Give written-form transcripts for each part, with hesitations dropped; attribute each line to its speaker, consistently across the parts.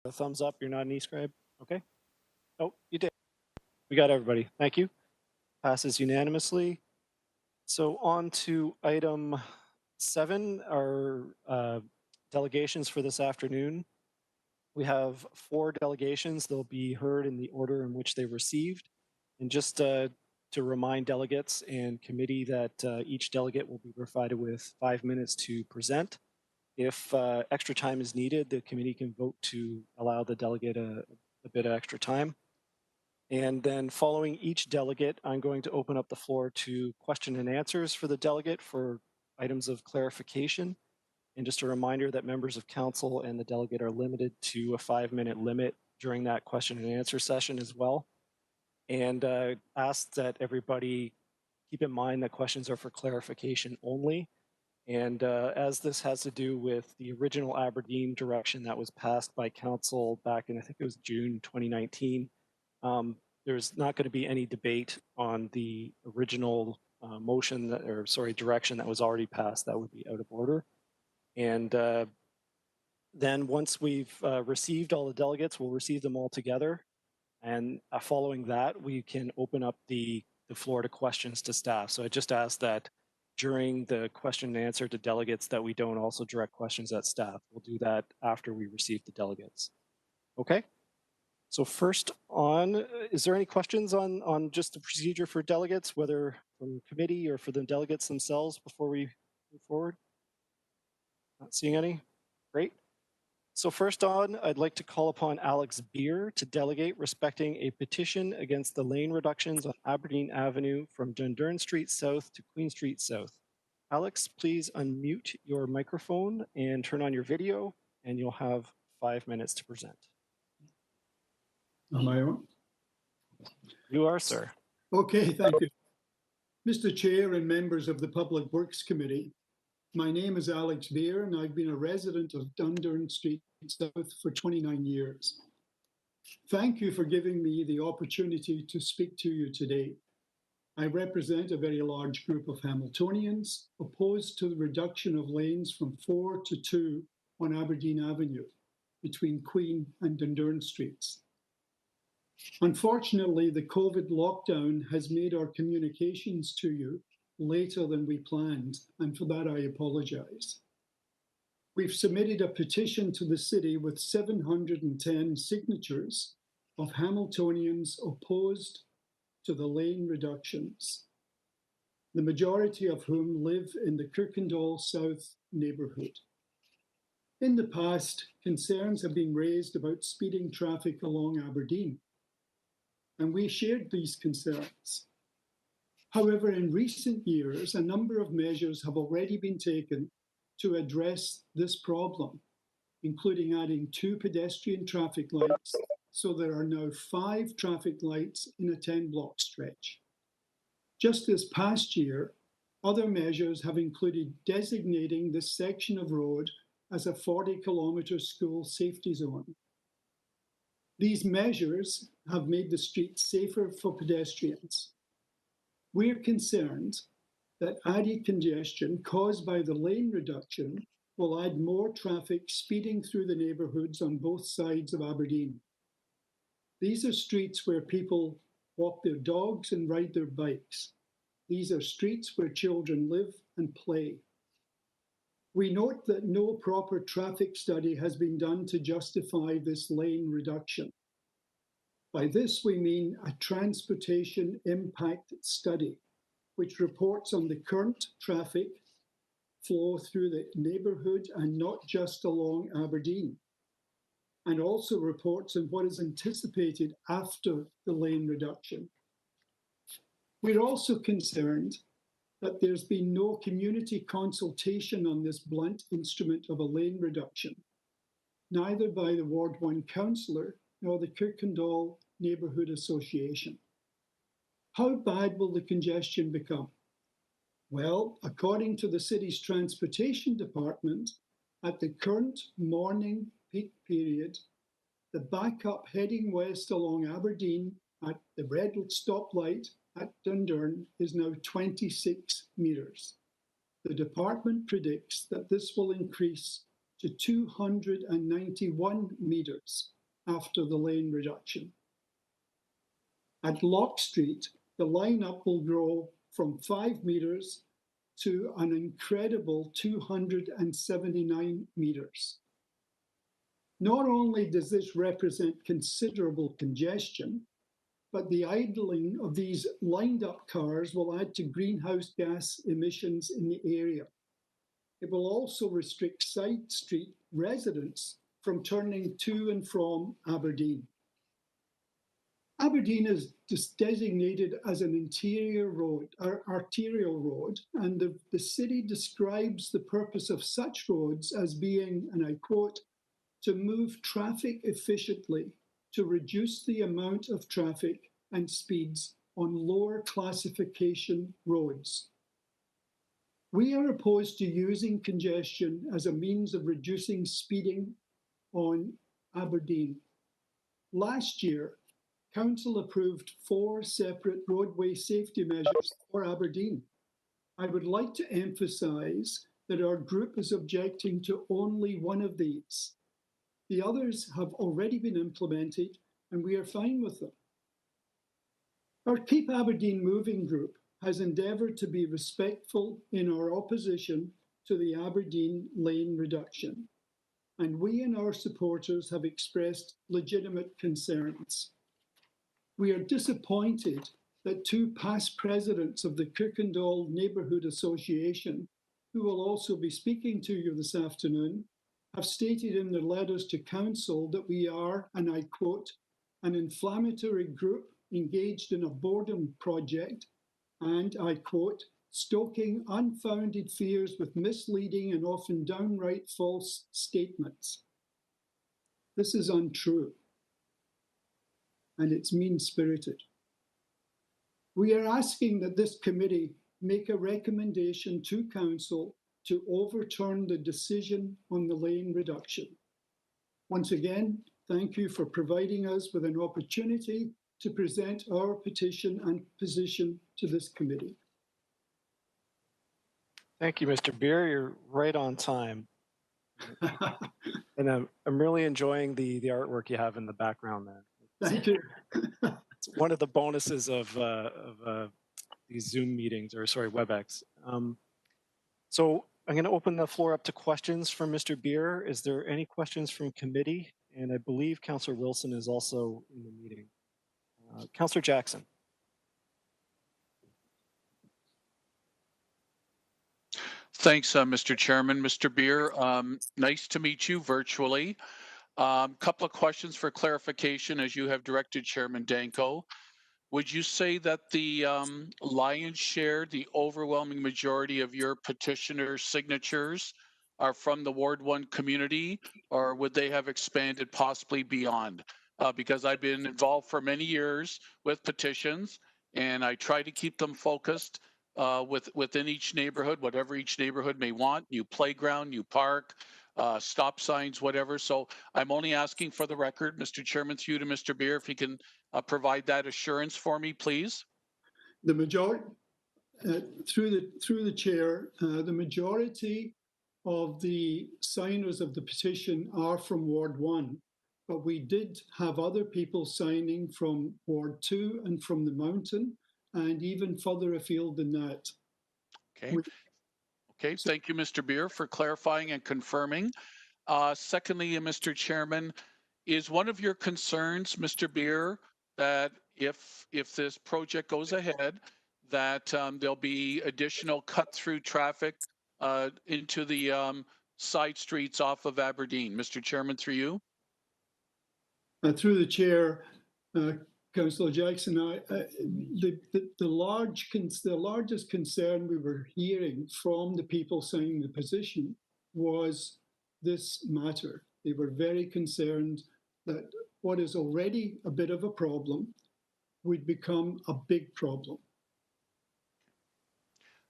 Speaker 1: a thumbs up. You're not an e-scribe. Okay. Oh, you did. We got everybody. Thank you. Passes unanimously. So on to item 7, our delegations for this afternoon. We have 4 delegations. They'll be heard in the order in which they received. And just to remind delegates and committee that each delegate will be provided with 5 minutes to present. If extra time is needed, the committee can vote to allow the delegate a bit of extra time. And then following each delegate, I'm going to open up the floor to question and answers for the delegate for items of clarification. And just a reminder that members of council and the delegate are limited to a 5-minute limit during that question and answer session as well. And ask that everybody keep in mind that questions are for clarification only. And as this has to do with the original Aberdeen direction that was passed by council back in, I think it was June 2019, there's not going to be any debate on the original motion that, or sorry, direction that was already passed. That would be out of order. And then once we've received all the delegates, we'll receive them all together. And following that, we can open up the floor to questions to staff. So I just ask that during the question and answer to delegates that we don't also direct questions at staff. We'll do that after we receive the delegates. Okay. So first on, is there any questions on just the procedure for delegates, whether from the committee or for the delegates themselves before we move forward? Not seeing any. Great. So first on, I'd like to call upon Alex Beer to delegate respecting a petition against the lane reductions on Aberdeen Avenue from Dundurn Street South to Queen Street South. Alex, please unmute your microphone and turn on your video, and you'll have 5 minutes to present.
Speaker 2: Am I on?
Speaker 1: You are, sir.
Speaker 2: Okay, thank you. Mr. Chair and members of the Public Works Committee, my name is Alex Beer and I've been a resident of Dundurn Street South for 29 years. Thank you for giving me the opportunity to speak to you today. I represent a very large group of Hamiltonians opposed to the reduction of lanes from 4 to 2 on Aberdeen Avenue between Queen and Dundurn Streets. Unfortunately, the COVID lockdown has made our communications to you later than we planned, and for that I apologise. We've submitted a petition to the city with 710 signatures of Hamiltonians opposed to the lane reductions, the majority of whom live in the Kirkendall South neighbourhood. In the past, concerns have been raised about speeding traffic along Aberdeen, and we shared these concerns. However, in recent years, a number of measures have already been taken to address this problem, including adding 2 pedestrian traffic lights, so there are now 5 traffic lights in a 10-block stretch. Just this past year, other measures have included designating this section of road as a 40-kilometre school safety zone. These measures have made the street safer for pedestrians. We're concerned that added congestion caused by the lane reduction will add more traffic speeding through the neighbourhoods on both sides of Aberdeen. These are streets where people walk their dogs and ride their bikes. These are streets where children live and play. We note that no proper traffic study has been done to justify this lane reduction. By this, we mean a transportation impact study, which reports on the current traffic flow through the neighbourhood and not just along Aberdeen, and also reports on what is anticipated after the lane reduction. We're also concerned that there's been no community consultation on this blunt instrument of a lane reduction, neither by the Ward 1 councillor nor the Kirkendall Neighbourhood Association. How bad will the congestion become? Well, according to the city's transportation department, at the current morning peak period, the backup heading west along Aberdeen at the red stoplight at Dundurn is now 26 metres. The department predicts that this will increase to 291 metres after the lane reduction. At Lock Street, the lineup will grow from 5 metres to an incredible 279 metres. Not only does this represent considerable congestion, but the idling of these lined up cars will add to greenhouse gas emissions in the area. It will also restrict side street residents from turning to and from Aberdeen. Aberdeen is designated as an interior road, or arterial road, and the city describes the purpose of such roads as being, and I quote, to move traffic efficiently, to reduce the amount of traffic and speeds on lower classification roads. We are opposed to using congestion as a means of reducing speeding on Aberdeen. Last year, Council approved 4 separate roadway safety measures for Aberdeen. I would like to emphasise that our group is objecting to only one of these. The others have already been implemented and we are fine with them. Our Keep Aberdeen Moving group has endeavoured to be respectful in our opposition to the Aberdeen lane reduction, and we and our supporters have expressed legitimate concerns. We are disappointed that 2 past presidents of the Kirkendall Neighbourhood Association, who will also be speaking to you this afternoon, have stated in their letters to Council that we are, and I quote, an inflammatory group engaged in a boredom project, and I quote, stoking unfounded fears with misleading and often downright false statements. This is untrue, and it's mean-spirited. We are asking that this committee make a recommendation to Council to overturn the decision on the lane reduction. Once again, thank you for providing us with an opportunity to present our petition and position to this committee.
Speaker 1: Thank you, Mr. Beer. You're right on time. And I'm really enjoying the artwork you have in the background there.
Speaker 2: Thank you.
Speaker 1: It's one of the bonuses of these Zoom meetings, or sorry, WebEx. So I'm going to open the floor up to questions from Mr. Beer. Is there any questions from committee? And I believe Councillor Wilson is also in the meeting. Councillor Jackson.
Speaker 3: Thanks, Mr. Chairman. Mr. Beer, nice to meet you virtually. Couple of questions for clarification as you have directed Chairman Danko. Would you say that the lion's share, the overwhelming majority of your petitioner signatures are from the Ward 1 community, or would they have expanded possibly beyond? Because I've been involved for many years with petitions, and I try to keep them focused within each neighborhood, whatever each neighborhood may want, new playground, new park, stop signs, whatever. So I'm only asking for the record, Mr. Chairman, through you to Mr. Beer, if he can provide that assurance for me, please.
Speaker 2: The majority, through the chair, the majority of the signers of the petition are from Ward 1, but we did have other people signing from Ward 2 and from the Mountain, and even further afield than that.
Speaker 3: Okay. Okay, thank you, Mr. Beer, for clarifying and confirming. Secondly, Mr. Chairman, is one of your concerns, Mr. Beer, that if this project goes ahead, that there'll be additional cut-through traffic into the side streets off of Aberdeen? Mr. Chairman, through you.
Speaker 2: Through the chair, Councillor Jackson, the largest concern we were hearing from the people signing the petition was this matter. They were very concerned that what is already a bit of a problem would become a big problem.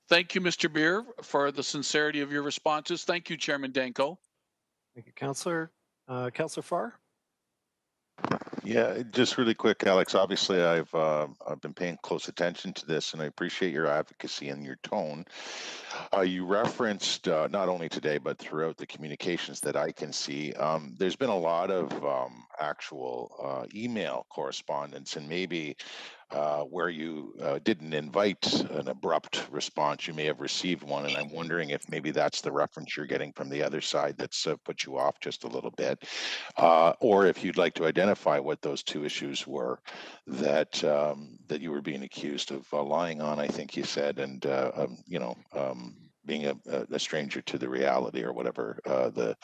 Speaker 3: Thank you, Mr. Beer, for the sincerity of your responses. Thank you, Chairman Danko.
Speaker 1: Thank you, Councillor. Councillor Farr.
Speaker 4: Yeah, just really quick, Alex. Obviously, I've been paying close attention to this, and I appreciate your advocacy and your tone. You referenced not only today but throughout the communications that I can see. There's been a lot of actual email correspondence, and maybe where you didn't invite an abrupt response, you may have received one, and I'm wondering if maybe that's the reference you're getting from the other side that's put you off just a little bit, or if you'd like to identify what those two issues were that that you were being accused of lying on. I think you said, and being a stranger to the reality or whatever the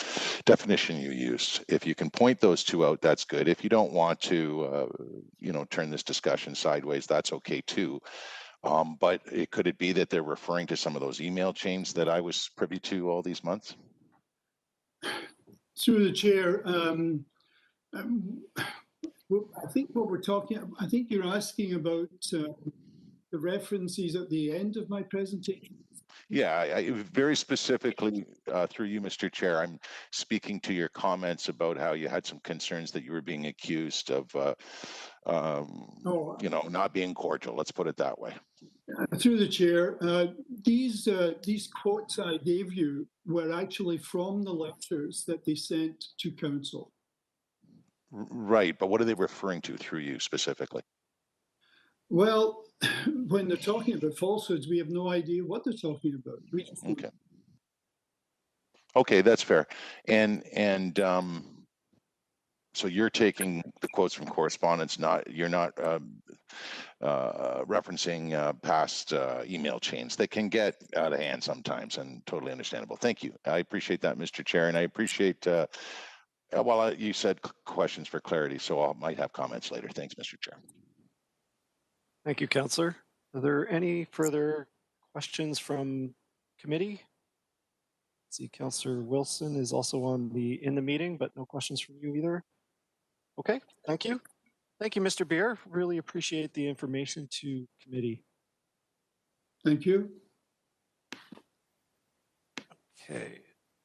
Speaker 4: definition you used. If you can point those two out, that's good. If you don't want to, turn this discussion sideways, that's okay too. But could it be that they're referring to some of those email chains that I was privy to all these months?
Speaker 2: Through the chair, I think what we're talking, I think you're asking about the references at the end of my presentation.
Speaker 4: Yeah, very specifically through you, Mr. Chair, I'm speaking to your comments about how you had some concerns that you were being accused of, not being cordial. Let's put it that way.
Speaker 2: Through the chair, these quotes I gave you were actually from the letters that they sent to council.
Speaker 4: Right, but what are they referring to through you specifically?
Speaker 2: Well, when they're talking about falsehoods, we have no idea what they're talking about.
Speaker 4: Okay. Okay, that's fair. And so you're taking the quotes from correspondence, you're not referencing past email chains that can get out of hand sometimes, and totally understandable. Thank you. I appreciate that, Mr. Chair, and I appreciate, you said questions for clarity, so I might have comments later. Thanks, Mr. Chair.
Speaker 1: Thank you, Councillor. Are there any further questions from committee? See, Councillor Wilson is also in the meeting, but no questions from you either. Okay, thank you. Thank you, Mr. Beer. Really appreciate the information to committee.
Speaker 2: Thank you.
Speaker 1: Okay,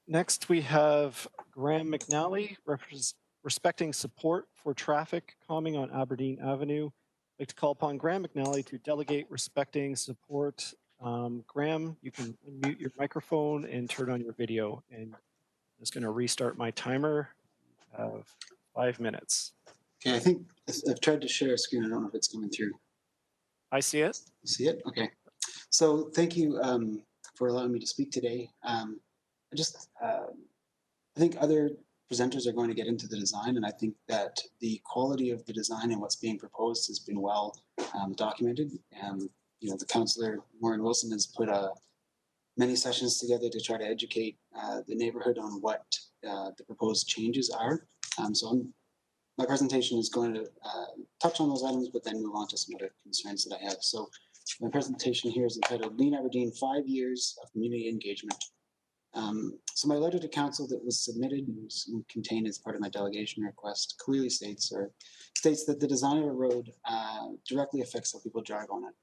Speaker 1: next we have Graham McNally, respecting support for traffic calming on Aberdeen Avenue. I'd like to call upon Graham McNally to delegate respecting support. Graham, you can unmute your microphone and turn on your video. And I'm just going to restart my timer. You have 5 minutes.
Speaker 5: Okay, I think I've tried to share a screen. I don't know if it's coming through.
Speaker 1: I see it.
Speaker 5: See it? Okay. So thank you for allowing me to speak today. I think other presenters are going to get into the design, and I think that the quality of the design and what's being proposed has been well documented. The councillor, Maureen Wilson, has put many sessions together to try to educate the neighborhood on what the proposed changes are. My presentation is going to touch on those items, but then move on to some other concerns that I have. So my presentation here is entitled Lean Aberdeen, 5 Years of Community Engagement. So my letter to council that was submitted and contained as part of my delegation request clearly states that the design of a road directly affects how people drive on it.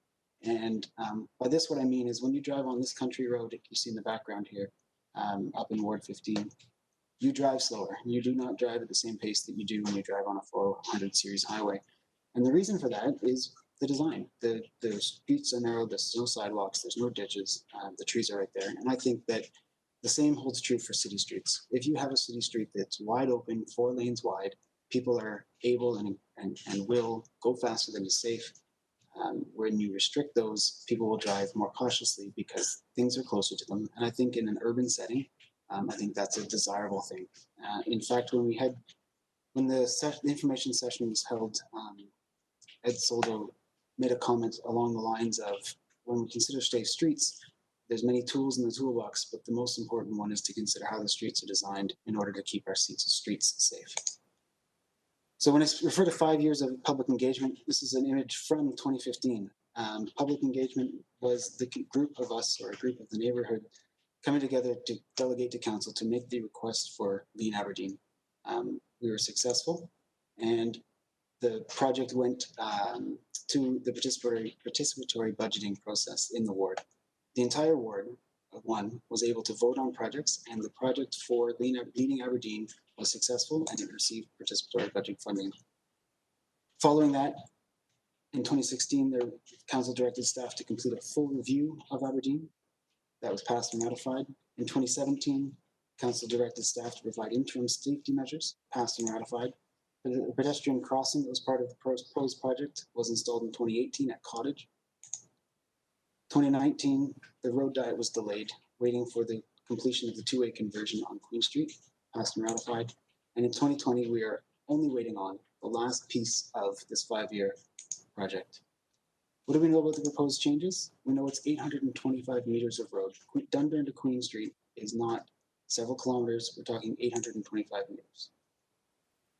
Speaker 5: And by this, what I mean is when you drive on this country road, you see in the background here, up in Ward 15, you drive slower. You do not drive at the same pace that you do when you drive on a 400 series highway. And the reason for that is the design. The streets are narrow, there's no sidewalks, there's no ditches, the trees are right there. And I think that the same holds true for city streets. If you have a city street that's wide open, 4 lanes wide, people are able and will go faster than is safe. When you restrict those, people will drive more cautiously because things are closer to them. And I think in an urban setting, I think that's a desirable thing. In fact, when the information session was held, Ed Soldo made a comment along the lines of, when we consider safe streets, there's many tools in the toolbox, but the most important one is to consider how the streets are designed in order to keep our streets safe. So when I refer to 5 years of public engagement, this is an image from 2015. Public engagement was the group of us, or a group of the neighborhood, coming together to delegate to council to make the request for Lean Aberdeen. We were successful, and the project went to the participatory budgeting process in the ward. The entire ward of 1 was able to vote on projects, and the project for Leaning Aberdeen was successful, and it received participatory budget funding. Following that, in 2016, the council directed staff to complete a full review of Aberdeen. That was passed and ratified. In 2017, council directed staff to provide interim safety measures, passed and ratified. The pedestrian crossing that was part of the proposed project was installed in 2018 at Cottage. 2019, the road diet was delayed, waiting for the completion of the two-way conversion on Queen Street, passed and ratified. And in 2020, we are only waiting on the last piece of this 5-year project. What do we know about the proposed changes? We know it's 825 meters of road. Dunburn to Queen Street is not several kilometers. We're talking 825 meters.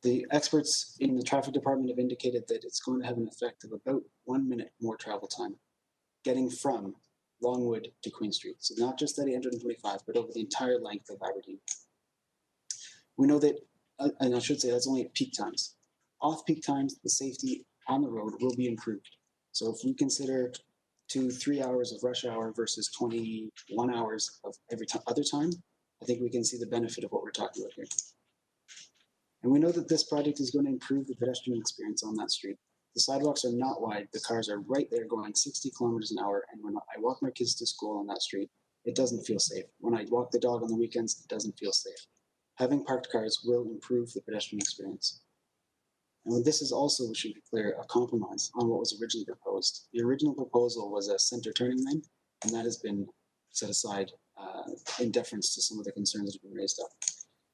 Speaker 5: The experts in the traffic department have indicated that it's going to have an effect of about 1 minute more travel time getting from Longwood to Queen Street. So not just that 825, but over the entire length of Aberdeen. We know that, and I should say that's only at peak times. Off-peak times, the safety on the road will be improved. So if we consider 2-3 hours of rush hour versus 21 hours of every other time, I think we can see the benefit of what we're talking about here. And we know that this project is going to improve the pedestrian experience on that street. The sidewalks are not wide. The cars are right there going 60 kilometers an hour. And when I walk my kids to school on that street, it doesn't feel safe. When I walk the dog on the weekends, it doesn't feel safe. Having parked cars will improve the pedestrian experience. And this is also, we should be clear, a compromise on what was originally proposed. The original proposal was a center turning lane, and that has been set aside in deference to some of the concerns that have been raised up.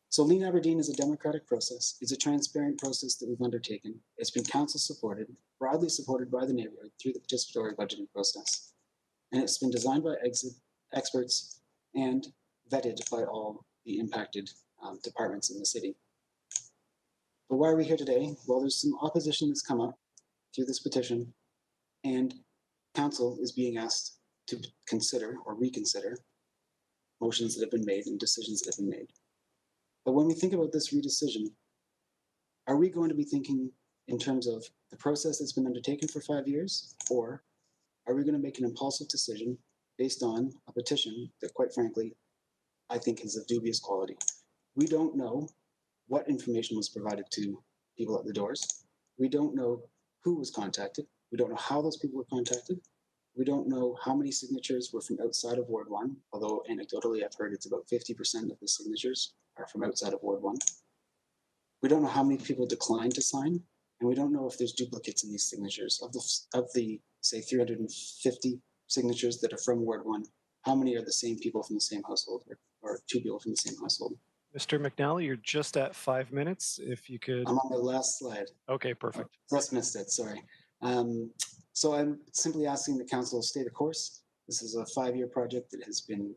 Speaker 5: So Lean Aberdeen is a democratic process. It's a transparent process that we've undertaken. It's been council supported, broadly supported by the neighborhood through the participatory budgeting process. And it's been designed by experts and vetted by all the impacted departments in the city. But why are we here today? Well, there's some opposition that's come up through this petition, and council is being asked to consider or reconsider motions that have been made and decisions that have been made. But when we think about this redecision, are we going to be thinking in terms of the process that's been undertaken for 5 years, or are we going to make an impulsive decision based on a petition that, quite frankly, I think is of dubious quality? We don't know what information was provided to people at the doors. We don't know who was contacted. We don't know how those people were contacted. We don't know how many signatures were from outside of Ward 1, although anecdotally I've heard it's about 50% of the signatures are from outside of Ward 1. We don't know how many people declined to sign, and we don't know if there's duplicates in these signatures. Of the say 350 signatures that are from Ward 1, how many are the same people from the same household, or two people from the same household?
Speaker 1: Mr. McNally, you're just at 5 minutes. If you could.
Speaker 5: I'm on the last slide.
Speaker 1: Okay, perfect.
Speaker 5: Just missed it, sorry. So I'm simply asking the council to stay the course. This is a 5-year project that has been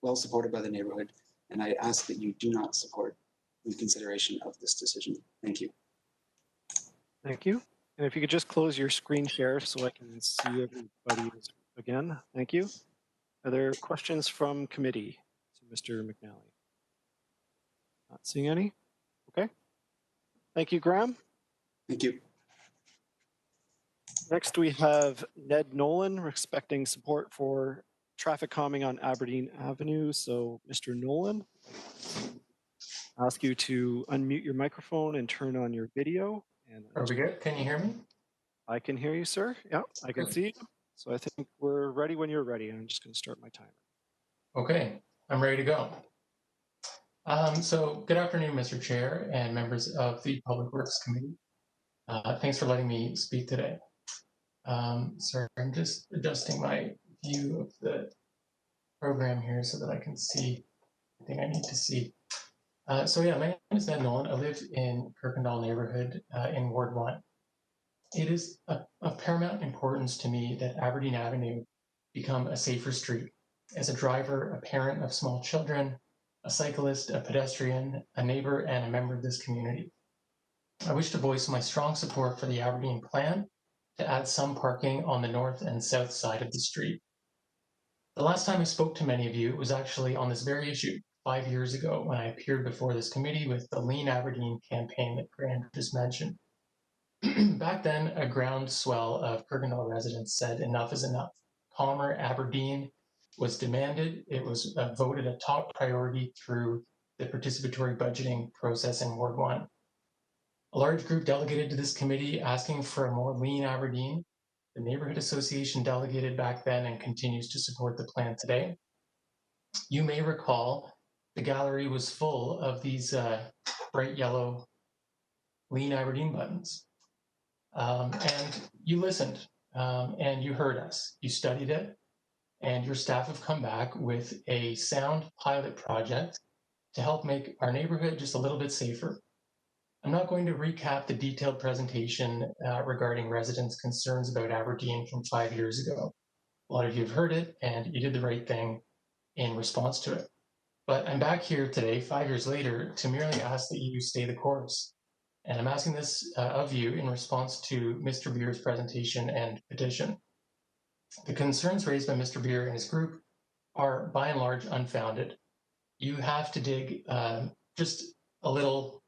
Speaker 5: well supported by the neighborhood, and I ask that you do not support reconsideration of this decision. Thank you.
Speaker 1: Thank you. And if you could just close your screen share so I can see everybody again. Thank you. Are there questions from committee to Mr. McNally? Not seeing any. Okay. Thank you, Graham.
Speaker 5: Thank you.
Speaker 1: Next, we have Ned Nolan expecting support for traffic calming on Aberdeen Avenue. So, Mr. Nolan, I'll ask you to unmute your microphone and turn on your video. And
Speaker 6: are we good? Can you hear me?
Speaker 1: I can hear you, sir. Yeah, I can see you. So I think we're ready when you're ready. I'm just going to start my timer.
Speaker 6: Okay, I'm ready to go. So good afternoon, Mr. Chair and members of the Public Works Committee. Thanks for letting me speak today. Sorry, I'm just adjusting my view of the program here so that I can see everything I need to see. So yeah, my name is Ned Nolan. I live in Kirkendall neighborhood in Ward 1. It is of paramount importance to me that Aberdeen Avenue become a safer street. As a driver, a parent of small children, a cyclist, a pedestrian, a neighbor, and a member of this community, I wish to voice my strong support for the Aberdeen plan to add some parking on the north and south side of the street. The last time I spoke to many of you was actually on this very issue 5 years ago when I appeared before this committee with the Lean Aberdeen campaign that Graham just mentioned. Back then, a groundswell of Kirkendall residents said enough is enough. Calmer Aberdeen was demanded. It was voted a top priority through the participatory budgeting process in Ward 1. A large group delegated to this committee asking for a more lean Aberdeen. The neighborhood association delegated back then and continues to support the plan today. You may recall the gallery was full of these bright yellow lean Aberdeen buttons. And you listened and you heard us. You studied it, and your staff have come back with a sound pilot project to help make our neighborhood just a little bit safer. I'm not going to recap the detailed presentation regarding residents' concerns about Aberdeen from 5 years ago. A lot of you have heard it, and you did the right thing in response to it. But I'm back here today, 5 years later, to merely ask that you stay the course. And I'm asking this of you in response to Mr. Beer's presentation and petition. The concerns raised by Mr. Beer and his group are by and large unfounded. You have to dig just a little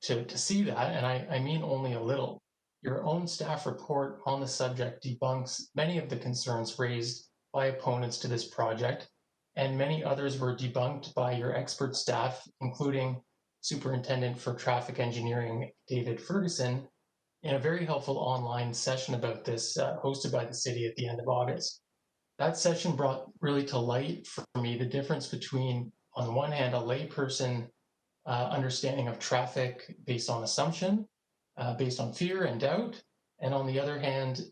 Speaker 6: to see that, and I mean only a little. Your own staff report on the subject debunks many of the concerns raised by opponents to this project, and many others were debunked by your expert staff, including Superintendent for Traffic Engineering, David Ferguson, in a very helpful online session about this hosted by the city at the end of August. That session brought really to light for me the difference between, on the one hand, a layperson understanding of traffic based on assumption, based on fear and doubt, and on the other hand,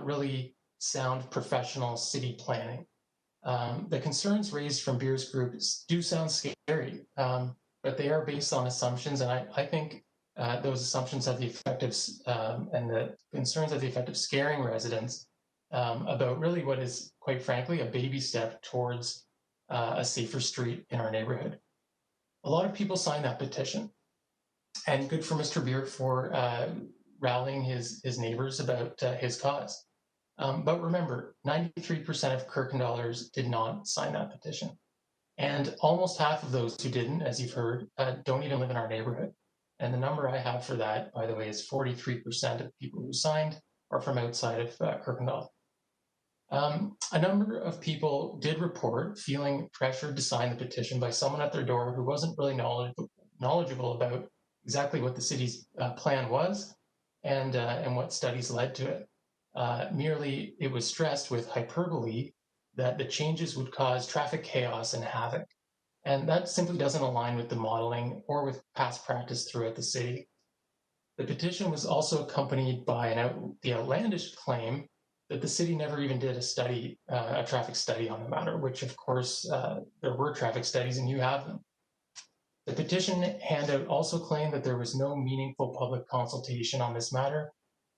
Speaker 6: really sound professional city planning. The concerns raised from Beer's group do sound scary, but they are based on assumptions, and I think those assumptions have the effect of, and the concerns have the effect of scaring residents about really what is, quite frankly, a baby step towards a safer street in our neighborhood. A lot of people signed that petition, and good for Mr. Beer for rallying his neighbors about his cause. But remember, 93% of Kirkendallers did not sign that petition. And almost half of those who didn't, as you've heard, don't even live in our neighborhood. And the number I have for that, by the way, is 43% of people who signed are from outside of Kirkendall. A number of people did report feeling pressured to sign the petition by someone at their door who wasn't really knowledgeable about exactly what the city's plan was and what studies led to it. Merely, it was stressed with hyperbole that the changes would cause traffic chaos and havoc. And that simply doesn't align with the modeling or with past practice throughout the city. The petition was also accompanied by the outlandish claim that the city never even did a traffic study on the matter, which of course there were traffic studies and you have them. The petition handout also claimed that there was no meaningful public consultation on this matter,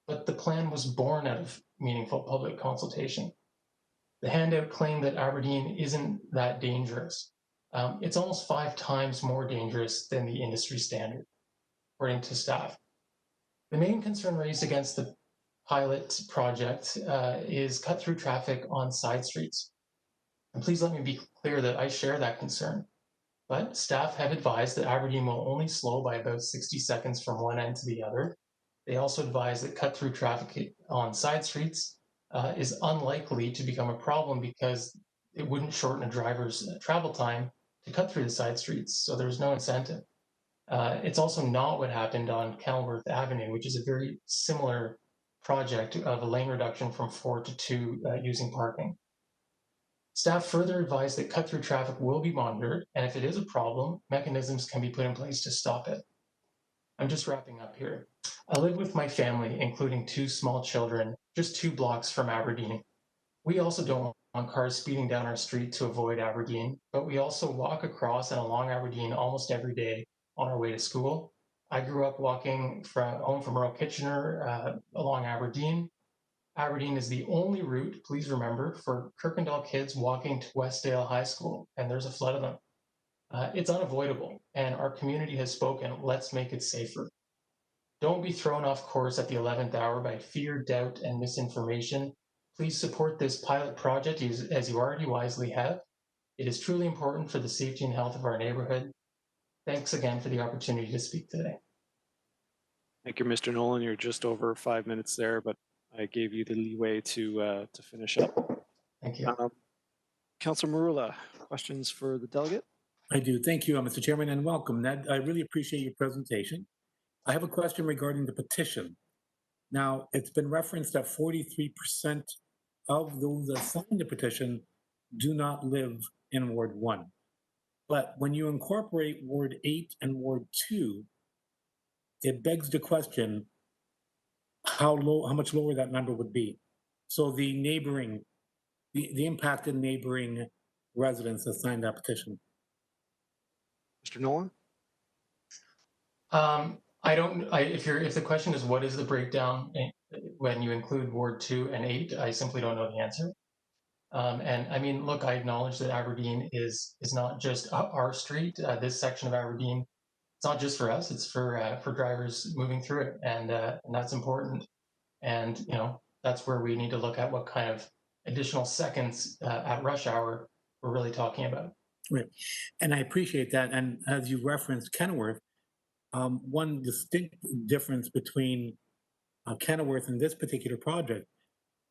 Speaker 6: but the plan was born out of meaningful public consultation. The handout claimed that Aberdeen isn't that dangerous. It's almost 5 times more dangerous than the industry standard, according to staff. The main concern raised against the pilot project is cut-through traffic on side streets. And please let me be clear that I share that concern. But staff have advised that Aberdeen will only slow by about 60 seconds from one end to the other. They also advise that cut-through traffic on side streets is unlikely to become a problem because it wouldn't shorten a driver's travel time to cut through the side streets, so there's no incentive. It's also not what happened on Kenilworth Avenue, which is a very similar project of a lane reduction from 4 to 2 using parking. Staff further advised that cut-through traffic will be monitored, and if it is a problem, mechanisms can be put in place to stop it. I'm just wrapping up here. I live with my family, including 2 small children, just 2 blocks from Aberdeen. We also don't want cars speeding down our street to avoid Aberdeen, but we also walk across and along Aberdeen almost every day on our way to school. I grew up walking home from Earl Kitchener along Aberdeen. Aberdeen is the only route, please remember, for Kirkendall kids walking to Westdale High School, and there's a flood of them. It's unavoidable, and our community has spoken. Let's make it safer. Don't be thrown off course at the 11th hour by fear, doubt, and misinformation. Please support this pilot project as you already wisely have. It is truly important for the safety and health of our neighborhood. Thanks again for the opportunity to speak today.
Speaker 1: Thank you, Mr. Nolan. You're just over 5 minutes there, but I gave you the leeway to finish up.
Speaker 6: Thank you.
Speaker 1: Councillor Marula, questions for the delegate?
Speaker 7: I do. Thank you, Mr. Chairman, and welcome. Ned, I really appreciate your presentation. I have a question regarding the petition. Now, it's been referenced that 43% of those that signed the petition do not live in Ward 1. But when you incorporate Ward 8 and Ward 2, it begs the question how much lower that number would be. So the neighboring, the impacted neighboring residents that signed that petition.
Speaker 1: Mr. Nolan?
Speaker 6: If the question is what is the breakdown when you include Ward 2 and 8, I simply don't know the answer. And I mean, look, I acknowledge that Aberdeen is not just our street. This section of Aberdeen, it's not just for us. It's for drivers moving through it, and that's important. And you know, that's where we need to look at what kind of additional seconds at rush hour we're really talking about.
Speaker 7: Right, and I appreciate that. And as you referenced Kenilworth, one distinct difference between Kenilworth and this particular project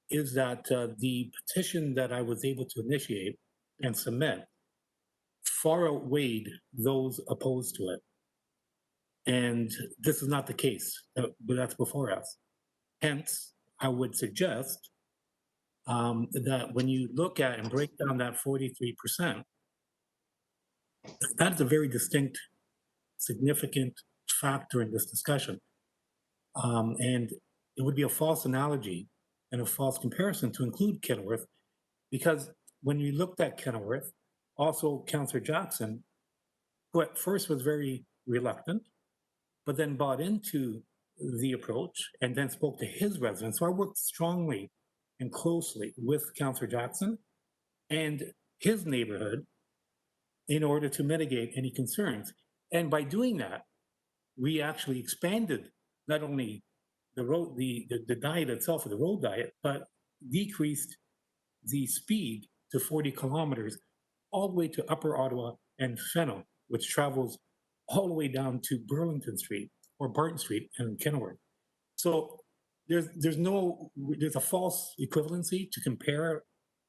Speaker 7: is that the petition that I was able to initiate and submit far outweighed those opposed to it. And this is not the case, but that's before us. Hence, I would suggest that when you look at and break down that 43%, that's a very distinct, significant factor in this discussion. And it would be a false analogy and a false comparison to include Kenilworth, because when you looked at Kenilworth, also Councillor Jackson, who at first was very reluctant, but then bought into the approach and then spoke to his residents. So I worked strongly and closely with Councillor Jackson and his neighborhood in order to mitigate any concerns. And by doing that, we actually expanded not only the road, the diet itself, or the road diet, but decreased the speed to 40 kilometers all the way to Upper Ottawa and Fennel, which travels all the way down to Burlington Street or Barton Street in Kenilworth. So there's a false equivalency to compare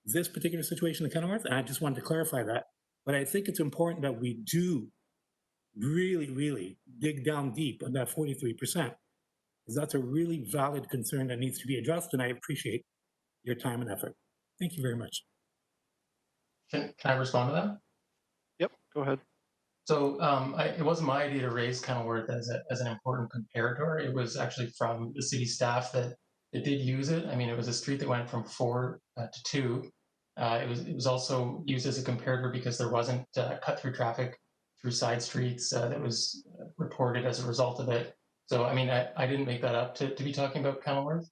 Speaker 7: this particular situation to Kenilworth, and I just wanted to clarify that. But I think it's important that we do really, really dig down deep on that 43%, because that's a really valid concern that needs to be addressed, and I appreciate your time and effort. Thank you very much.
Speaker 6: Can I respond to that?
Speaker 1: Yep, go ahead.
Speaker 6: So it wasn't my idea to raise Kenilworth as an important comparator. It was actually from the city staff that did use it. I mean, it was a street that went from 4 to 2. It was also used as a comparator because there wasn't cut-through traffic through side streets that was reported as a result of it. So, I mean, I didn't make that up to be talking about Kenilworth.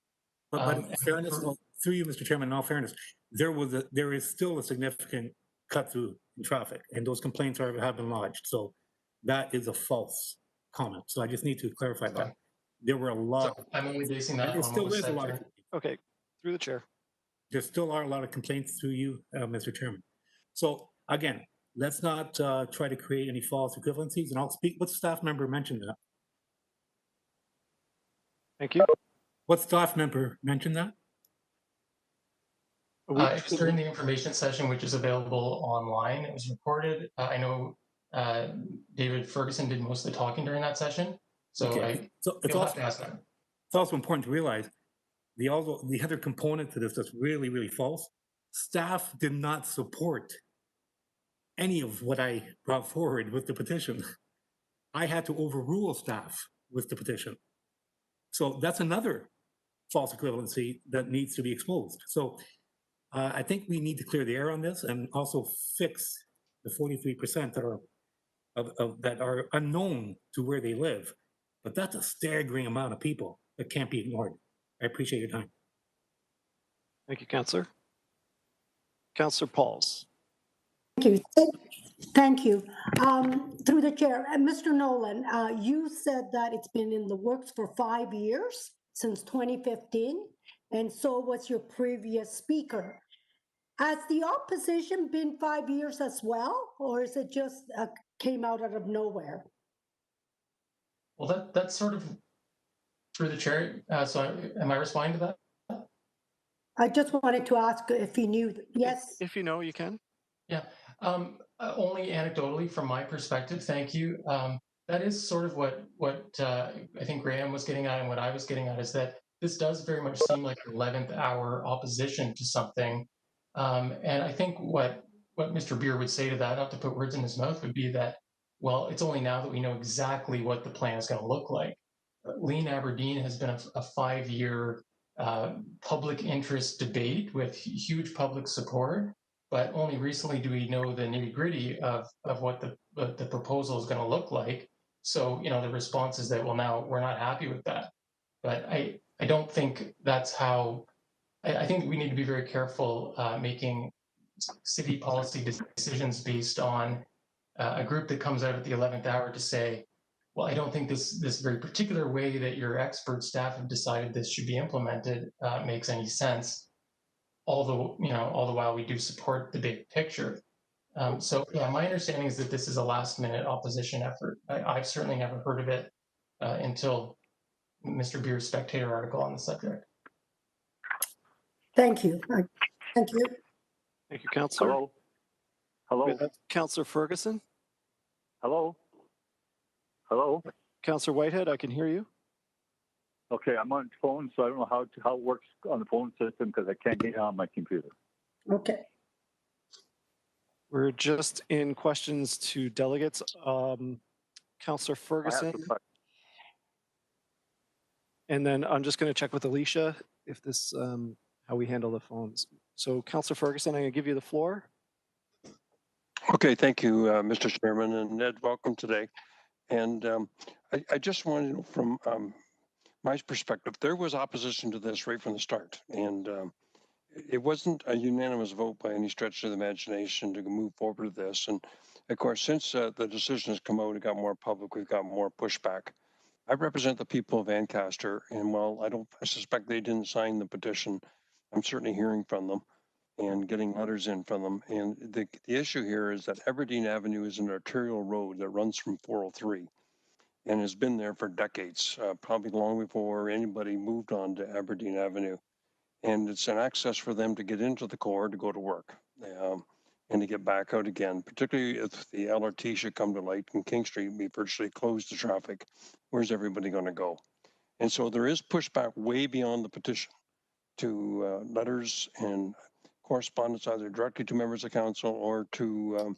Speaker 7: But in fairness, through you, Mr. Chairman, in all fairness, there is still a significant cut through in traffic, and those complaints have been lodged. So that is a false comment. So I just need to clarify that. There were a lot.
Speaker 6: So I'm only basing that
Speaker 7: there
Speaker 6: on
Speaker 7: still
Speaker 6: what was
Speaker 7: is a
Speaker 6: said
Speaker 7: lot.
Speaker 6: during-
Speaker 1: Okay, through the chair.
Speaker 7: There still are a lot of complaints through you, Mr. Chairman. So again, let's not try to create any false equivalencies, and I'll speak. What staff member mentioned that?
Speaker 1: Thank you.
Speaker 7: What staff member mentioned that?
Speaker 6: It's during the information session, which is available online. It was recorded. I know David Ferguson did most of the talking during that session. So
Speaker 7: okay.
Speaker 6: You'll have to ask them.
Speaker 7: It's also important to realize the other component to this that's really, really false. Staff did not support any of what I brought forward with the petition. I had to overrule staff with the petition. So that's another false equivalency that needs to be exposed. So I think we need to clear the air on this and also fix the 43% that are unknown to where they live. But that's a staggering amount of people that can't be ignored. I appreciate your time.
Speaker 1: Thank you, Councillor. Councillor Pauls.
Speaker 8: Thank you. Thank you. Through the chair, Mr. Nolan, you said that it's been in the works for 5 years, since 2015, and so was your previous speaker. Has the opposition been 5 years as well, or is it just came out of nowhere?
Speaker 6: Well, that's sort of through the chair. So am I responding to that?
Speaker 8: I just wanted to ask if you knew. Yes.
Speaker 1: If you know, you can.
Speaker 6: Yeah. Only anecdotally from my perspective, thank you. That is sort of what I think Graham was getting at, and what I was getting at, is that this does very much seem like 11th hour opposition to something. And I think what Mr. Beer would say to that, not to put words in his mouth, would be that, well, it's only now that we know exactly what the plan is going to look like. Lean Aberdeen has been a 5-year public interest debate with huge public support, but only recently do we know the nitty gritty of what the proposal is going to look like. So, the response is that, well, now we're not happy with that. But I don't think that's how, I think we need to be very careful making city policy decisions based on a group that comes out at the 11th hour to say, well, I don't think this very particular way that your expert staff have decided this should be implemented makes any sense. All the while we do support the big picture. So yeah, my understanding is that this is a last minute opposition effort. I've certainly never heard of it until Mr. Beer's Spectator article on the subject.
Speaker 8: Thank you. Thank you.
Speaker 1: Thank you, Councillor.
Speaker 9: Hello? Hello?
Speaker 1: Councillor Ferguson.
Speaker 9: Hello? Hello?
Speaker 1: Councillor Whitehead, I can hear you.
Speaker 9: Okay, I'm on phone, so I don't know how it works on the phone system because I can't get it on my computer.
Speaker 8: Okay.
Speaker 1: We're just in questions to delegates. Councillor Ferguson. And then I'm just going to check with Alicia if this, how we handle the phones. So Councillor Ferguson, I'm going to give you the floor.
Speaker 10: Okay, thank you, Mr. Chairman, and Ned, welcome today. And I just wanted to know from my perspective, there was opposition to this right from the start. And it wasn't a unanimous vote by any stretch of the imagination to move forward with this. And of course, since the decision has come out, it got more public, we've got more pushback. I represent the people of Ancaster, and while I suspect they didn't sign the petition, I'm certainly hearing from them and getting letters in from them. And the issue here is that Aberdeen Avenue is an arterial road that runs from 403 and has been there for decades, probably long before anybody moved on to Aberdeen Avenue. And it's an access for them to get into the core to go to work and to get back out again, particularly if the LRT should come to light and King Street be virtually closed to traffic. Where's everybody going to go? And so there is pushback way beyond the petition to letters and correspondence either directly to members of council or to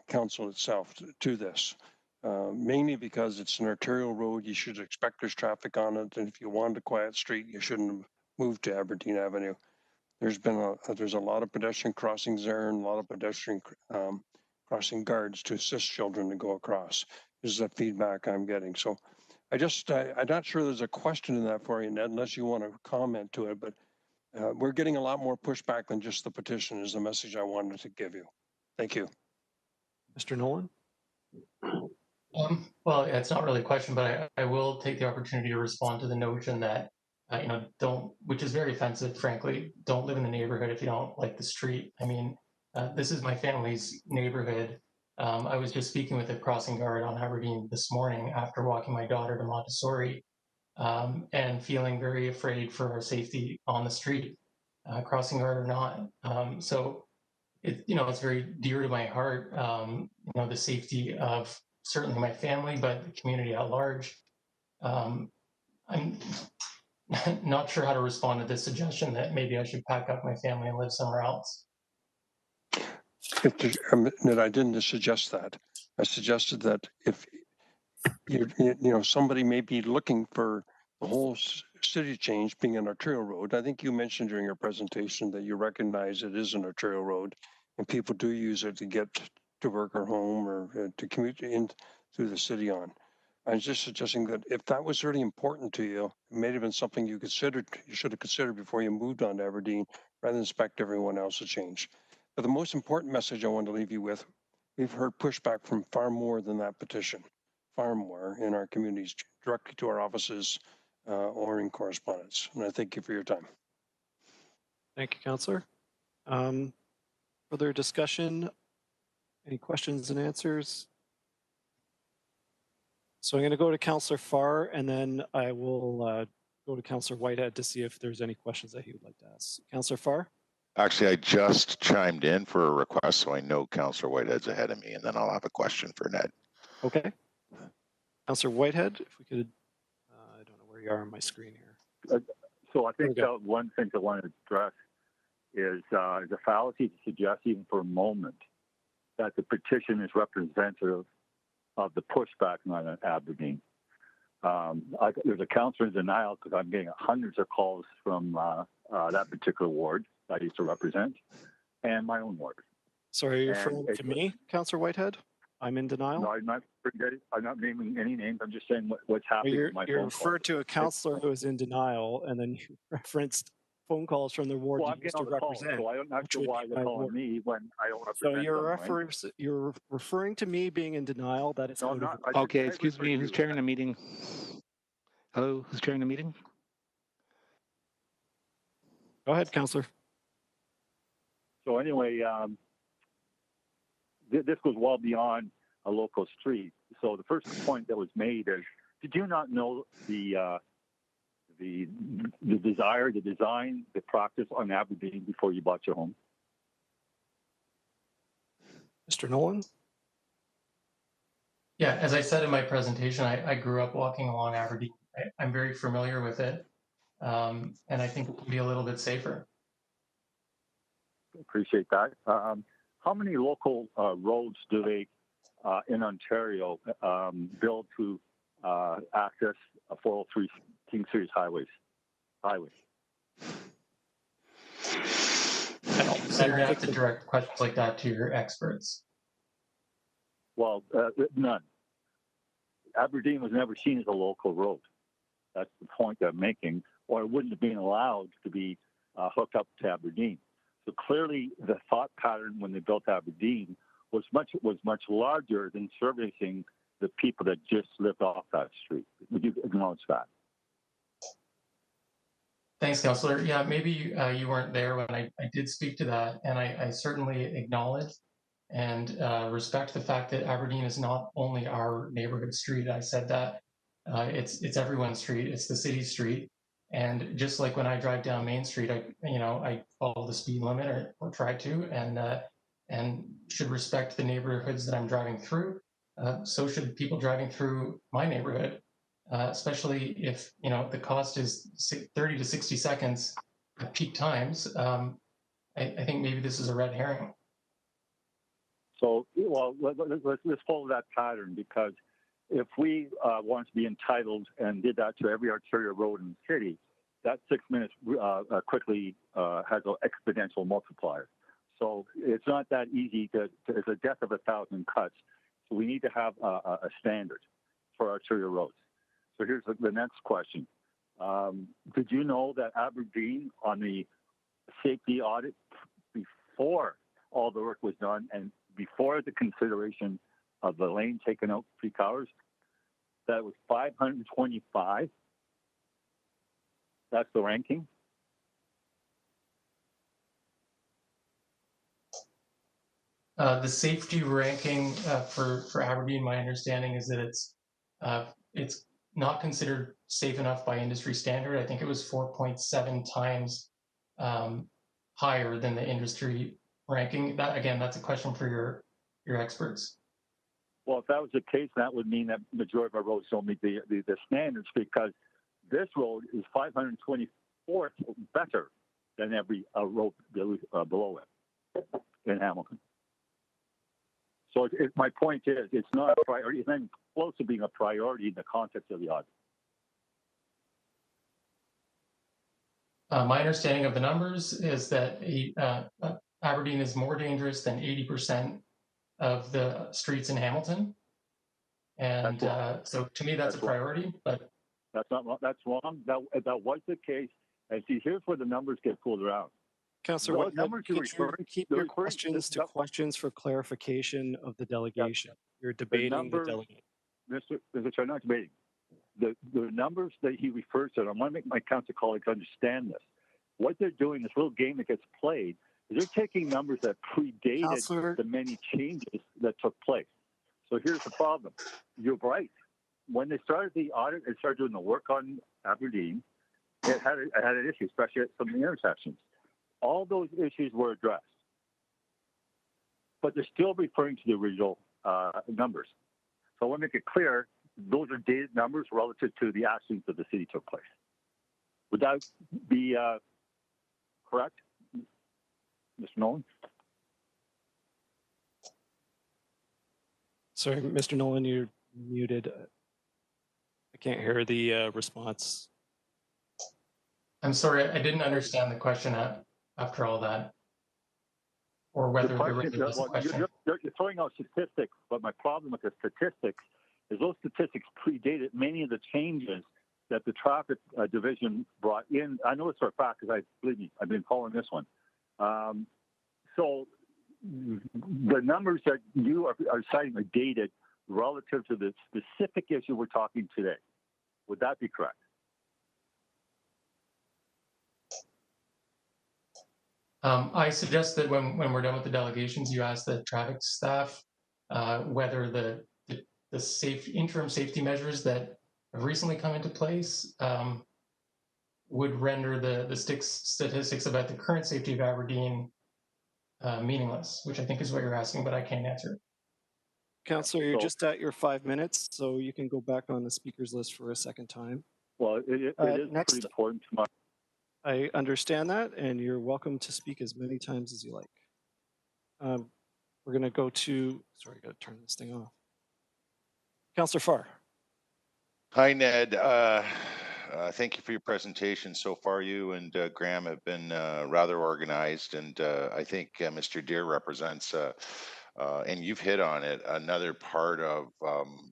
Speaker 10: council itself to this. Mainly because it's an arterial road, you should expect there's traffic on it, and if you wanted a quiet street, you shouldn't have moved to Aberdeen Avenue. There's a lot of pedestrian crossings there and a lot of pedestrian crossing guards to assist children to go across. This is the feedback I'm getting. So I'm not sure there's a question in that for you, Ned, unless you want to comment to it, but we're getting a lot more pushback than just the petition is the message I wanted to give you. Thank you.
Speaker 1: Mr. Nolan.
Speaker 6: Well, it's not really a question, but I will take the opportunity to respond to the notion that, which is very offensive, frankly, don't live in the neighborhood if you don't like the street. I mean, this is my family's neighborhood. I was just speaking with a crossing guard on Aberdeen this morning after walking my daughter to Montessori and feeling very afraid for our safety on the street, crossing guard or not. So, it's very dear to my heart, the safety of certainly my family, but the community at large. I'm not sure how to respond to this suggestion that maybe I should pack up my family and live somewhere else.
Speaker 10: Ned, I didn't suggest that. I suggested that if somebody may be looking for the whole city change being an arterial road. I think you mentioned during your presentation that you recognize it is an arterial road and people do use it to get to work or home or to commute in through the city on. I was just suggesting that if that was really important to you, it may have been something you should have considered before you moved on to Aberdeen rather than expect everyone else to change. But the most important message I want to leave you with, we've heard pushback from far more than that petition, far more in our communities, directly to our offices or in correspondence. And I thank you for your time.
Speaker 1: Thank you, Councillor. Further discussion? Any questions and answers? So I'm going to go to Councillor Farr, and then I will go to Councillor Whitehead to see if there's any questions that he would like to ask. Councillor Farr?
Speaker 4: Actually, I just chimed in for a request, so I know Councillor Whitehead's ahead of me, and then I'll have a question for Ned.
Speaker 1: Okay. Councillor Whitehead, if we could, I don't know where you are on my screen here.
Speaker 9: So I
Speaker 1: There
Speaker 9: think
Speaker 1: we go.
Speaker 9: one thing I want to address is the fallacy to suggest even for a moment that the petition is representative of the pushback on Aberdeen. There's a councillor in denial because I'm getting hundreds of calls from that particular ward that I used to represent and my own ward.
Speaker 1: Sorry, you're
Speaker 9: And
Speaker 1: referring to me, Councillor Whitehead? I'm in denial?
Speaker 9: No, I'm not naming any names. I'm just saying what's happening
Speaker 1: You're,
Speaker 9: with my
Speaker 1: you're
Speaker 9: phone
Speaker 1: referred
Speaker 9: call.
Speaker 1: to a councillor who is in denial, and then you referenced phone calls from the ward
Speaker 9: Well,
Speaker 1: you
Speaker 9: I'm
Speaker 1: used
Speaker 9: getting
Speaker 1: to
Speaker 9: all the calls,
Speaker 1: represent.
Speaker 9: so I'm not
Speaker 1: which
Speaker 9: sure
Speaker 1: would
Speaker 9: why
Speaker 1: be
Speaker 9: they're
Speaker 1: my
Speaker 9: calling
Speaker 1: ward.
Speaker 9: me when I don't
Speaker 1: So
Speaker 9: represent them, right?
Speaker 1: you're referring to me being in denial. That is
Speaker 9: No,
Speaker 1: out
Speaker 9: I'm
Speaker 1: of
Speaker 9: not.
Speaker 1: order.
Speaker 11: Okay,
Speaker 9: I
Speaker 11: excuse
Speaker 9: refer
Speaker 11: me,
Speaker 9: to
Speaker 11: who's
Speaker 9: you.
Speaker 11: chairing the meeting? Hello, who's chairing the meeting?
Speaker 1: Go ahead, Councillor.
Speaker 9: So anyway, this goes well beyond a local street. So the first point that was made is, did you not know the desire, the design, the practice on Aberdeen before you bought your home?
Speaker 1: Mr. Nolan?
Speaker 6: Yeah, as I said in my presentation, I grew up walking along Aberdeen. I'm very familiar with it, and I think it can be a little bit safer.
Speaker 9: Appreciate that. How many local roads do they in Ontario build to access a 403 King Series highway?
Speaker 6: I'd have to direct questions like that to your experts.
Speaker 9: Well, none. Aberdeen was never seen as a local road. That's the point I'm making, or it wouldn't have been allowed to be hooked up to Aberdeen. So clearly, the thought pattern when they built Aberdeen was much larger than servicing the people that just lived off that street. Would you acknowledge that?
Speaker 6: Thanks, Councillor. Yeah, maybe you weren't there when I did speak to that, and I certainly acknowledge and respect the fact that Aberdeen is not only our neighborhood street. I said that it's everyone's street. It's the city street, and just like when I drive down Main Street, I follow the speed limit or try to, and should respect the neighborhoods that I'm driving through. So should people driving through my neighborhood. Especially if the cost is 30 to 60 seconds at peak times. I think maybe this is a red herring.
Speaker 9: So, well, let's follow that pattern, because if we want to be entitled and did that to every arterial road in the city, that 6 minutes quickly has an exponential multiplier. So it's not that easy it's a death of 1,000 cuts. So we need to have a standard for arterial roads. So here's the next question. Did you know that Aberdeen, on the safety audit, before all the work was done and before the consideration of the lane taken out peak hours, that it was 525? That's the ranking.
Speaker 6: The safety ranking for Aberdeen, my understanding is that it's not considered safe enough by industry standard. I think it was 4.7 times higher than the industry ranking. That's a question for your experts.
Speaker 9: Well, if that was the case, that would mean that the majority of our roads don't meet the standards, because this road is 524th better than every road below it in Hamilton. So my point is, it's not a priority. It's not even close to being a priority in the context of the audit.
Speaker 6: My understanding of the numbers is that Aberdeen is more dangerous than 80% of the streets in Hamilton. And so to me, that's a priority, but
Speaker 9: that's not wrong. That's wrong. That was the case. And see, here's where the numbers get pulled around.
Speaker 1: Councillor
Speaker 9: What
Speaker 1: Whitehead,
Speaker 9: numbers you
Speaker 1: could you
Speaker 9: referring?
Speaker 1: keep
Speaker 9: They're
Speaker 1: your
Speaker 9: referring
Speaker 1: questions to questions for clarification of the delegation? You're
Speaker 9: the
Speaker 1: debating the
Speaker 9: numbers,
Speaker 1: delegate.
Speaker 9: Mr. not debating. The numbers that he refers to, and I want to make my council colleagues understand this. What they're doing, this little game that gets played, is they're taking numbers that predated
Speaker 1: Councillor,
Speaker 9: the many changes that took place. So here's the problem. You're right. When they started the audit and started doing the work on Aberdeen, it had an issue, especially at some of the intersections. All those issues were addressed, but they're still referring to the original numbers. So I want to make it clear those are dated numbers relative to the actions that the city took place. Would that be correct, Mr. Nolan?
Speaker 1: Sorry, Mr. Nolan, you're muted. I can't hear the response.
Speaker 6: I'm sorry, I didn't understand the question after all that, or whether there really was a question.
Speaker 9: You're throwing out statistics, but my problem with the statistics is those statistics predated many of the changes that the traffic division brought in. I know it's for a fact because believe me, I've been following this one. So the numbers that you are citing are dated relative to the specific issue we're talking today. Would that be correct?
Speaker 6: I suggest that when we're done with the delegations, you ask the traffic staff whether the interim safety measures that have recently come into place would render the statistics about the current safety of Aberdeen meaningless, which I think is what you're asking, but I can't answer.
Speaker 1: Councillor, you're just at your 5 minutes, so you can go back on the speakers list for a second time.
Speaker 9: Well, it is
Speaker 1: next,
Speaker 9: pretty important to my.
Speaker 1: I understand that, and you're welcome to speak as many times as you like. We're going to go to, sorry, I got to turn this thing off. Councillor Farr.
Speaker 4: Hi, Ned. Thank you for your presentation. So far, you and Graham have been rather organized, and I think Mr. Deere represents, and you've hit on it, another part of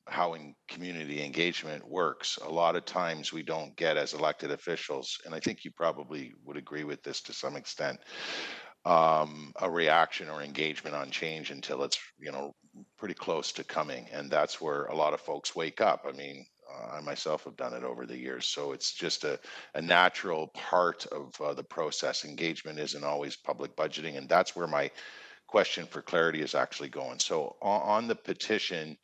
Speaker 4: how community engagement works. A lot of times we don't get, as elected officials, and I think you probably would agree with this to some extent, a reaction or engagement on change until it's, pretty close to coming. And that's where a lot of folks wake up. I mean, I myself have done it over the years. So it's just a natural part of the process. Engagement isn't always public budgeting. And that's where my question for clarity is actually going. So on the petition,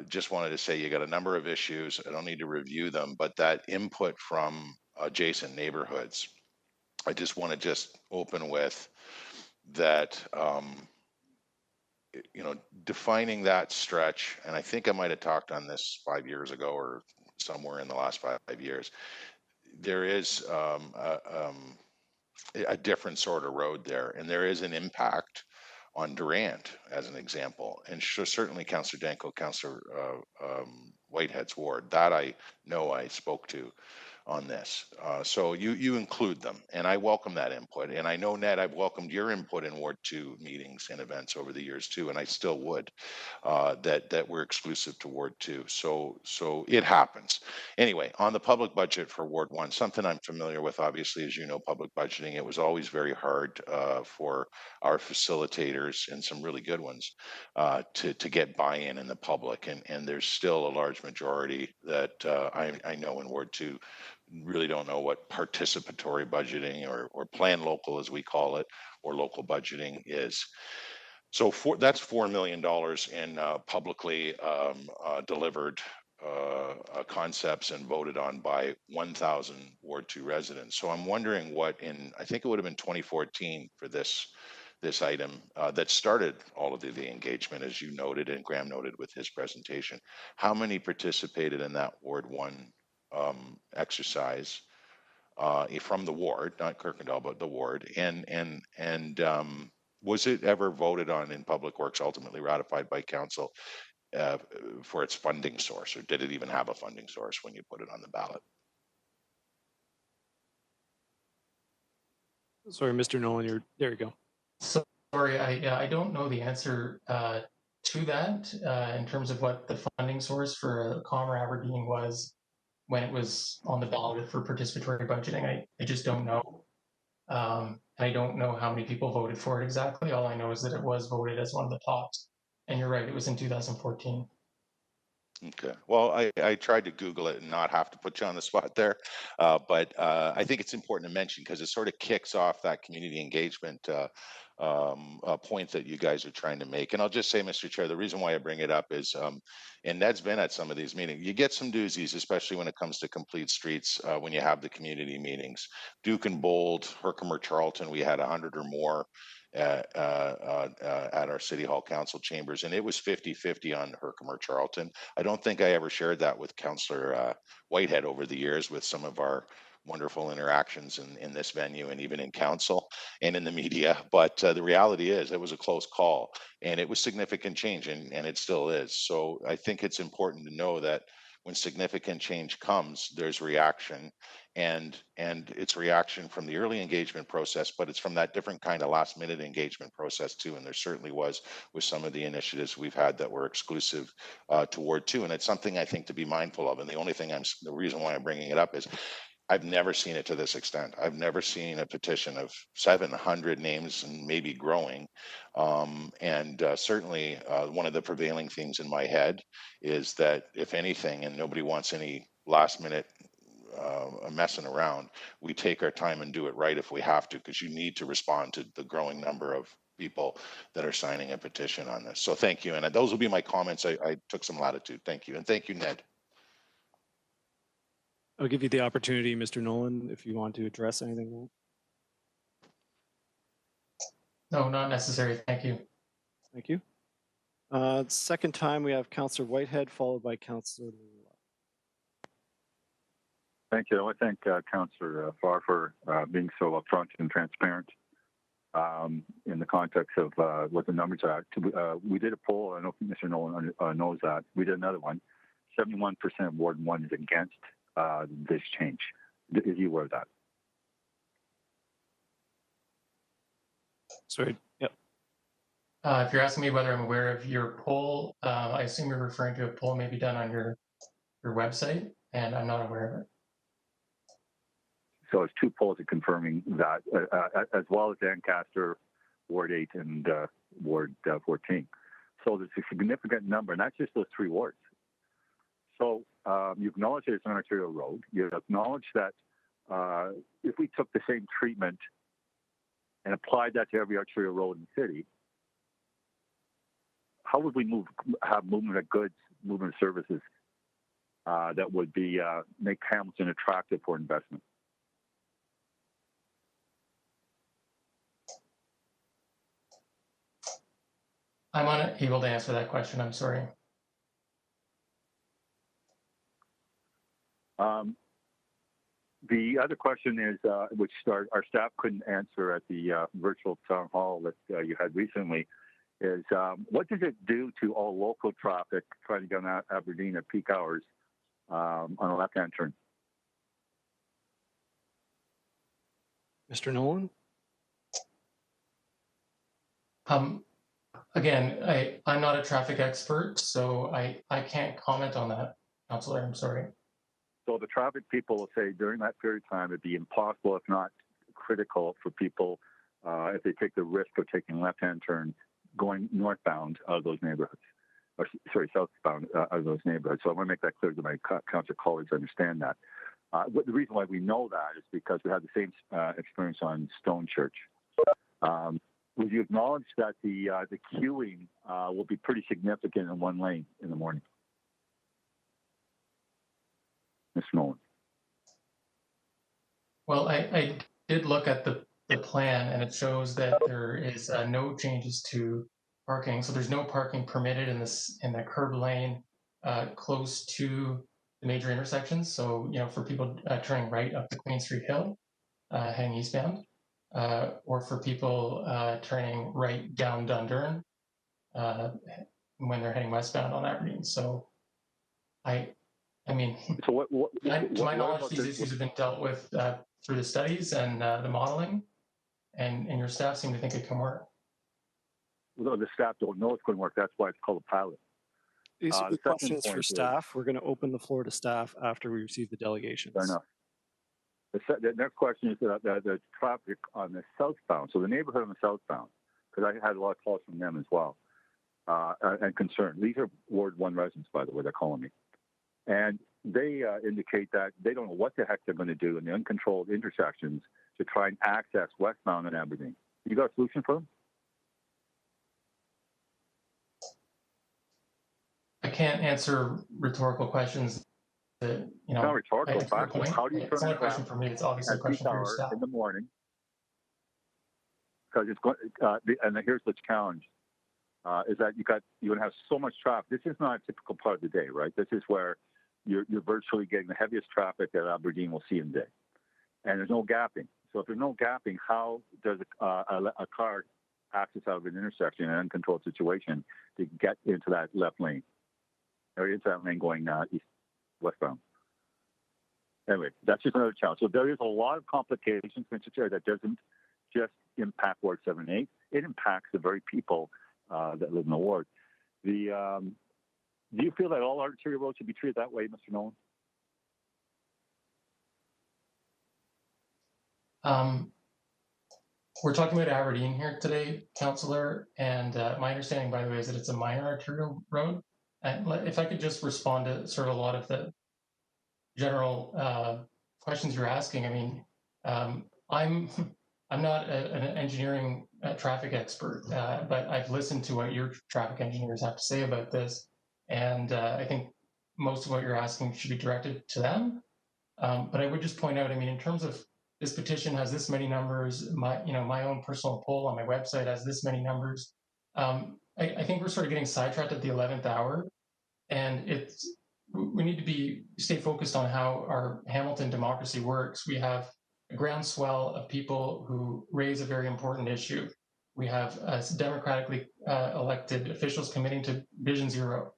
Speaker 4: just wanted to say you got a number of issues. I don't need to review them, but that input from adjacent neighborhoods, I just want to open with that, defining that stretch, and I think I might have talked on this 5 years ago or somewhere in the last 5 years, there is a different sort of road there, and there is an impact on Durant, as an example, and certainly Councillor Danko, Councillor Whitehead's ward, that I know I spoke to on this. So you include them, and I welcome that input. And I know, Ned, I've welcomed your input in Ward 2 meetings and events over the years too, and I still would, that we're exclusive to Ward 2. So it happens. Anyway, on the public budget for Ward 1, something I'm familiar with, obviously, as you know, public budgeting, it was always very hard for our facilitators, and some really good ones, to get buy-in in the public. And there's still a large majority that I know in Ward 2 really don't know what participatory budgeting or plan local, as we call it, or local budgeting is. So that's $4 million in publicly delivered concepts and voted on by 1,000 Ward 2 residents. So I'm wondering what I think it would have been 2014 for this item that started all of the engagement, as you noted and Graham noted with his presentation. How many participated in that Ward 1 exercise from the ward, not Kirkendall, but the ward, and was it ever voted on in Public Works, ultimately ratified by council for its funding source, or did it even have a funding source when you put it on the ballot?
Speaker 1: Sorry, Mr. Nolan, there you go.
Speaker 6: Sorry, I don't know the answer to that in terms of what the funding source for Commer Aberdeen was when it was on the ballot for participatory budgeting. I just don't know. I don't know how many people voted for it exactly. All I know is that it was voted as one of the tops. And you're right, it was in 2014.
Speaker 4: Okay. Well, I tried to Google it and not have to put you on the spot there. But I think it's important to mention because it sort of kicks off that community engagement point that you guys are trying to make. And I'll just say, Mr. Chair, the reason why I bring it up is, and Ned's been at some of these meetings, you get some doozies, especially when it comes to complete streets, when you have the community meetings. Duke and Bold, Herkimer, Charlton, we had 100 or more at our City Hall Council chambers, and it was 50-50 on Herkimer, Charlton. I don't think I ever shared that with Councillor Whitehead over the years with some of our wonderful interactions in this venue and even in council and in the media. But the reality is it was a close call and it was significant change, and it still is. So I think it's important to know that when significant change comes, there's reaction, and it's reaction from the early engagement process, but it's from that different kind of last minute engagement process too. And there certainly was with some of the initiatives we've had that were exclusive to Ward 2. And it's something I think to be mindful of. And the reason why I'm bringing it up is I've never seen it to this extent. I've never seen a petition of 700 names and maybe growing. Certainly one of the prevailing things in my head is that if anything, and nobody wants any last minute messing around, we take our time and do it right if we have to, because you need to respond to the growing number of people that are signing a petition on this. So thank you. And those will be my comments. I took some latitude. Thank you. And thank you, Ned.
Speaker 1: I'll give you the opportunity, Mr. Nolan, if you want to address anything.
Speaker 6: No, not necessary. Thank you.
Speaker 1: Thank you. Second time we have Councillor Whitehead, followed by Councillor.
Speaker 9: Thank you. I want to thank Councillor Farr for being so upfront and transparent in the context of what the numbers are. We did a poll. I don't know if Mr. Nolan knows that. We did another one. 71% of Ward 1 is against this change. Is he aware of that?
Speaker 1: Sorry. Yep.
Speaker 6: If you're asking me whether I'm aware of your poll, I assume you're referring to a poll maybe done on your website, and I'm not aware of it.
Speaker 9: So it's two polls are confirming that, as well as Ancaster, Ward 8, and Ward 14. So there's a significant number, and that's just those three wards. So you acknowledge that it's an arterial road. You acknowledge that if we took the same treatment and applied that to every arterial road in the city, how would we have movement of goods, movement of services that would be make Hamilton attractive for investment?
Speaker 6: I'm unable to answer that question. I'm sorry.
Speaker 9: The other question is, which our staff couldn't answer at the virtual town hall that you had recently, is what does it do to all local traffic trying to get on Aberdeen at peak hours on a left-hand turn?
Speaker 1: Mr. Nolan?
Speaker 6: Again, I'm not a traffic expert, so I can't comment on that, Councillor. I'm sorry.
Speaker 9: So the traffic people will say during that period of time, it'd be impossible, if not critical, for people if they take the risk of taking left-hand turns going northbound out of those neighborhoods, or sorry, southbound out of those neighborhoods. So I want to make that clear to my council colleagues understand that. The reason why we know that is because we had the same experience on Stone Church. Would you acknowledge that the queuing will be pretty significant in one lane in the morning? Mr. Nolan.
Speaker 6: Well, I did look at the plan, and it shows that there is no changes to parking. So there's no parking permitted in the curb lane close to the major intersections. So, you know, for people turning right up the Queen Street Hill, heading eastbound, or for people turning right down Dundurn when they're heading westbound on Aberdeen. So I mean,
Speaker 9: so
Speaker 6: to my knowledge, these issues have been dealt with through the studies and the modeling, and your staff seem to think it can work.
Speaker 9: Well, the staff don't know it's going to work. That's why it's called a pilot.
Speaker 1: These are
Speaker 9: The
Speaker 1: questions for staff. We're going to open the floor to staff after we receive the delegations.
Speaker 9: Fair enough. The next question is the traffic on the southbound. So the neighborhood on the southbound, because I had a lot of calls from them as well, and concern. These are Ward 1 residents, by the way, they're calling me. And they indicate that they don't know what the heck they're going to do in the uncontrolled intersections to try and access westbound in Aberdeen. You got a solution for them?
Speaker 6: can't answer rhetorical questions that,
Speaker 9: It's not
Speaker 6: I
Speaker 9: rhetorical.
Speaker 6: get your
Speaker 9: Factual.
Speaker 6: point.
Speaker 9: How do you
Speaker 6: It's
Speaker 9: turn
Speaker 6: not
Speaker 9: on
Speaker 6: a question
Speaker 9: traffic
Speaker 6: for me. It's obviously a
Speaker 9: at peak
Speaker 6: question for your
Speaker 9: hour
Speaker 6: staff.
Speaker 9: in the morning? Because it's going. And here's the challenge: is that you're going to have so much traffic. This is not a typical part of the day, right? This is where you're virtually getting the heaviest traffic that Aberdeen will see in the day, and there's no gapping. So if there's no gapping, how does a car access out of an intersection in an uncontrolled situation to get into that left lane or into that lane going westbound? Anyway, that's just another challenge. So there is a lot of complications, Mr. Chair, that doesn't just impact Ward 7 and 8. It impacts the very people that live in the ward. Do you feel that all arterial roads should be treated that way, Mr. Nolan?
Speaker 6: We're talking about Aberdeen here today, Councillor, and my understanding, by the way, is that it's a minor arterial road. And if I could just respond to sort of a lot of the general questions you're asking. I mean, I'm not an engineering traffic expert, but I've listened to what your traffic engineers have to say about this, and I think most of what you're asking should be directed to them. But I would just point out, I mean, in terms of this petition has this many numbers, my own personal poll on my website has this many numbers. I think we're sort of getting sidetracked at the 11th hour, and we need to stay focused on how our Hamilton democracy works. We have a groundswell of people who raise a very important issue. We have democratically elected officials committing to Vision Zero.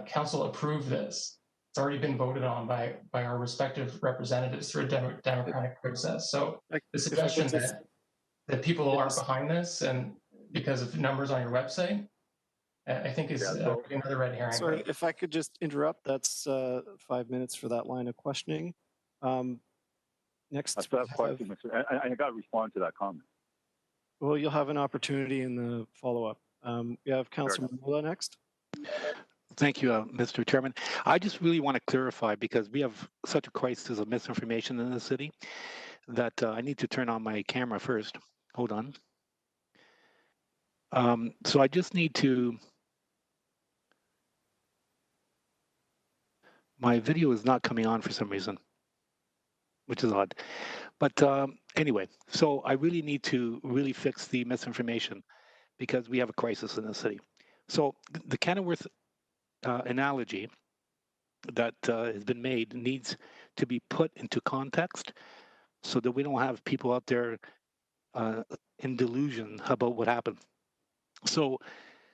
Speaker 6: Council approved this. It's already been voted on by our respective representatives through a democratic process. So the suggestion that people aren't behind this and because of numbers on your website, I think is another red herring.
Speaker 1: Sorry, if I could just interrupt, that's 5 minutes for that line of questioning. Next,
Speaker 9: I still have a question, Mr. I got to respond to that comment.
Speaker 1: Well, you'll have an opportunity in the follow-up. We have Councillor Mula next.
Speaker 11: Thank you, Mr. Chairman. I just really want to clarify, because we have such a crisis of misinformation in the city, that I need to turn on my camera first. Hold on. So I just need to... My video is not coming on for some reason, which is odd. But anyway, so I really need to really fix the misinformation, because we have a crisis in the city. So the Kenilworth analogy that has been made needs to be put into context, so that we don't have people out there in delusion about what happened. So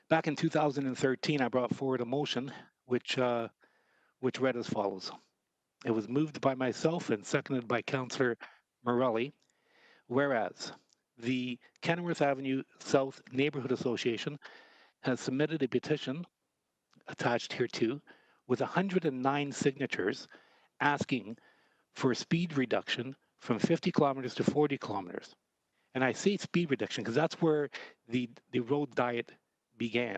Speaker 11: back in 2013, I brought forward a motion which read as follows. It was moved by myself and seconded by Councillor Morelli, whereas the Kenilworth Avenue South Neighbourhood Association has submitted a petition attached hereto with 109 signatures asking for a speed reduction from 50 kilometers to 40 kilometers. And I say speed reduction because that's where the road diet began.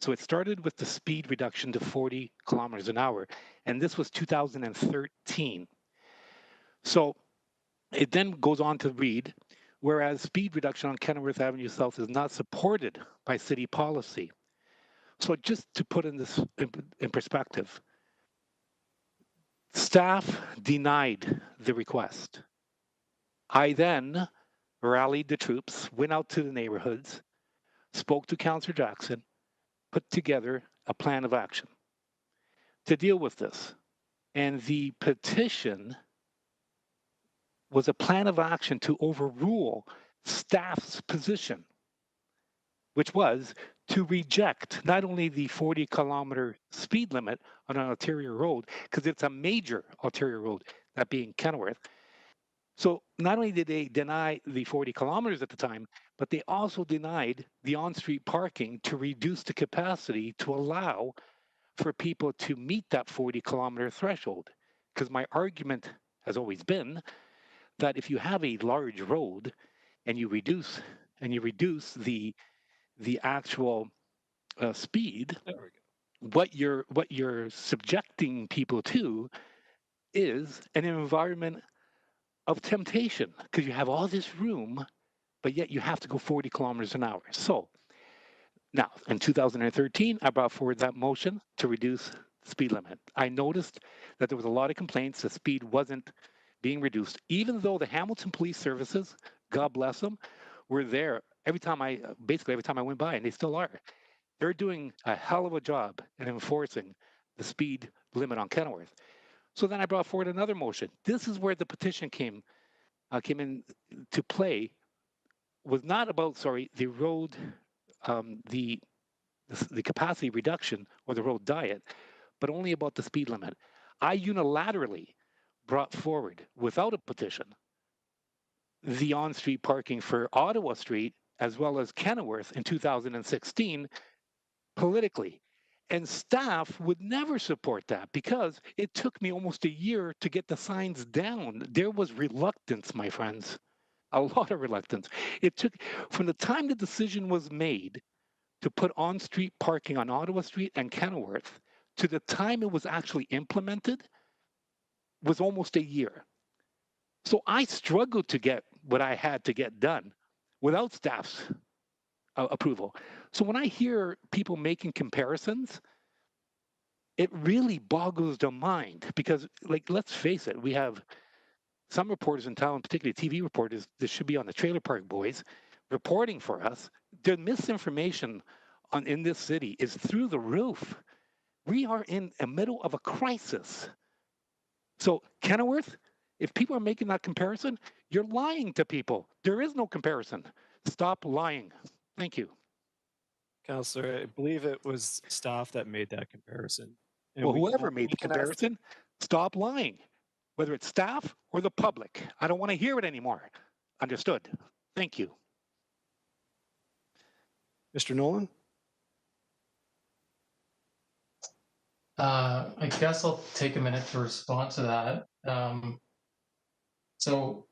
Speaker 11: So it started with the speed reduction to 40 kilometers an hour, and this was 2013. So it then goes on to read, whereas speed reduction on Kenilworth Avenue South is not supported by city policy. So just to put this in perspective, staff denied the request. I then rallied the troops, went out to the neighborhoods, spoke to Councillor Jackson, put together a plan of action to deal with this. And the petition was a plan of action to overrule staff's position, which was to reject not only the 40-kilometer speed limit on an arterial road, because it's a major arterial road, that being Kenilworth. So not only did they deny the 40 kilometers at the time, but they also denied the on-street parking to reduce the capacity to allow for people to meet that 40-kilometer threshold. Because my argument has always been that if you have a large road and you reduce the actual speed, what you're subjecting people to is an environment of temptation, because you have all this room, but yet you have to go 40 kilometers an hour. So Now, in 2013, I brought forward that motion to reduce the speed limit. I noticed that there was a lot of complaints that speed wasn't being reduced, even though the Hamilton Police Services, God bless them, were there basically every time I went by, and they still are. They're doing a hell of a job in enforcing the speed limit on Kenilworth. So then I brought forward another motion. This is where the petition came in to play. Was not about the road, the capacity reduction or the road diet, but only about the speed limit. I unilaterally brought forward, without a petition, the on-street parking for Ottawa Street as well as Kenilworth in 2016 politically. And staff would never support that because it took me almost a year to get the signs down. There was reluctance, my friends, a lot of reluctance. It took, from the time the decision was made to put on-street parking on Ottawa Street and Kenilworth to the time it was actually implemented was almost a year. So I struggled to get what I had to get done without staff's approval. So when I hear people making comparisons, it really boggles the mind because, like, let's face it, we have some reporters in town, particularly TV reporters, that should be on the Trailer Park Boys, reporting for us. The misinformation in this city is through the roof. We are in the middle of a crisis. So Kenilworth, if people are making that comparison, you're lying to people. There is no comparison. Stop lying. Thank you.
Speaker 1: Councillor, I believe it was staff that made that comparison. And
Speaker 11: Well,
Speaker 1: we
Speaker 11: whoever
Speaker 1: can-
Speaker 11: made
Speaker 1: we
Speaker 11: the
Speaker 1: can ask-
Speaker 11: comparison, stop lying, whether it's staff or the public. I don't want to hear it anymore. Understood. Thank you.
Speaker 1: Mr. Nolan?
Speaker 6: I guess I'll take a minute to respond to that. So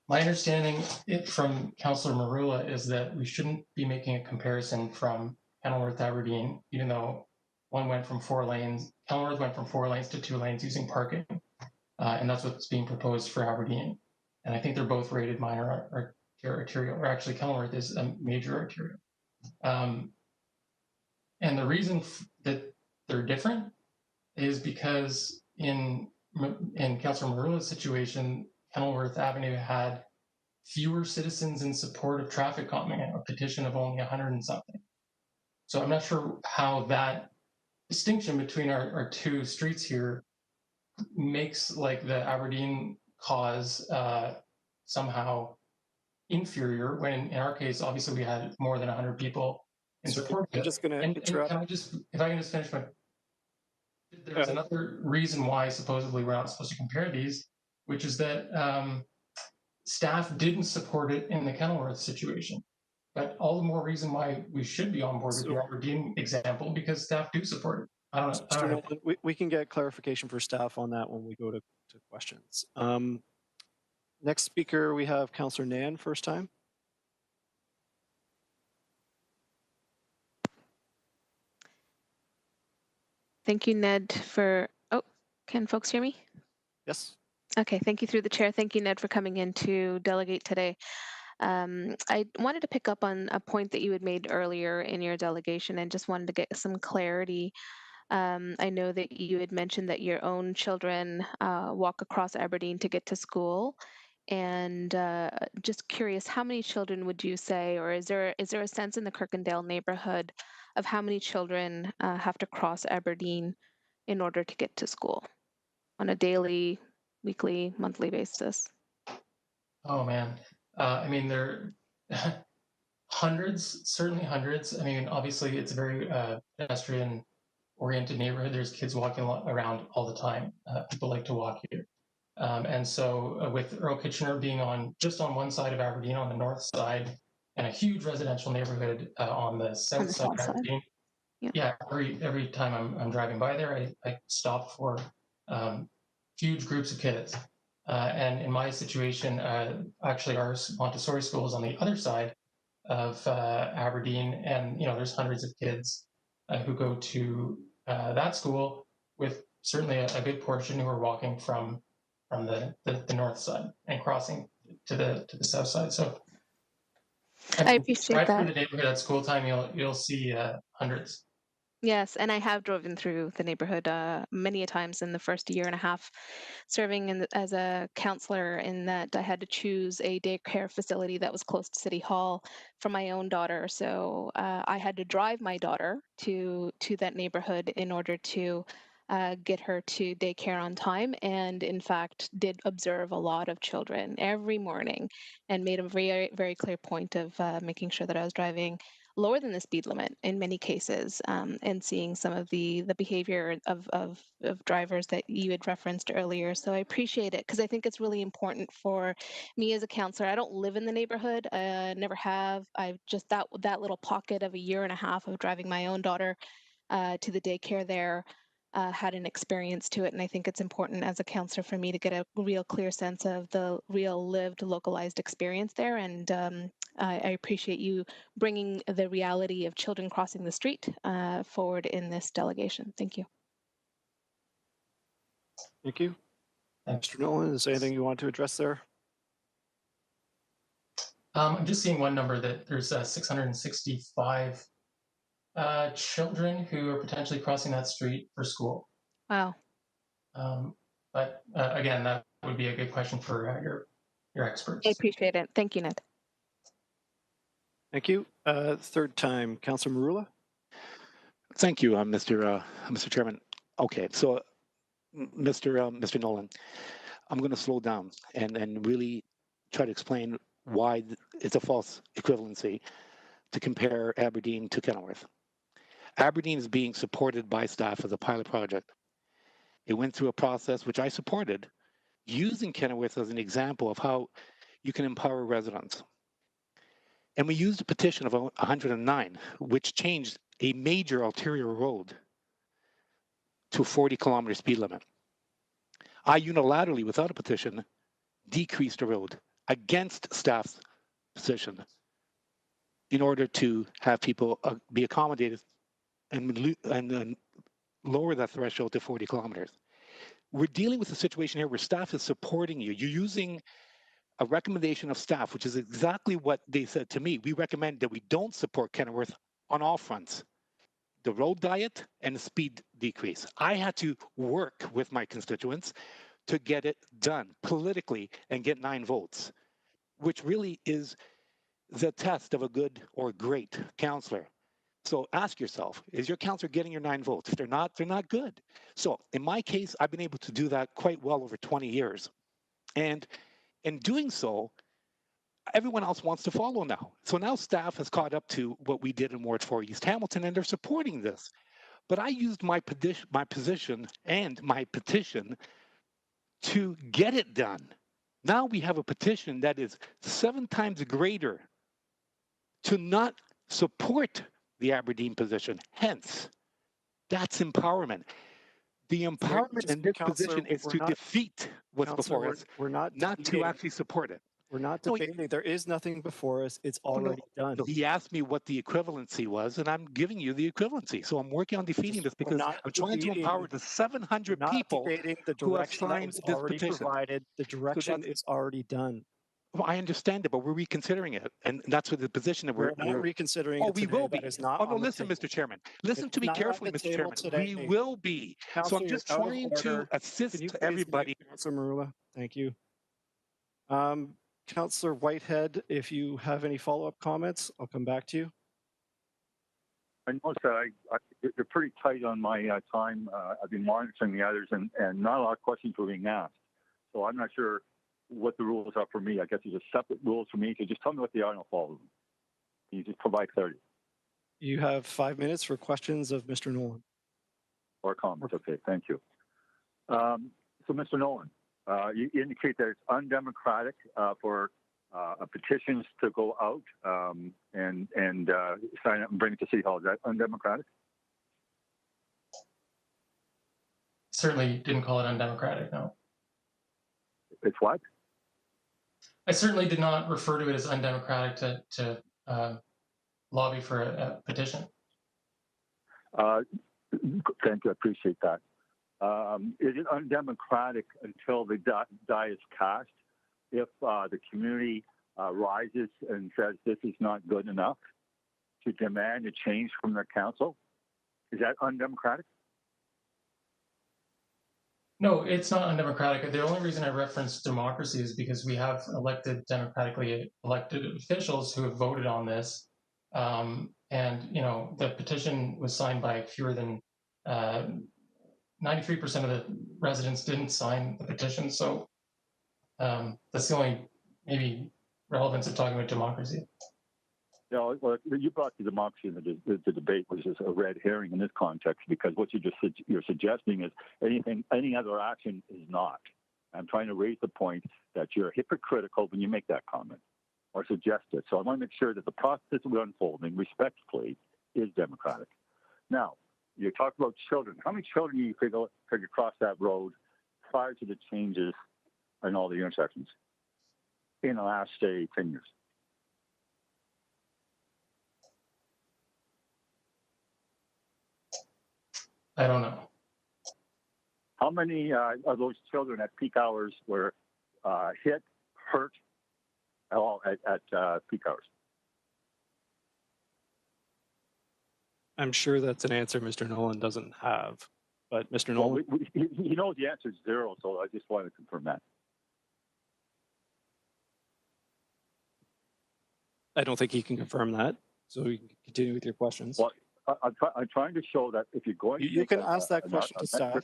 Speaker 6: my understanding from Councillor Marula is that we shouldn't be making a comparison from Kenilworth Aberdeen, even though one went from 4 lanes, Kenilworth went from 4 lanes to 2 lanes using parking. And that's what's being proposed for Aberdeen. And I think they're both rated minor arterial, or actually Kenilworth is a major arterial. And the reason that they're different is because in Councillor Marula's situation, Kenilworth Avenue had fewer citizens in support of traffic calming, a petition of only 100 and something. So I'm not sure how that distinction between our 2 streets here makes like the Aberdeen cause somehow inferior, when in our case, obviously we had more than 100 people in support.
Speaker 1: I'm just going to interrupt.
Speaker 6: Can I just, if I can just finish my, there's another reason why supposedly we're not supposed to compare these, which is that staff didn't support it in the Kenilworth situation. But all the more reason why we should be on board with the Aberdeen example, because staff do support it. I don't know.
Speaker 1: We can get clarification for staff on that when we go to questions. Next speaker, we have Councillor Nan, first time.
Speaker 12: Thank you, Ned, for, can folks hear me?
Speaker 1: Yes.
Speaker 12: Okay, thank you through the chair. Thank you, Ned, for coming in to delegate today. I wanted to pick up on a point that you had made earlier in your delegation and just wanted to get some clarity. I know that you had mentioned that your own children walk across Aberdeen to get to school. And just curious, how many children would you say, or is there a sense in the Kirkendale neighborhood of how many children have to cross Aberdeen in order to get to school on a daily, weekly, monthly basis?
Speaker 6: Oh man, I mean, there are hundreds, certainly hundreds. I mean, obviously it's a very pedestrian-oriented neighborhood. There's kids walking around all the time. People like to walk here. And so with Earl Kitchener being just on one side of Aberdeen, on the north side, and a huge residential neighborhood on the south side of Aberdeen, yeah, every time I'm driving by there, I stop for huge groups of kids. And in my situation, actually our Montessori school is on the other side of Aberdeen, and there's hundreds of kids who go to that school, with certainly a good portion who are walking from the north side and crossing to the south side. So
Speaker 12: I appreciate
Speaker 6: Right through
Speaker 12: that.
Speaker 6: the neighborhood at school time, you'll see hundreds.
Speaker 12: Yes, and I have driven through the neighborhood many a times in the first year and a half serving as a counselor, in that I had to choose a daycare facility that was close to City Hall for my own daughter. So I had to drive my daughter to that neighborhood in order to get her to daycare on time, and in fact did observe a lot of children every morning, and made a very very clear point of making sure that I was driving lower than the speed limit in many cases, and seeing some of the behavior of drivers that you had referenced earlier. So I appreciate it, because I think it's really important for me as a counselor. I don't live in the neighborhood, never have. I've just that little pocket of a year and a half of driving my own daughter to the daycare there. Had an experience to it, and I think it's important as a counselor for me to get a real clear sense of the real lived localized experience there. And I appreciate you bringing the reality of children crossing the street forward in this delegation. Thank you.
Speaker 1: Thank you. Mr. Nolan, is there anything you want to address there?
Speaker 6: I'm just seeing one number, that there's 665 children who are potentially crossing that street for school.
Speaker 12: Wow.
Speaker 6: But again, that would be a good question for your experts.
Speaker 12: I appreciate it. Thank you, Ned.
Speaker 1: Thank you. Third time, Councillor Marula.
Speaker 11: Thank you, Mr. Chairman. Okay, so Mr. Nolan, I'm going to slow down and really try to explain why it's a false equivalency to compare Aberdeen to Kenilworth. Aberdeen is being supported by staff as a pilot project. It went through a process which I supported, using Kenilworth as an example of how you can empower residents. And we used a petition of 109, which changed a major arterial road to a 40-kilometer speed limit. I unilaterally, without a petition, decreased the road against staff's position in order to have people be accommodated and lower that threshold to 40 kilometers. We're dealing with a situation here where staff is supporting you. You're using a recommendation of staff, which is exactly what they said to me. We recommend that we don't support Kenilworth on all fronts: the road diet and the speed decrease. I had to work with my constituents to get it done politically and get 9 votes, which really is the test of a good or great counselor. So ask yourself, is your counselor getting your 9 votes? If they're not good. So in my case, I've been able to do that quite well over 20 years. And in doing so, everyone else wants to follow now. So now staff has caught up to what we did in Ward 4 East Hamilton, and they're supporting this. But I used my position and my petition to get it done. Now we have a petition that is 7 times greater to not support the Aberdeen position. Hence, that's empowerment. The empowerment in this position is to defeat what's before us, not to actually support it.
Speaker 1: We're not debating. There is nothing before us. It's already done.
Speaker 11: He asked me what the equivalency was, and I'm giving you the equivalency. So I'm working on defeating this because I'm trying to empower the 700 people who have signed this petition.
Speaker 1: Provided. The direction is already done.
Speaker 11: Well, I understand it, but we're reconsidering it, and that's what the position that
Speaker 1: we're not reconsidering.
Speaker 11: Oh, we will be. Oh no, listen, Mr. Chairman. Listen to me carefully, Mr. Chairman. We will be. So I'm just trying to assist everybody.
Speaker 1: Councillor Marula, thank you. Councillor Whitehead, if you have any follow-up comments, I'll come back to you.
Speaker 9: I noticed that you're pretty tight on my time. I've been monitoring the others, and not a lot of questions were being asked. So I'm not sure what the rules are for me. I guess there's a separate rules for me. Could you just tell me what they are and I'll follow them? Can you just provide clarity?
Speaker 1: You have 5 minutes for questions of Mr. Nolan.
Speaker 9: Or comments. Okay, thank you. So, Mr. Nolan, you indicate that it's undemocratic for petitions to go out and sign up and bring it to City Hall. Is that undemocratic?
Speaker 6: Certainly didn't call it undemocratic, no.
Speaker 9: It's what?
Speaker 6: I certainly did not refer to it as undemocratic to lobby for a petition.
Speaker 9: Thank you, I appreciate that. Is it undemocratic until the die is cast if the community rises and says this is not good enough to demand a change from their council? Is that undemocratic?
Speaker 6: No, it's not undemocratic. The only reason I reference democracy is because we have elected, democratically elected officials who have voted on this. And, you know, the petition was signed by fewer than 93% of the residents didn't sign the petition. So that's the only maybe relevance of talking about democracy.
Speaker 9: No, well, you brought the democracy in the debate, which is a red herring in this context, because what you're suggesting is any other action is not. I'm trying to raise the point that you're hypocritical when you make that comment or suggest it. So I want to make sure that the process we're unfolding respectfully is democratic. Now, you talk about children. How many children do you figure cross that road prior to the changes in all the intersections in the last, say, 10 years?
Speaker 6: I don't know.
Speaker 9: How many of those children at peak hours were hit, hurt, all at peak hours?
Speaker 1: I'm sure that's an answer Mr. Nolan doesn't have, but Mr. Nolan.
Speaker 9: Well, he knows the answer is 0, so I just wanted to confirm that.
Speaker 1: I don't think he can confirm that, so you can continue with your questions.
Speaker 9: Well, I'm trying to show that if you're going to
Speaker 1: you can ask that question to
Speaker 9: metric,
Speaker 1: staff.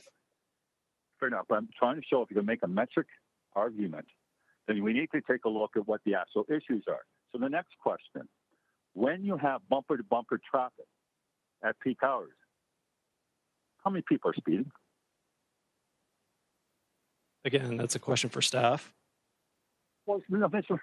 Speaker 9: fair enough, but I'm trying to show if you can make a metric argument, then we need to take a look at what the actual issues are. So the next question, when you have bumper-to-bumper traffic at peak hours, how many people are speeding?
Speaker 1: Again, that's a question for staff.
Speaker 9: Well, no, Mr.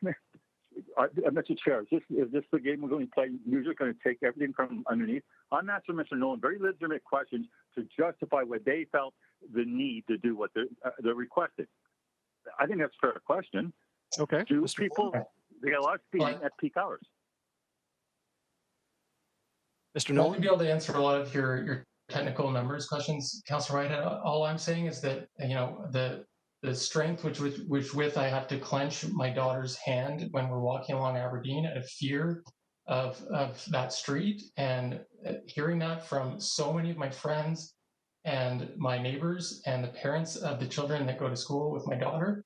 Speaker 9: Chair, is this the game we're going to play? You're just going to take everything from underneath? I'm asking Mr. Nolan very legitimate questions to justify what they felt the need to do what they're requesting. I think that's a fair question.
Speaker 1: Okay.
Speaker 9: Do people, they got a lot of speeding at peak hours?
Speaker 1: Mr.
Speaker 6: I'll
Speaker 1: Nolan?
Speaker 6: be able to answer a lot of your technical numbers questions, Councillor Whitehead. All I'm saying is that, you know, the strength with I have to clench my daughter's hand when we're walking along Aberdeen out of fear of that street, and hearing that from so many of my friends and my neighbors and the parents of the children that go to school with my daughter,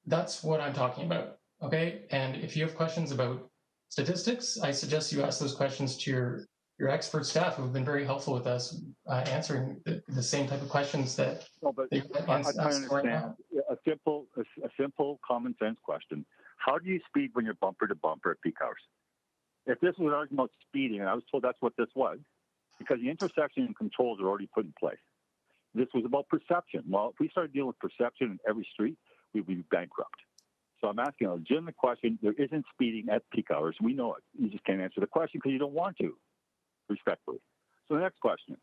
Speaker 6: that's what I'm talking about. Okay, and if you have questions about statistics, I suggest you ask those questions to your expert staff who have been very helpful with us answering the same type of questions that.
Speaker 9: No, but I understand a simple common sense question. How do you speed when you're bumper to bumper at peak hours? If this was an argument about speeding, and I was told that's what this was, because the intersection and controls are already put in place. This was about perception. Well, if we started dealing with perception in every street, we'd be bankrupt. So I'm asking a legitimate question. There isn't speeding at peak hours. We know it. You just can't answer the question because you don't want to, respectfully. So the next question.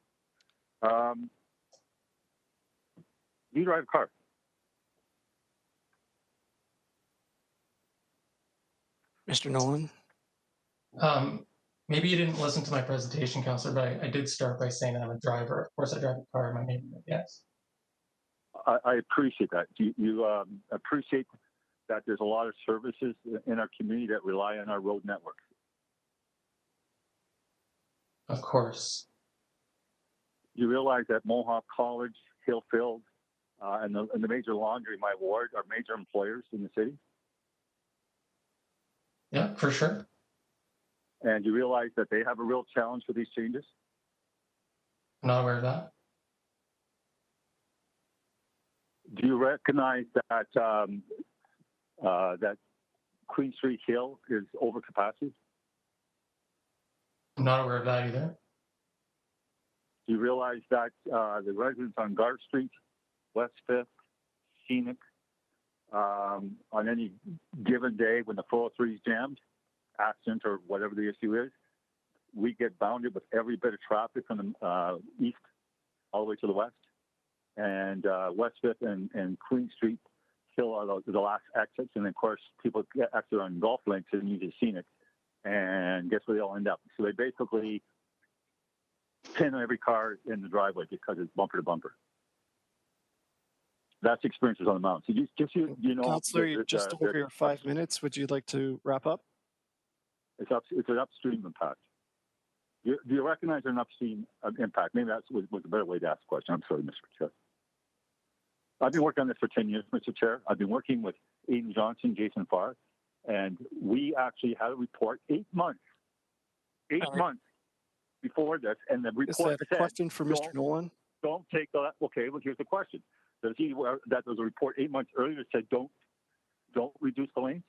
Speaker 9: Do you drive a car?
Speaker 1: Mr. Nolan?
Speaker 6: Maybe you didn't listen to my presentation, Councillor, but I did start by saying I'm a driver. Of course, I drive a car in my neighborhood, yes.
Speaker 9: I appreciate that. You appreciate that there's a lot of services in our community that rely on our road network.
Speaker 6: Of course.
Speaker 9: You realize that Mohawk College, Hillfield, and the major laundry in my ward are major employers in the city?
Speaker 6: Yeah, for sure.
Speaker 9: And you realize that they have a real challenge with these changes?
Speaker 6: I'm not aware of that.
Speaker 9: Do you recognize that that Queen Street Hill is over capacity?
Speaker 6: I'm not aware of that either.
Speaker 9: Do you realize that the residents on Guard Street, West 5th, Scenic, on any given day when the 403 is jammed, accident or whatever the issue is, we get bounded with every bit of traffic from the east all the way to the west? And West 5th and Queen Street still are the last exits. And of course, people exit on golf links and use Scenic. And guess where they all end up? So they basically pin every car in the driveway because it's bumper to bumper. That's experiences on the mountain. So just you know,
Speaker 1: Councillor, you're just over your 5 minutes. Would you like to wrap up?
Speaker 9: It's an upstream impact. Do you recognize an upstream impact? Maybe that was a better way to ask the question. I'm sorry, Mr. Chair. I've been working on this for 10 years, Mr. Chair. I've been working with Aidan Johnson, Jason Farr, and we actually had a report 8 months before this, and the report
Speaker 1: said, a question for Mr. Nolan.
Speaker 9: Don't take that. Okay, well, here's the question. Does he that there was a report 8 months earlier that said don't reduce the lanes?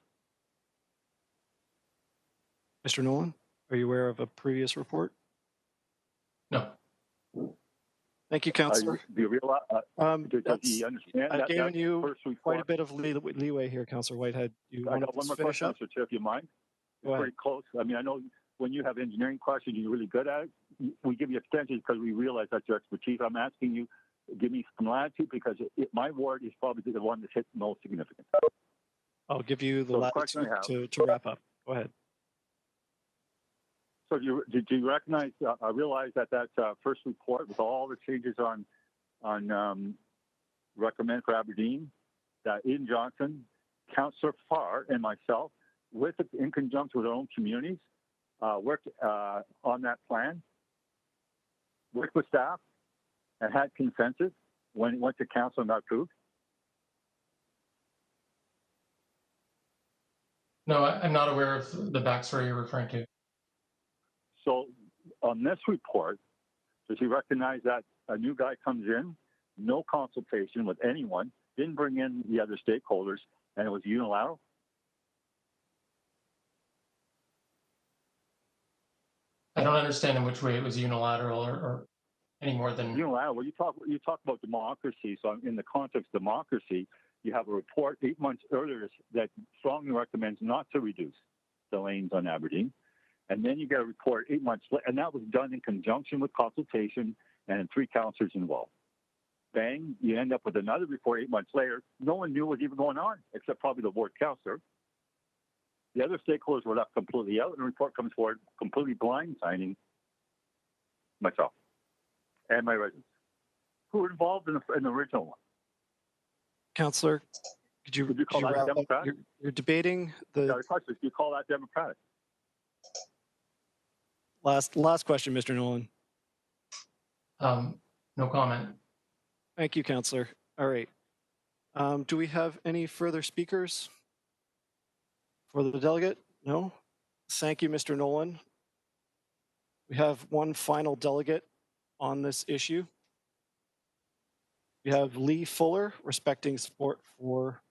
Speaker 1: Mr. Nolan, are you aware of a previous report?
Speaker 6: No.
Speaker 1: Thank you, Councillor.
Speaker 9: Do you realize? Does he understand
Speaker 1: I've
Speaker 9: that?
Speaker 1: given you
Speaker 9: first
Speaker 1: quite a bit of leeway here, Councillor Whitehead. You
Speaker 9: I
Speaker 1: want
Speaker 9: got
Speaker 1: to
Speaker 9: one more
Speaker 1: finish
Speaker 9: question,
Speaker 1: up?
Speaker 9: Mr. Chair, if you mind.
Speaker 1: Go ahead.
Speaker 9: Very close. I mean, I know when you have engineering questions, you're really good at it. We give you extensions because we realize that's your expertise. I'm asking you, give me some latitude because my ward is probably the one that's hit the most significant.
Speaker 1: I'll give you the
Speaker 9: question
Speaker 1: latitude to wrap up. Go ahead.
Speaker 9: So did you recognize, I realize that first report with all the changes on recommend for Aberdeen, that Aidan Johnson, Councillor Farr, and myself, in conjunction with our own communities, worked on that plan, worked with staff, and had consensus when it went to council and got approved?
Speaker 6: No, I'm not aware of the backstory you're referring to.
Speaker 9: So on this report, does he recognize that a new guy comes in, no consultation with anyone, didn't bring in the other stakeholders, and it was unilateral?
Speaker 6: I don't understand in which way it was unilateral or any more than
Speaker 9: unilateral. Well, you talk about democracy. So in the context of democracy, you have a report 8 months earlier that strongly recommends not to reduce the lanes on Aberdeen. And then you get a report 8 months later, and that was done in conjunction with consultation and 3 councillors involved. Bang, you end up with another report 8 months later. No one knew what was even going on, except probably the ward councillor. The other stakeholders were left completely out, and the report comes forward completely blindsiding myself and my residents who were involved in the original one.
Speaker 1: Councillor, could you
Speaker 9: call that
Speaker 1: wrap up?
Speaker 9: democratic?
Speaker 1: You're debating the
Speaker 9: do you call that democratic?
Speaker 1: last question, Mr. Nolan.
Speaker 6: no comment.
Speaker 1: Thank you, Councillor. All right. Do we have any further speakers for the delegate? No? Thank you, Mr. Nolan. We have one final delegate on this issue. We have Lee Fuller, respecting support for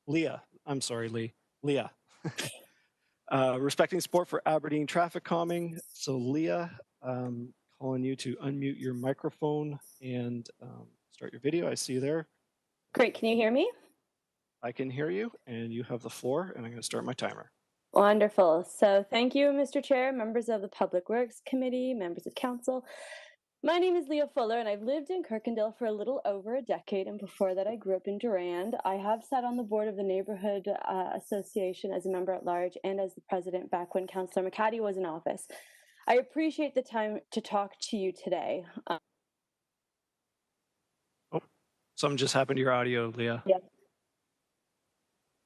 Speaker 1: Leah. I'm sorry, Lee. Leah. Respecting support for Aberdeen traffic calming. So Leah, calling you to unmute your microphone and start your video. I see you there.
Speaker 13: Great, can you hear me?
Speaker 1: I can hear you, and you have the floor, and I'm going to start my timer.
Speaker 13: Wonderful. So thank you, Mr. Chair, members of the Public Works Committee, members of council. My name is Leah Fuller, and I've lived in Kirkendall for a little over a decade, and before that I grew up in Durand. I have sat on the board of the Neighborhood Association as a member at large and as the president back when Councillor McCaddy was in office. I appreciate the time to talk to you today.
Speaker 1: Oh, something just happened to your audio, Leah.
Speaker 13: Yeah.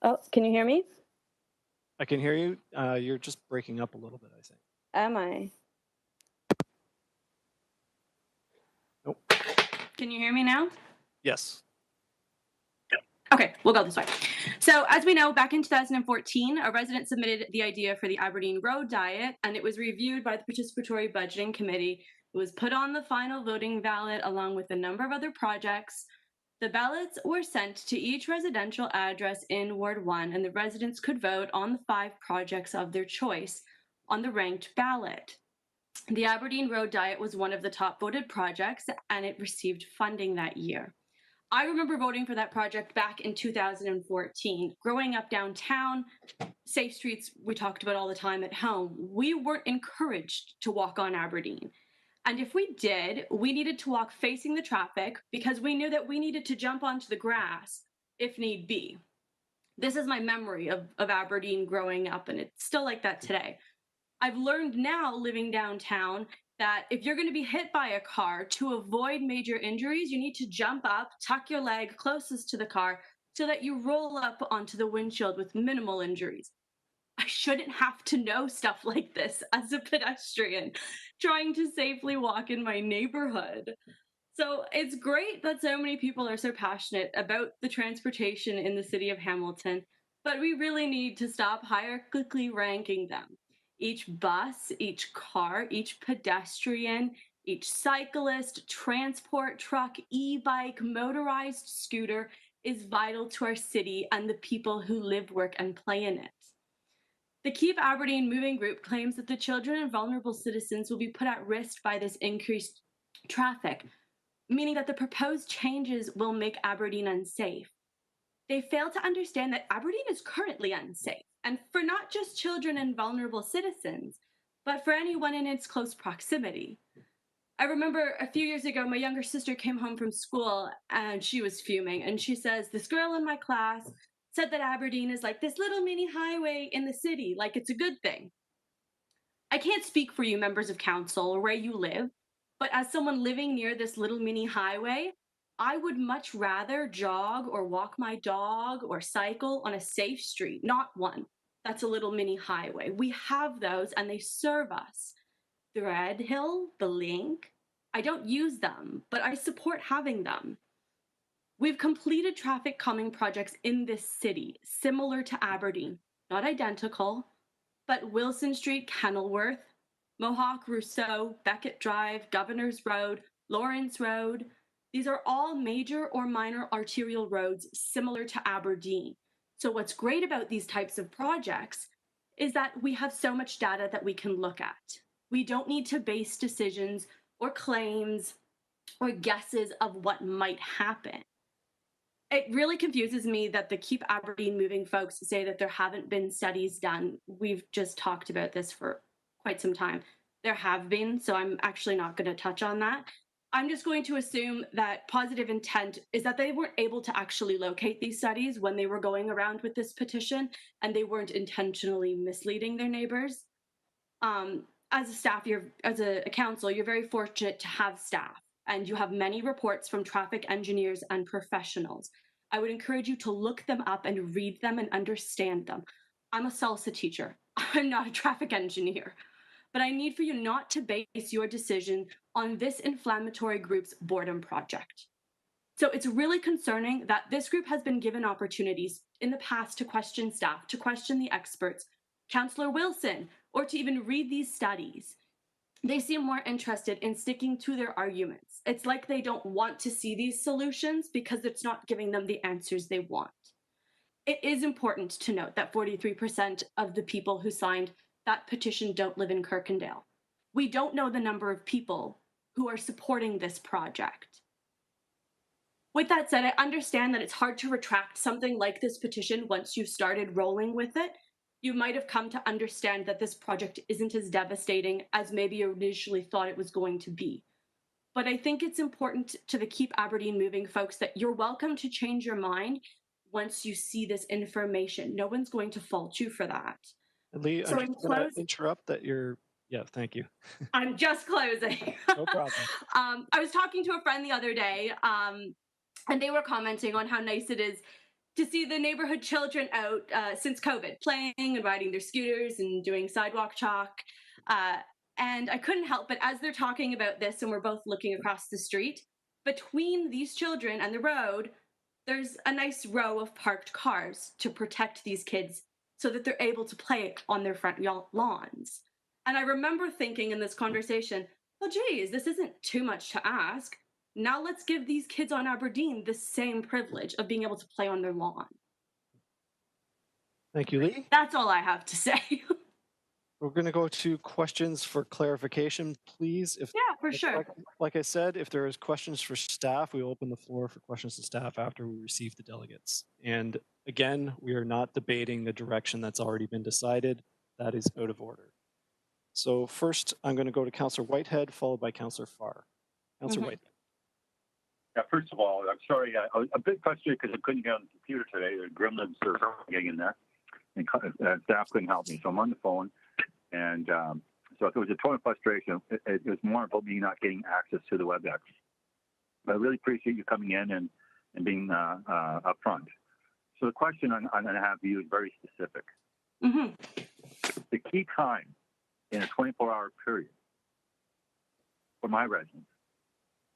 Speaker 13: Oh, can you hear me?
Speaker 1: I can hear you. You're just breaking up a little bit, I think.
Speaker 13: Am I?
Speaker 1: Nope.
Speaker 13: Can you hear me now?
Speaker 1: Yes.
Speaker 13: Okay, we'll go this way. So as we know, back in 2014, a resident submitted the idea for the Aberdeen Road Diet, and it was reviewed by the Participatory Budgeting Committee. It was put on the final voting ballot along with a number of other projects. The ballots were sent to each residential address in Ward 1, and the residents could vote on the 5 projects of their choice on the ranked ballot. The Aberdeen Road Diet was one of the top voted projects, and it received funding that year. I remember voting for that project back in 2014. Growing up downtown, safe streets we talked about all the time at home, we weren't encouraged to walk on Aberdeen. And if we did, we needed to walk facing the traffic because we knew that we needed to jump onto the grass if need be. This is my memory of Aberdeen growing up, and it's still like that today. I've learned now, living downtown, that if you're going to be hit by a car, to avoid major injuries, you need to jump up, tuck your leg closest to the car so that you roll up onto the windshield with minimal injuries. I shouldn't have to know stuff like this as a pedestrian trying to safely walk in my neighborhood. So it's great that so many people are so passionate about the transportation in the city of Hamilton, but we really need to stop hierarchically ranking them. Each bus, each car, each pedestrian, each cyclist, transport truck, e-bike, motorized scooter is vital to our city and the people who live, work, and play in it. The Keep Aberdeen Moving Group claims that the children and vulnerable citizens will be put at risk by this increased traffic, meaning that the proposed changes will make Aberdeen unsafe. They fail to understand that Aberdeen is currently unsafe, and for not just children and vulnerable citizens, but for anyone in its close proximity. I remember a few years ago, my younger sister came home from school and she was fuming, and she says, "This girl in my class said that Aberdeen is like this little mini highway in the city, like it's a good thing." I can't speak for you members of council or where you live, but as someone living near this little mini highway, I would much rather jog or walk my dog or cycle on a safe street, not one that's a little mini highway. We have those and they serve us. The Red Hill, the Link, I don't use them, but I support having them. We've completed traffic calming projects in this city, similar to Aberdeen, not identical, but Wilson Street, Kenilworth, Mohawk, Rousseau, Beckett Drive, Governor's Road, Lawrence Road. These are all major or minor arterial roads similar to Aberdeen. So what's great about these types of projects is that we have so much data that we can look at. We don't need to base decisions or claims or guesses of what might happen. It really confuses me that the Keep Aberdeen Moving folks say that there haven't been studies done. We've just talked about this for quite some time. There have been, so I'm actually not going to touch on that. I'm just going to assume that positive intent is that they weren't able to actually locate these studies when they were going around with this petition, and they weren't intentionally misleading their neighbors. As a staff, as a council, you're very fortunate to have staff, and you have many reports from traffic engineers and professionals. I would encourage you to look them up and read them and understand them. I'm a salsa teacher. I'm not a traffic engineer, but I need for you not to base your decision on this inflammatory group's boredom project. So it's really concerning that this group has been given opportunities in the past to question staff, to question the experts, Councillor Wilson, or to even read these studies. They seem more interested in sticking to their arguments. It's like they don't want to see these solutions because it's not giving them the answers they want. It is important to note that 43% of the people who signed that petition don't live in Kirkendale. We don't know the number of people who are supporting this project. With that said, I understand that it's hard to retract something like this petition once you've started rolling with it. You might have come to understand that this project isn't as devastating as maybe you initially thought it was going to be. But I think it's important to the Keep Aberdeen Moving folks that you're welcome to change your mind once you see this information. No one's going to fault you for that.
Speaker 1: Lee,
Speaker 13: So
Speaker 1: I'm just going to interrupt that you're, yeah, thank you.
Speaker 13: I'm just closing.
Speaker 1: No problem.
Speaker 13: I was talking to a friend the other day, and they were commenting on how nice it is to see the neighborhood children out since COVID, playing and riding their scooters and doing sidewalk chalk. And I couldn't help but as they're talking about this and we're both looking across the street, between these children and the road, there's a nice row of parked cars to protect these kids so that they're able to play on their front lawns. And I remember thinking in this conversation, well, geez, this isn't too much to ask. Now let's give these kids on Aberdeen the same privilege of being able to play on their lawn.
Speaker 1: Thank you, Lee.
Speaker 13: That's all I have to say.
Speaker 1: We're going to go to questions for clarification, please. If,
Speaker 13: yeah, for sure.
Speaker 1: Like I said, if there is questions for staff, we open the floor for questions to staff after we receive the delegates. And again, we are not debating the direction that's already been decided. That is out of order. So first, I'm going to go to Councillor Whitehead, followed by Councillor Farr. Councillor Whitehead.
Speaker 9: Yeah, first of all, I'm sorry. I was a bit frustrated because I couldn't get on the computer today. The gremlins are getting in there, and staff couldn't help me. So I'm on the phone, and So if it was a tone of frustration, it was more about me not getting access to the WebEx. But I really appreciate you coming in and being upfront. So the question I'm going to have for you is very specific.
Speaker 13: Mm-hmm.
Speaker 9: The key time in a 24-hour period for my residents,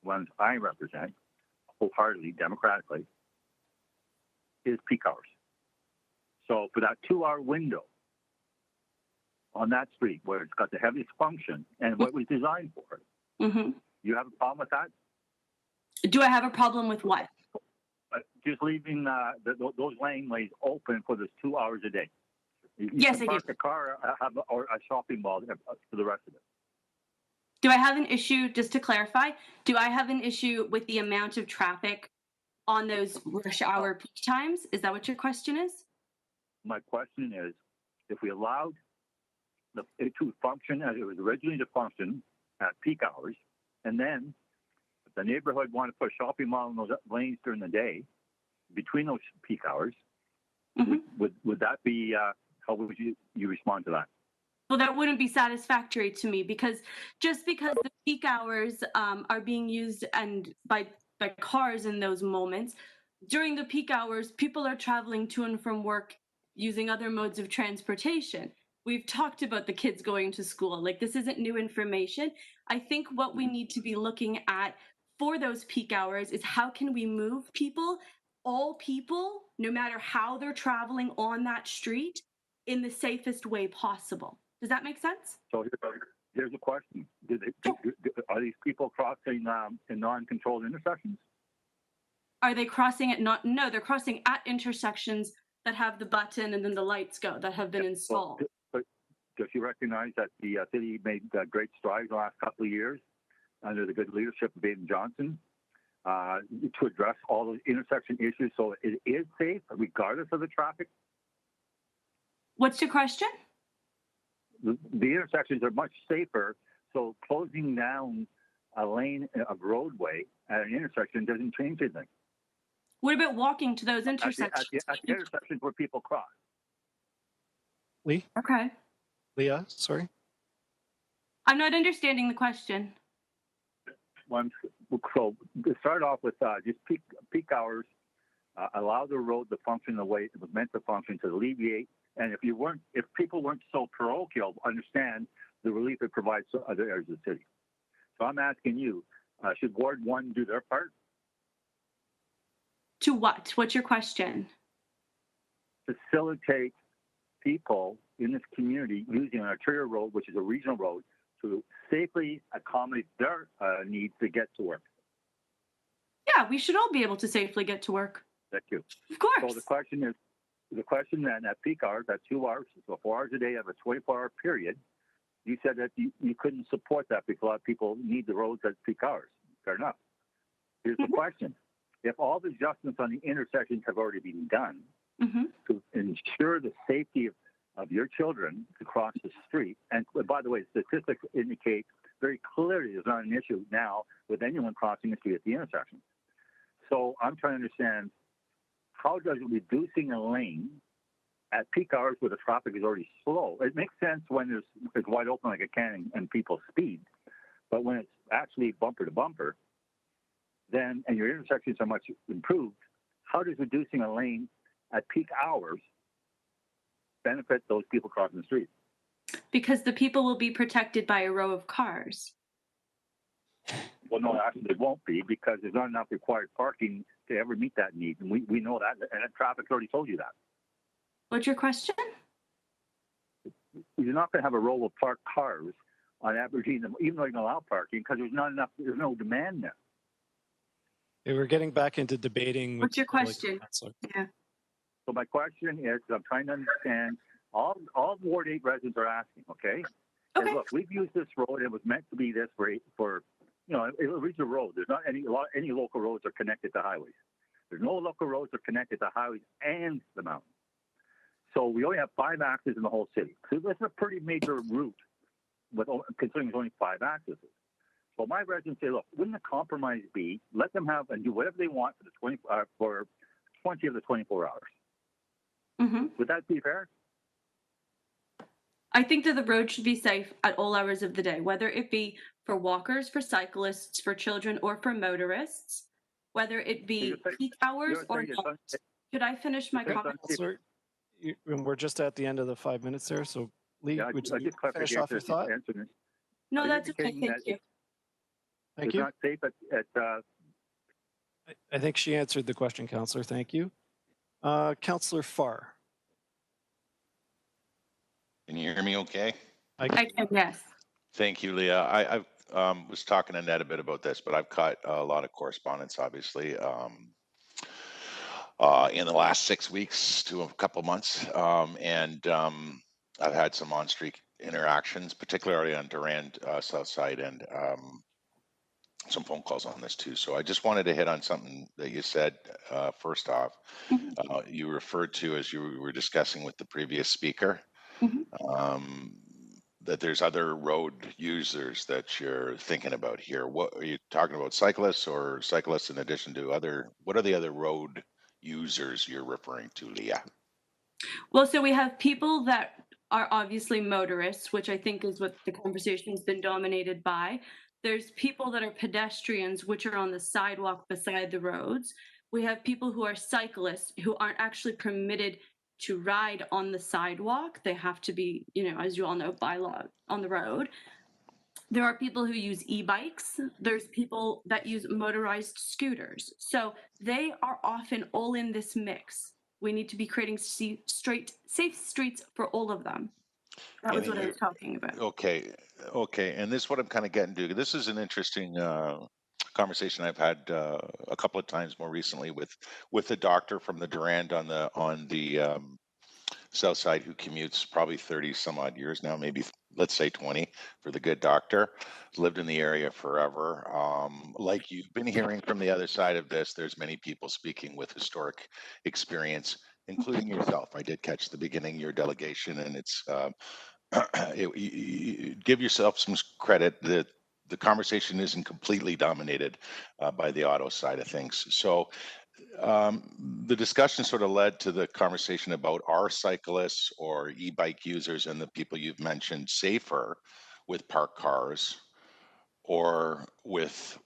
Speaker 9: ones I represent wholeheartedly, democratically, is peak hours. So for that 2-hour window on that street where it's got the heaviest function and what it was designed for,
Speaker 13: Mm-hmm.
Speaker 9: you have a problem with that?
Speaker 13: Do I have a problem with what?
Speaker 9: Just leaving those laneways open for those 2 hours a day. You
Speaker 13: Yes,
Speaker 9: can
Speaker 13: I do.
Speaker 9: park a car or a shopping mall for the rest of it.
Speaker 13: Do I have an issue, just to clarify, do I have an issue with the amount of traffic on those rush hour peak times? Is that what your question is?
Speaker 9: My question is, if we allowed it to function as it was originally to function at peak hours, and then if the neighborhood wanted to put a shopping mall in those lanes during the day, between those peak hours,
Speaker 13: Mm-hmm.
Speaker 9: would that be, how would you respond to that?
Speaker 13: Well, that wouldn't be satisfactory to me, because just because the peak hours are being used and by cars in those moments, during the peak hours, people are traveling to and from work using other modes of transportation. We've talked about the kids going to school. Like, this isn't new information. I think what we need to be looking at for those peak hours is how can we move people, all people, no matter how they're traveling on that street, in the safest way possible. Does that make sense?
Speaker 9: So here's a question. Are these people crossing in non-controlled intersections?
Speaker 13: Are they crossing at not? No, they're crossing at intersections that have the button and then the lights go, that have been installed.
Speaker 9: But does you recognize that the city made great strides the last couple of years under the good leadership of Aidan Johnson to address all those intersection issues so it is safe regardless of the traffic?
Speaker 13: What's your question?
Speaker 9: The intersections are much safer, so closing down a lane of roadway at an intersection doesn't change anything.
Speaker 13: What about walking to those intersections?
Speaker 9: At the intersections where people cross.
Speaker 1: Lee?
Speaker 13: Okay.
Speaker 1: Leah, sorry.
Speaker 13: I'm not understanding the question.
Speaker 9: So to start off with just peak hours, allow the road to function the way it was meant to function, to alleviate. And if people weren't so parochial, understand the relief it provides to other areas of the city. So I'm asking you, should Ward 1 do their part?
Speaker 13: To what? What's your question?
Speaker 9: Facilitate people in this community using an arterial road, which is a regional road, to safely accommodate their needs to get to work.
Speaker 13: Yeah, we should all be able to safely get to work.
Speaker 9: Thank you.
Speaker 13: Of course.
Speaker 9: So the question then at peak hours, at 2 hours, so 4 hours a day of a 24-hour period, you said that you couldn't support that because a lot of people need the roads at peak hours. Fair enough. Here's the question. If all the adjustments on the intersections have already been done to ensure the safety of your children to cross the street, and by the way, statistics indicate very clearly there's not an issue now with anyone crossing the street at the intersection. So I'm trying to understand, how does reducing a lane at peak hours where the traffic is already slow? It makes sense when it's wide open like a can and people speed, but when it's actually bumper to bumper, then and your intersections are much improved, how does reducing a lane at peak hours benefit those people crossing the street?
Speaker 13: Because the people will be protected by a row of cars.
Speaker 9: Well, no, actually they won't be, because there's not enough required parking to ever meet that need. And we know that, and the traffic's already told you that.
Speaker 13: What's your question?
Speaker 9: You're not going to have a row of parked cars on Aberdeen, even though you're going to allow parking, because there's no demand there.
Speaker 1: Okay, we're getting back into debating.
Speaker 13: What's your question? Yeah.
Speaker 9: So my question is, I'm trying to understand, all Ward 8 residents are asking, okay?
Speaker 13: Okay.
Speaker 9: And look, we've used this road. It was meant to be this for it was a road. There's not any local roads are connected to highways. There's no local roads are connected to highways and the mountain. So we only have 5 axes in the whole city. So this is a pretty major route, considering there's only 5 axes. So my residents say, look, wouldn't the compromise be let them have and do whatever they want for 20 of the 24 hours?
Speaker 13: Mm-hmm.
Speaker 9: Would that be fair?
Speaker 13: I think that the road should be safe at all hours of the day, whether it be for walkers, for cyclists, for children, or for motorists, whether it be peak hours or not. Should I finish my comment?
Speaker 1: Councillor, and we're just at the end of the 5 minutes there, so Lee,
Speaker 9: Yeah,
Speaker 1: would
Speaker 9: I
Speaker 1: you
Speaker 9: just
Speaker 1: finish off your thought?
Speaker 13: No, that's okay. Thank you.
Speaker 1: Thank
Speaker 9: It's
Speaker 1: you.
Speaker 9: not safe at
Speaker 1: I think she answered the question, Councillor. Thank you. Councillor Farr.
Speaker 4: Can you hear me okay?
Speaker 13: I can, yes.
Speaker 4: Thank you, Leah. I was talking to Ned a bit about this, but I've caught a lot of correspondence, obviously, in the last 6 weeks to a couple months. I've had some on-street interactions, particularly on Durand South Side, and some phone calls on this too. So I just wanted to hit on something that you said first off. You referred to, as you were discussing with the previous speaker, that there's other road users that you're thinking about here. What are you talking about, cyclists or cyclists in addition to other, what are the other road users you're referring to, Leah?
Speaker 13: Well, so we have people that are obviously motorists, which I think is what the conversation has been dominated by. There's people that are pedestrians, which are on the sidewalk beside the roads. We have people who are cyclists who aren't actually permitted to ride on the sidewalk. They have to be, you know, as you all know, by law on the road. There are people who use e-bikes. There's people that use motorized scooters. So they are often all in this mix. We need to be creating safe streets for all of them. That was what I was talking about.
Speaker 4: Okay, and this is what I'm kind of getting to. This is an interesting conversation I've had a couple of times more recently with a doctor from the Durand on the South Side who commutes probably 30 some odd years now, maybe let's say 20 for the good doctor. Lived in the area forever. Like you've been hearing from the other side of this, there's many people speaking with historic experience, including yourself. I did catch the beginning of your delegation, and it's give yourself some credit that the conversation isn't completely dominated by the auto side of things. So the discussion sort of led to the conversation about are cyclists or e-bike users and the people you've mentioned safer with parked cars or with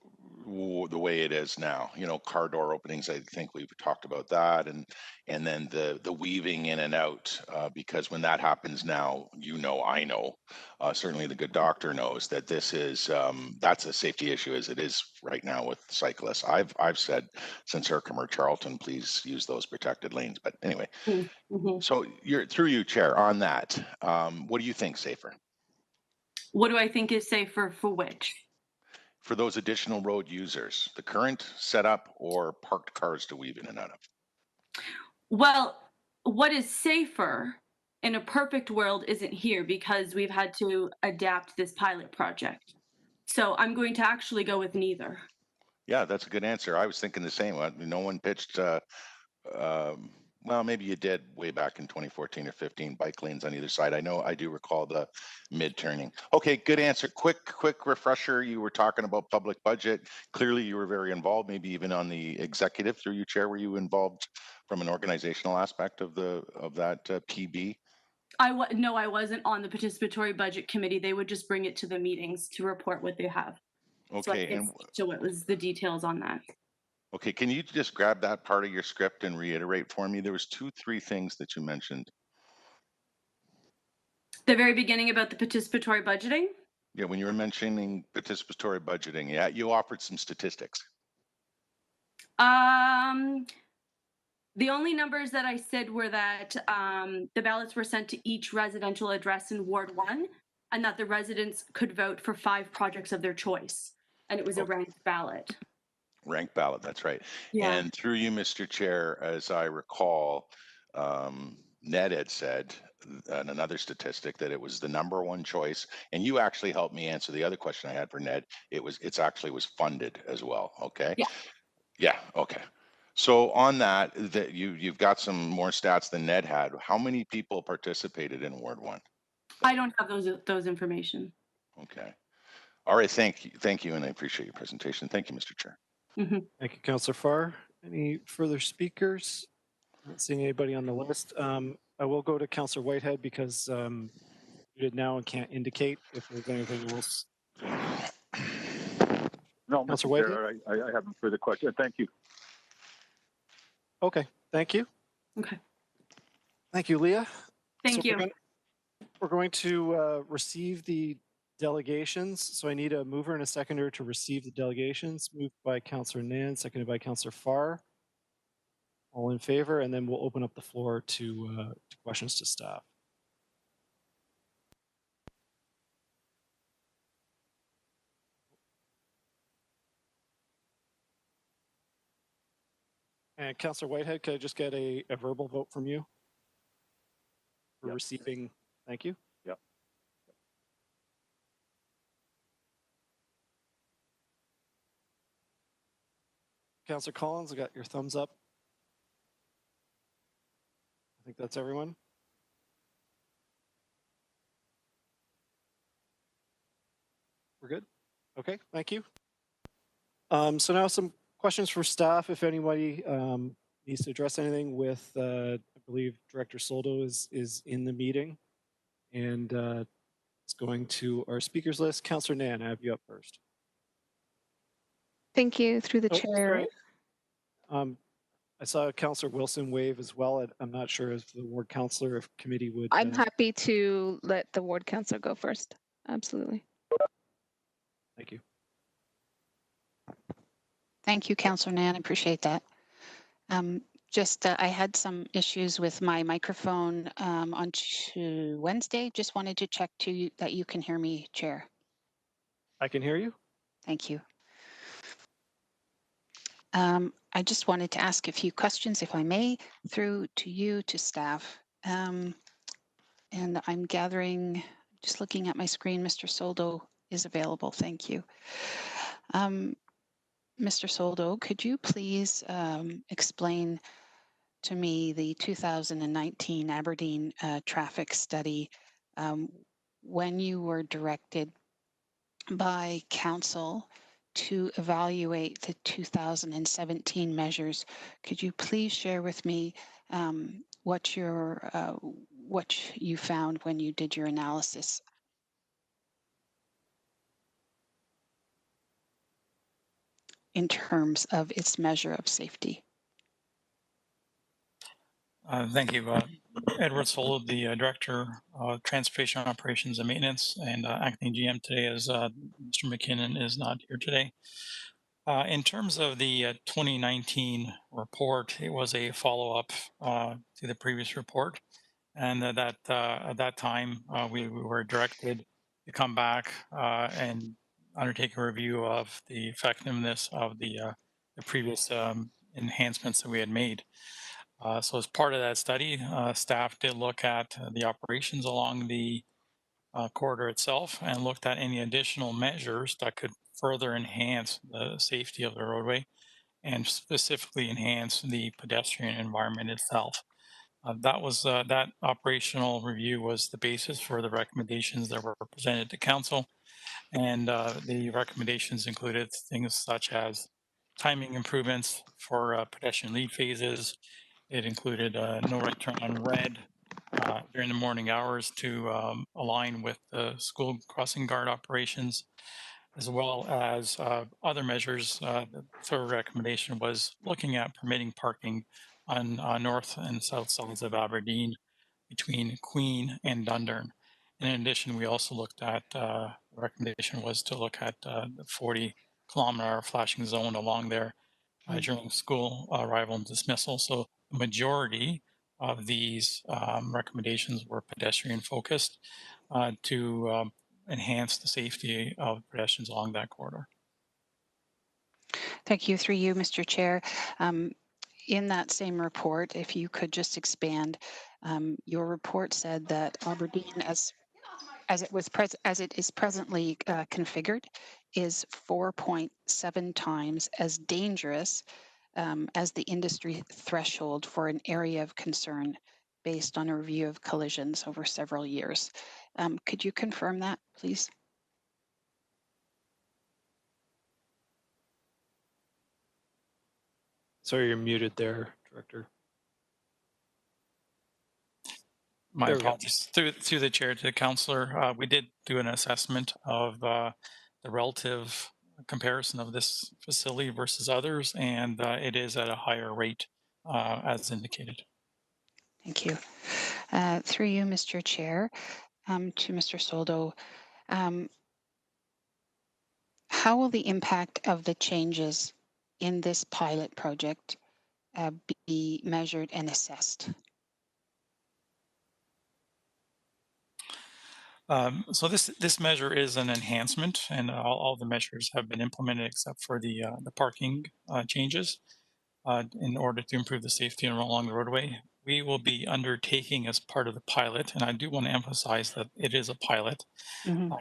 Speaker 4: the way it is now, you know, car door openings. I think we've talked about that, and then the weaving in and out, because when that happens now, you know, I know, certainly the good doctor knows that this is that's a safety issue as it is right now with cyclists. I've said since Herkimer Charlton, please use those protected lanes. But anyway, so you're through you, Chair, on that. What do you think safer?
Speaker 13: What do I think is safer for which?
Speaker 4: For those additional road users, the current setup or parked cars to weave in and out of?
Speaker 13: Well, what is safer in a perfect world isn't here because we've had to adapt this pilot project. So I'm going to actually go with neither.
Speaker 4: Yeah, that's a good answer. I was thinking the same. No one pitched, well, maybe you did way back in 2014 or 15, bike lanes on either side. I do recall the mid-turning. Okay, good answer. Quick refresher. You were talking about public budget. Clearly you were very involved, maybe even on the executive through your chair. Were you involved from an organizational aspect of that PB?
Speaker 13: No, I wasn't on the participatory budget committee. They would just bring it to the meetings to report what they have.
Speaker 4: Okay,
Speaker 13: so what was the details on that?
Speaker 4: Okay, can you just grab that part of your script and reiterate for me? There was 2-3 things that you mentioned.
Speaker 13: The very beginning about the participatory budgeting?
Speaker 4: Yeah, when you were mentioning participatory budgeting, yeah, you offered some statistics.
Speaker 13: The only numbers that I said were that the ballots were sent to each residential address in Ward 1 and that the residents could vote for 5 projects of their choice. And it was a ranked ballot.
Speaker 4: Ranked ballot, that's right.
Speaker 13: Yeah.
Speaker 4: And through you, Mr. Chair, as I recall, Ned had said, and another statistic, that it was the #1 choice. And you actually helped me answer the other question I had for Ned. It's actually was funded as well. Okay.
Speaker 13: Yeah.
Speaker 4: Yeah. Okay. So on that you've got some more stats than Ned had. How many people participated in Ward 1?
Speaker 13: I don't have those information.
Speaker 4: Okay. All right. Thank you, and I appreciate your presentation. Thank you, Mr. Chair.
Speaker 1: Thank you, Councillor Farr. Any further speakers? Not seeing anybody on the list. I will go to Councillor Whitehead because muted now and can't indicate if there's anything else.
Speaker 9: No,
Speaker 1: Councillor
Speaker 9: Mr.
Speaker 1: Whitehead?
Speaker 9: Chair, I have no further question. Thank you.
Speaker 1: Okay, thank you.
Speaker 13: Okay.
Speaker 1: Thank you, Leah.
Speaker 13: Thank you.
Speaker 1: We're going to receive the delegations. So I need a mover and a seconder to receive the delegations. Moved by Councillor Nan, seconded by Councillor Farr. All in favor, and then we'll open up the floor to questions to staff. And Councillor Whitehead, could I just get a verbal vote from you for
Speaker 9: Yep.
Speaker 1: receiving? Thank you.
Speaker 9: Yep.
Speaker 1: Councillor Collins, I got your thumbs up. I think that's everyone. We're good? Okay, thank you. So now some questions for staff. If anybody needs to address anything with, I believe Director Soldo is in the meeting and it's going to our speakers list. Councillor Nan, I have you up first.
Speaker 12: Thank you, through the
Speaker 1: Oh,
Speaker 12: chair.
Speaker 1: sorry. I saw Councillor Wilson wave as well. I'm not sure if the ward councillor, if committee would.
Speaker 12: I'm happy to let the ward councillor go first. Absolutely.
Speaker 1: Thank you.
Speaker 14: Thank you, Councillor Nan. I appreciate that. I had some issues with my microphone on Wednesday. Just wanted to check that you can hear me, Chair.
Speaker 1: I can hear you.
Speaker 14: Thank you. I just wanted to ask a few questions, if I may, through to you, to staff. And I'm gathering, just looking at my screen, Mr. Soldo is available. Thank you. Mr. Soldo, could you please explain to me the 2019 Aberdeen traffic study, when you were directed by council to evaluate the 2017 measures? Could you please share with me what you found when you did your analysis? In terms of its measure of safety.
Speaker 15: Thank you. Edward Soldo, the Director of Transportation Operations and Maintenance, and acting GM today, as Mr. McKinnon is not here today. In terms of the 2019 report, it was a follow-up to the previous report, and at that time we were directed to come back and undertake a review of the effectiveness of the previous enhancements that we had made. So as part of that study, staff did look at the operations along the corridor itself and looked at any additional measures that could further enhance the safety of the roadway and specifically enhance the pedestrian environment itself. That operational review was the basis for the recommendations that were presented to council, and the recommendations included things such as timing improvements for pedestrian lead phases. It included no right turn on red during the morning hours to align with the school crossing guard operations, as well as other measures. The third recommendation was looking at permitting parking on north and south sides of Aberdeen between Queen and Dundurn. In addition, we also looked at, the recommendation was to look at the 40-kilometer flashing zone along there during school arrival and dismissal. So the majority of these recommendations were pedestrian focused to enhance the safety of pedestrians along that corridor.
Speaker 14: Thank you. Through you, Mr. Chair. In that same report, if you could just expand, your report said that Aberdeen, as it is presently configured, is 4.7 times as dangerous as the industry threshold for an area of concern, based on a review of collisions over several years. Could you confirm that, please?
Speaker 1: Sorry, you're muted there, Director.
Speaker 15: My
Speaker 1: There we go.
Speaker 15: apologies. Through the chair to the councillor, we did do an assessment of the relative comparison of this facility versus others, and it is at a higher rate as indicated.
Speaker 14: Thank you. Through you, Mr. Chair, to Mr. Soldo, how will the impact of the changes in this pilot project be measured and assessed?
Speaker 15: So this measure is an enhancement, and all the measures have been implemented except for the parking changes in order to improve the safety along the roadway. We will be undertaking as part of the pilot, and I do want to emphasize that it is a pilot.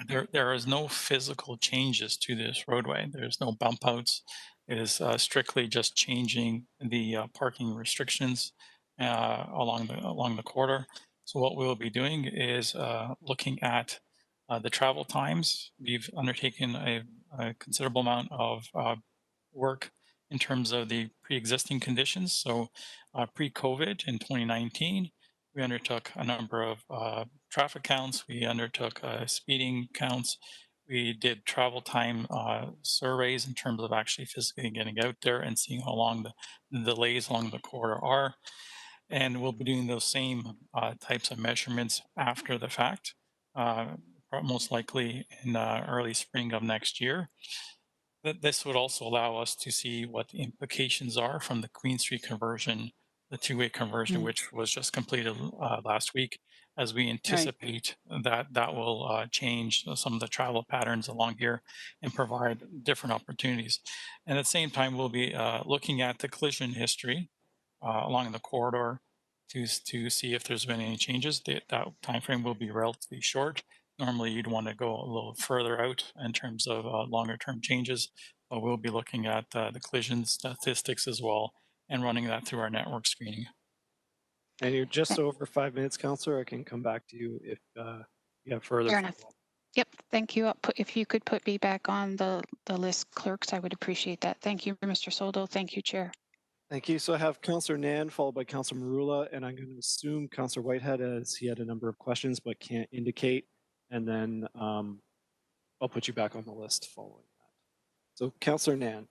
Speaker 15: There is no physical changes to this roadway. There's no bump outs. It is strictly just changing the parking restrictions along the corridor. So what we'll be doing is looking at the travel times. We've undertaken a considerable amount of work in terms of the pre-existing conditions. So pre-COVID in 2019, we undertook a number of traffic counts. We undertook speeding counts. We did travel time surveys in terms of actually physically getting out there and seeing how long the delays along the corridor are. And we'll be doing those same types of measurements after the fact, most likely in early spring of next year. This would also allow us to see what the implications are from the Queen Street conversion, the two-way conversion, which was just completed last week, as we anticipate that will change some of the travel patterns along here and provide different opportunities. And at the same time, we'll be looking at the collision history along the corridor to see if there's been any changes. That time frame will be relatively short. Normally, you'd want to go a little further out in terms of longer term changes, but we'll be looking at the collision statistics as well and running that through our network screening.
Speaker 1: And you're just over 5 minutes, Councillor. I can come back to you if you have further.
Speaker 14: Fair enough. Yep, thank you. If you could put me back on the list, clerks, I would appreciate that. Thank you, Mr. Soldo. Thank you, Chair.
Speaker 1: Thank you. So I have Councillor Nan followed by Councillor Marula, and I'm going to assume Councillor Whitehead, as he had a number of questions but can't indicate, and then I'll put you back on the list following that. So Councillor Nan.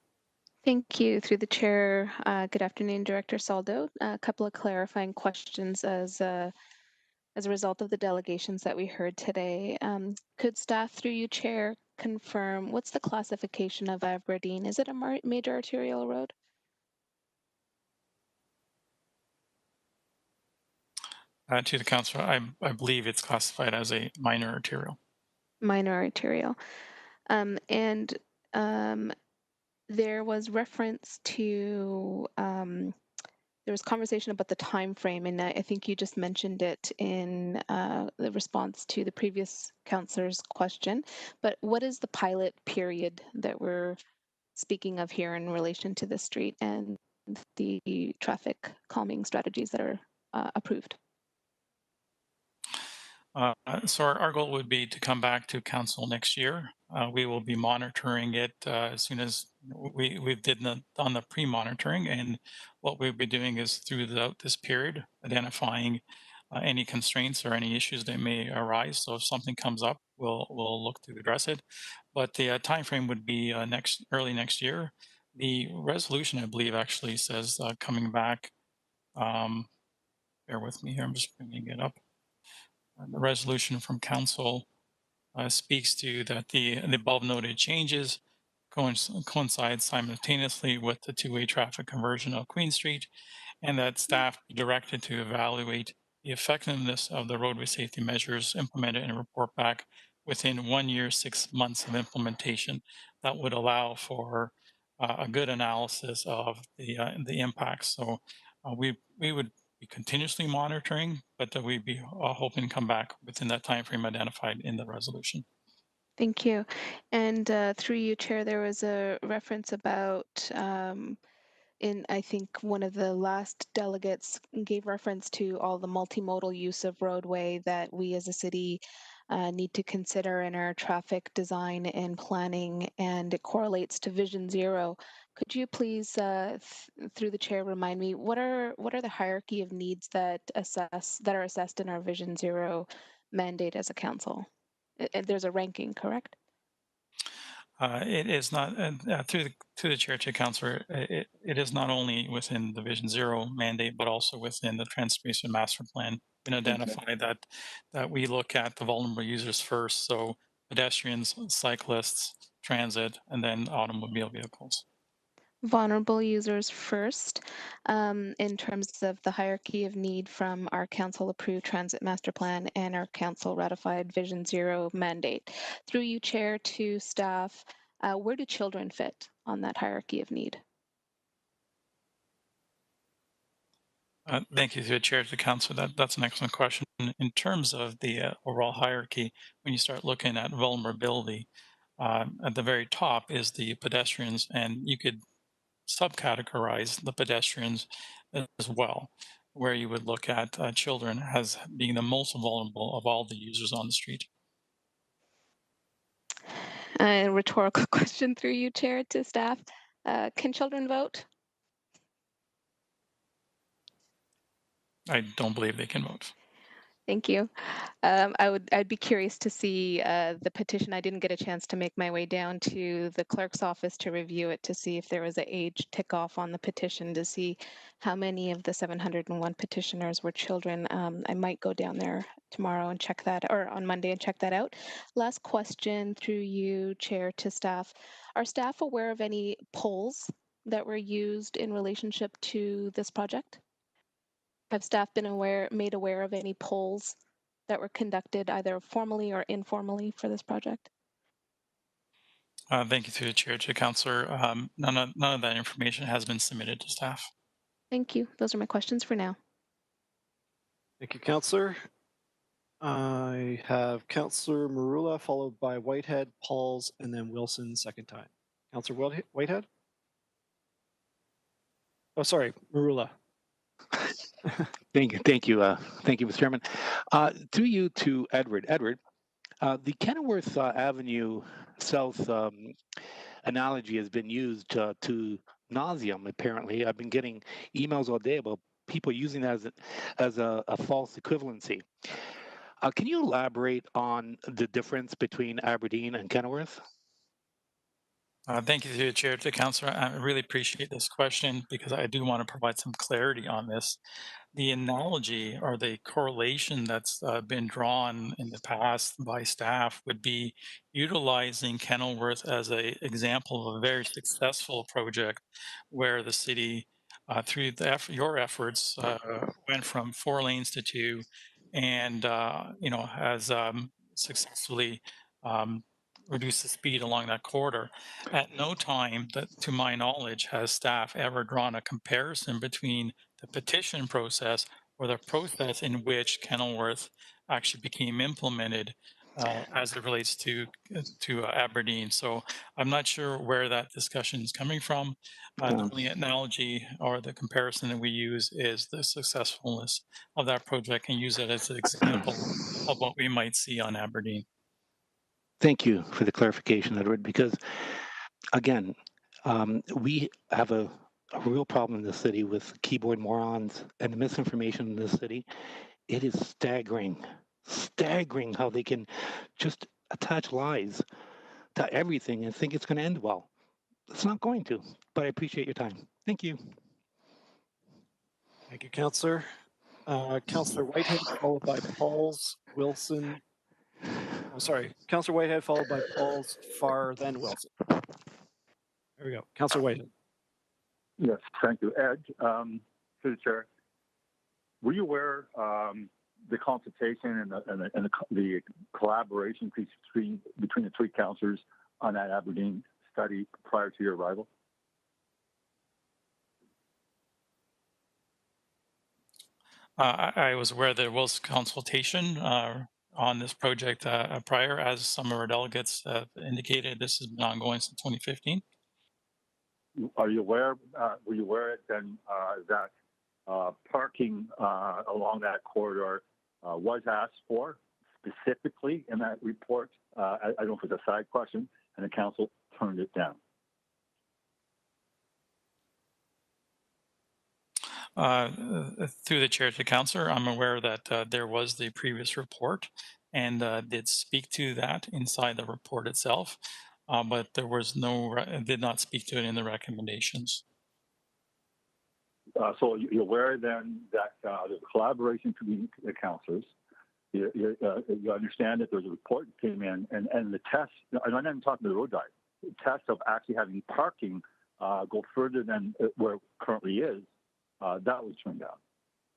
Speaker 12: Thank you. Through the chair, good afternoon, Director Soldo. A couple of clarifying questions as a result of the delegations that we heard today. Could staff, through you, Chair, confirm what's the classification of Aberdeen? Is it a major arterial road?
Speaker 15: To the councillor, I believe it's classified as a minor arterial.
Speaker 12: Minor arterial. There was reference to, there was conversation about the time frame, and I think you just mentioned it in the response to the previous councillor's question. But what is the pilot period that we're speaking of here in relation to the street and the traffic calming strategies that are approved?
Speaker 15: So our goal would be to come back to council next year. We will be monitoring it as soon as we've done the pre-monitoring, and what we'll be doing is throughout this period identifying any constraints or any issues that may arise. So if something comes up, we'll look to address it. But the time frame would be early next year. The resolution, I believe, actually says coming back. Bear with me here. I'm just bringing it up. The resolution from council speaks to that the above noted changes coincide simultaneously with the two-way traffic conversion of Queen Street, and that staff be directed to evaluate the effectiveness of the roadway safety measures implemented and report back within 1 year, 6 months of implementation. That would allow for a good analysis of the impacts. So we would be continuously monitoring, but we'd be hoping to come back within that time frame identified in the resolution.
Speaker 12: Thank you. And through you, Chair, there was a reference about, I think one of the last delegates gave reference to all the multimodal use of roadway that we as a city need to consider in our traffic design and planning, and it correlates to Vision Zero. Could you please, through the chair, remind me what are the hierarchy of needs that are assessed in our Vision Zero mandate as a council? There's a ranking, correct?
Speaker 15: It is not, through the chair to councillor, it is not only within the Vision Zero mandate, but also within the Transportation Master Plan. And identify that we look at the vulnerable users first, so pedestrians, cyclists, transit, and then automobile vehicles.
Speaker 12: Vulnerable users first, in terms of the hierarchy of need from our council approved transit master plan and our council ratified Vision Zero mandate. Through you, chair, to staff, where do children fit on that hierarchy of need?
Speaker 15: Thank you to the chair to the council. That's an excellent question. In terms of the overall hierarchy, when you start looking at vulnerability, at the very top is the pedestrians, and you could subcategorize the pedestrians as well, where you would look at children as being the most vulnerable of all the users on the street.
Speaker 12: A rhetorical question through you, chair, to staff. Can children vote?
Speaker 15: I don't believe they can vote.
Speaker 12: Thank you. I'd be curious to see the petition. I didn't get a chance to make my way down to the clerk's office to review it to see if there was an age tick off on the petition to see how many of the 701 petitioners were children. I might go down there tomorrow and check that, or on Monday and check that out. Last question through you, chair, to staff. Are staff aware of any polls that were used in relationship to this project? Have staff been made aware of any polls that were conducted either formally or informally for this project?
Speaker 15: Thank you to the chair, to councillor. None of that information has been submitted to staff.
Speaker 12: Thank you. Those are my questions for now.
Speaker 1: Thank you, councillor. I have councillor Marula followed by Whitehead, Pauls, and then Wilson second time. Councillor Whitehead? Oh, sorry, Marula.
Speaker 11: Thank you, Mr. Chairman. Through you to Edward. Edward, the Kenilworth Avenue South analogy has been used to nauseum. Apparently, I've been getting emails all day about people using that as a false equivalency. Can you elaborate on the difference between Aberdeen and Kenilworth?
Speaker 15: Thank you to the chair, to the councillor. I really appreciate this question because I do want to provide some clarity on this. The analogy or the correlation that's been drawn in the past by staff would be utilizing Kenilworth as an example of a very successful project where the city, through your efforts, went from 4 lanes to 2, and has successfully reduced the speed along that corridor. At no time, to my knowledge, has staff ever drawn a comparison between the petition process or the process in which Kenilworth actually became implemented as it relates to Aberdeen. So I'm not sure where that discussion is coming from. The only analogy or the comparison that we use is the successfulness of that project and use it as an example of what we might see on Aberdeen.
Speaker 11: Thank you for the clarification, Edward, because again, we have a real problem in the city with keyboard morons and the misinformation in the city. It is staggering how they can just attach lies to everything and think it's going to end well. It's not going to, but I appreciate your time. Thank you.
Speaker 1: Thank you, councillor. Councillor Whitehead followed by Pauls, Wilson. Oh, sorry, councillor Whitehead followed by Pauls, Farr, then Wilson. There we go. Councillor Whitehead.
Speaker 9: Yes, thank you. Ed, to the chair, were you aware the consultation and the collaboration between the 3 councillors on that Aberdeen study prior to your arrival?
Speaker 15: I was aware there was consultation on this project prior, as some of our delegates have indicated. This has been ongoing since 2015.
Speaker 9: Are you aware? Were you aware then that parking along that corridor was asked for specifically in that report? I don't know if it's a side question, and the council turned it down.
Speaker 15: Through the chair to the councillor, I'm aware that there was the previous report and did speak to that inside the report itself, but there was did not speak to it in the recommendations.
Speaker 9: So you're aware then that there's collaboration between the councillors. You understand that there's a report that came in, and the test, and I'm not even talking about the road diet, the test of actually having parking go further than where it currently is, that was turned down.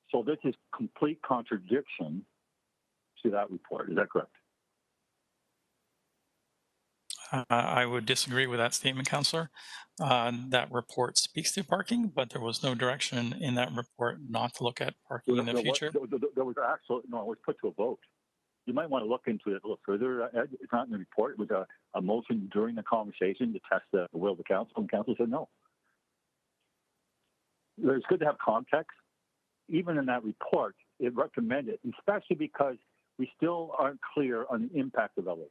Speaker 9: So this is complete contradiction to that report. Is that correct?
Speaker 15: I would disagree with that statement, councillor. That report speaks to parking, but there was no direction in that report not to look at parking in the future.
Speaker 9: There was actual, no, it was put to a vote. You might want to look into it a little further, Ed. It's not in the report. It was a motion during the conversation to test the will of the council, and the council said no. It's good to have context. Even in that report, it recommended, especially because we still aren't clear on the impact of LRT.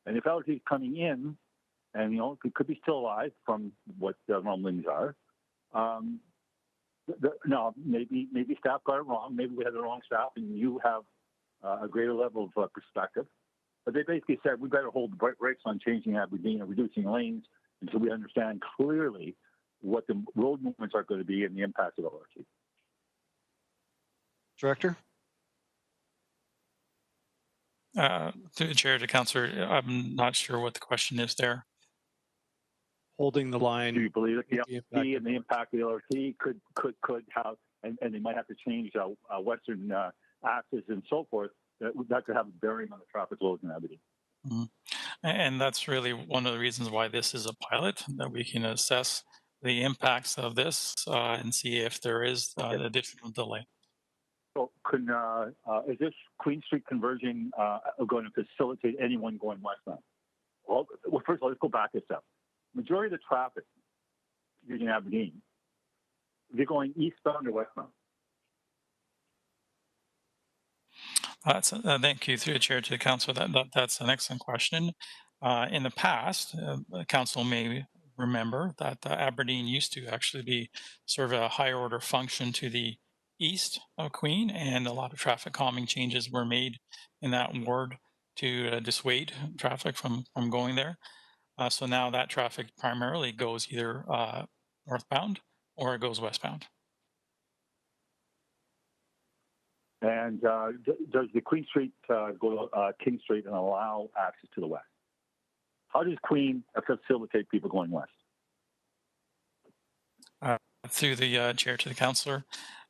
Speaker 9: And if LRT is coming in, and it could be still alive from what the rumblings are, no, maybe staff got it wrong. Maybe we had the wrong staff, and you have a greater level of perspective. But they basically said we better hold the brakes on changing Aberdeen and reducing lanes until we understand clearly what the road movements are going to be and the impact of LRT.
Speaker 1: Director?
Speaker 15: Through the chair to councillor, I'm not sure what the question is there.
Speaker 1: Holding the line.
Speaker 9: Do you believe that the LRT and the impact of the LRT could have, and they might have to change western axis and so forth, that could have a bearing on the traffic loads in Aberdeen?
Speaker 15: Mm-hmm. And that's really one of the reasons why this is a pilot, that we can assess the impacts of this and see if there is additional delay.
Speaker 9: So is this Queen Street conversion going to facilitate anyone going westbound? Well, first of all, let's go back a step. Majority of the traffic using Aberdeen, they're going eastbound or westbound?
Speaker 15: Thank you, through the chair to the council. That's an excellent question. In the past, the council may remember that Aberdeen used to actually be sort of a higher order function to the east of Queen, and a lot of traffic calming changes were made in that ward to dissuade traffic from going there. So now that traffic primarily goes either northbound or it goes westbound.
Speaker 9: And does the Queen Street go King Street and allow access to the west? How does Queen facilitate people going west?
Speaker 15: Through the chair to the councillor,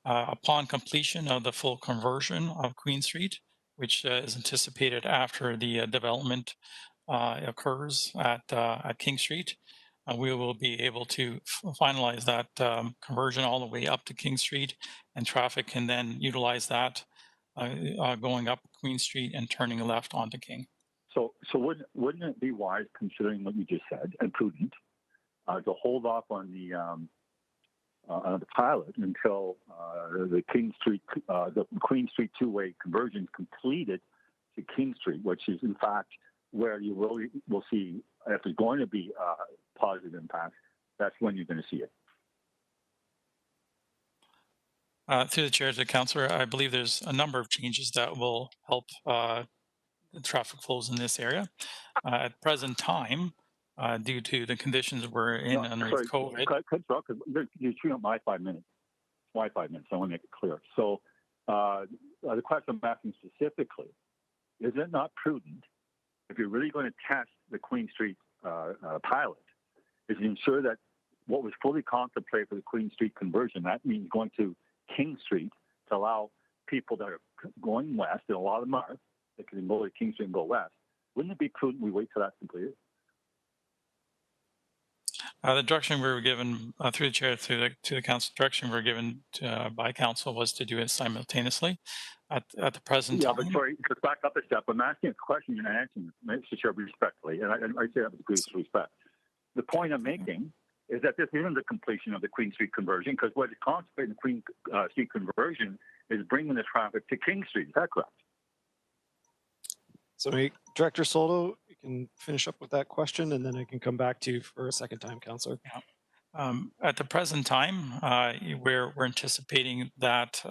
Speaker 15: upon completion of the full conversion of Queen Street, which is anticipated after the development occurs at King Street, we will be able to finalize that conversion all the way up to King Street, and traffic can then utilize that going up Queen Street and turning left onto King.
Speaker 9: So wouldn't it be wise, considering what you just said, and prudent, to hold off on the pilot until the King Street, the Queen Street two-way conversion completed to King Street, which is in fact where you will see, if there's going to be positive impact, that's when you're going to see it.
Speaker 15: Through the chair to the councillor, I believe there's a number of changes that will help the traffic flows in this area. At present time, due to the conditions we're in underneath COVID.
Speaker 9: You're chewing up my 5 minutes. My 5 minutes. I want to make it clear. So the question I'm asking specifically, is it not prudent, if you're really going to test the Queen Street pilot, is to ensure that what was fully contemplated for the Queen Street conversion, that means going to King Street to allow people that are going west, and a lot of them are, that can go to King Street and go west. Wouldn't it be prudent we wait till that's completed?
Speaker 15: The direction we were given through the chair to the council, direction we were given by council was to do it simultaneously at the present time.
Speaker 9: But sorry, just back up a step. I'm asking a question and answering it, Mr. Chair, respectfully, and I say that with greatest respect. The point I'm making is that this isn't the completion of the Queen Street conversion, because what is contemplated in the Queen Street conversion is bringing the traffic to King Street. Is that correct?
Speaker 1: So, Director Soldo, you can finish up with that question, and then I can come back to you for a second time, Councillor.
Speaker 15: Yeah. At the present time, we're anticipating that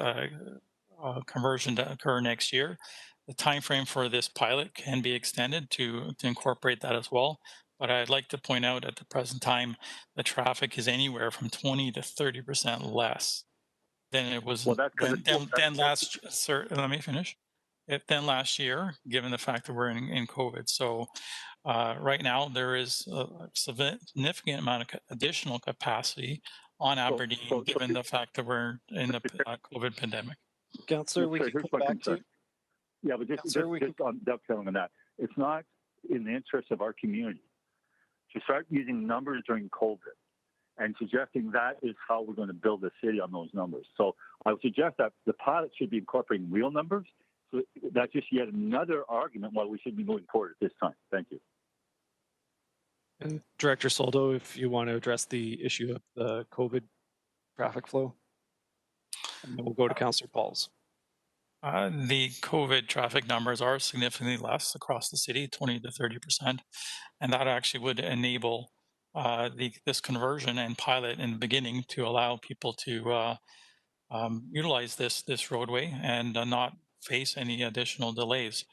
Speaker 15: conversion to occur next year. The time frame for this pilot can be extended to incorporate that as well. But I'd like to point out at the present time, the traffic is anywhere from 20 to 30% less than it was
Speaker 9: Well, that's because
Speaker 15: than last. Sir, let me finish. Than last year, given the fact that we're in COVID. So right now, there is a significant amount of additional capacity on Aberdeen, given the fact that we're in the COVID pandemic.
Speaker 1: Councillor, we can
Speaker 9: here's
Speaker 1: come
Speaker 9: my
Speaker 1: back to you.
Speaker 9: concern. Yeah, but just on dovetailing on that, it's not in the interest of our community to start using numbers during COVID and suggesting that is how we're going to build the city on those numbers. So I would suggest that the pilot should be incorporating real numbers. So that's just yet another argument why we should be moving forward at this time. Thank you.
Speaker 1: And Director Soldo, if you want to address the issue of the COVID traffic flow, and then we'll go to Councillor Pauls.
Speaker 15: The COVID traffic numbers are significantly less across the city, 20 to 30%, and that actually would enable this conversion and pilot in the beginning to allow people to utilize this roadway and not face any additional delays.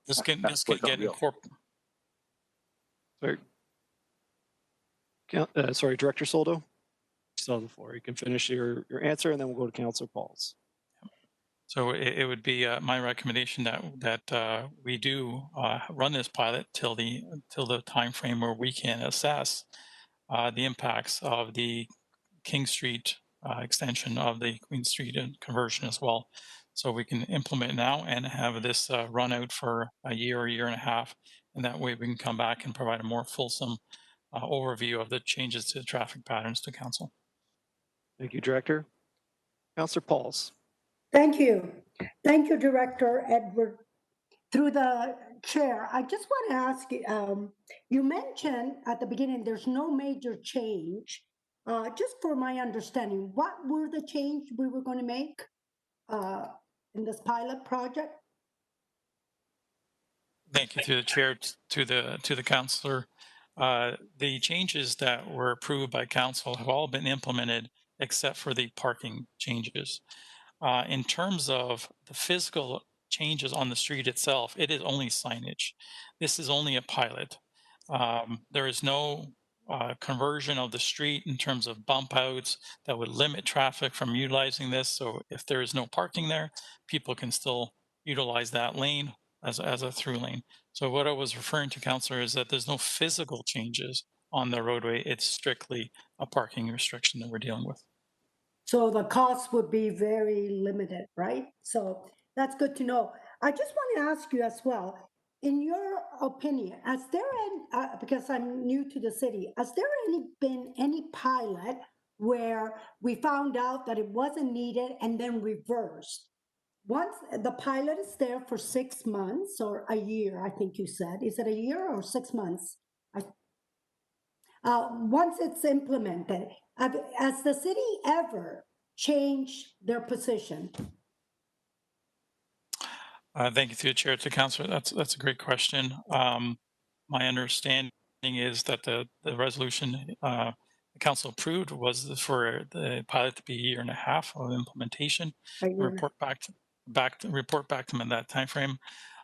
Speaker 15: This can get incorporated.
Speaker 1: Sorry, Director Soldo, you still have the floor. You can finish your answer, and then we'll go to Councillor Pauls.
Speaker 15: So it would be my recommendation that we do run this pilot till the time frame where we can assess the impacts of the King Street extension of the Queen Street conversion as well. So we can implement now and have this run out for a year and a half, and that way we can come back and provide a more fulsome overview of the changes to the traffic patterns to council.
Speaker 1: Thank you, Director. Councillor Pauls.
Speaker 8: Thank you. Thank you, Director Edward. Through the chair, I just want to ask you, you mentioned at the beginning there's no major change. Just for my understanding, what were the change we were going to make in this pilot project?
Speaker 15: Thank you to the chair, to the councillor. The changes that were approved by council have all been implemented except for the parking changes. In terms of the physical changes on the street itself, it is only signage. This is only a pilot. There is no conversion of the street in terms of bump outs that would limit traffic from utilizing this. So if there is no parking there, people can still utilize that lane as a through lane. So what I was referring to, councillor, is that there's no physical changes on the roadway. It's strictly a parking restriction that we're dealing with.
Speaker 8: So the cost would be very limited, right? So that's good to know. I just want to ask you as well, in your opinion, has there any, because I'm new to the city, has there been any pilot where we found out that it wasn't needed and then reversed? Once the pilot is there for 6 months or a year, I think you said. Is it a year or 6 months? Once it's implemented, has the city ever changed their position?
Speaker 15: Thank you, through the chair, to councillor. That's a great question. My understanding is that the resolution the council approved was for the pilot to be a year and a half of implementation. Report back to them in that time frame.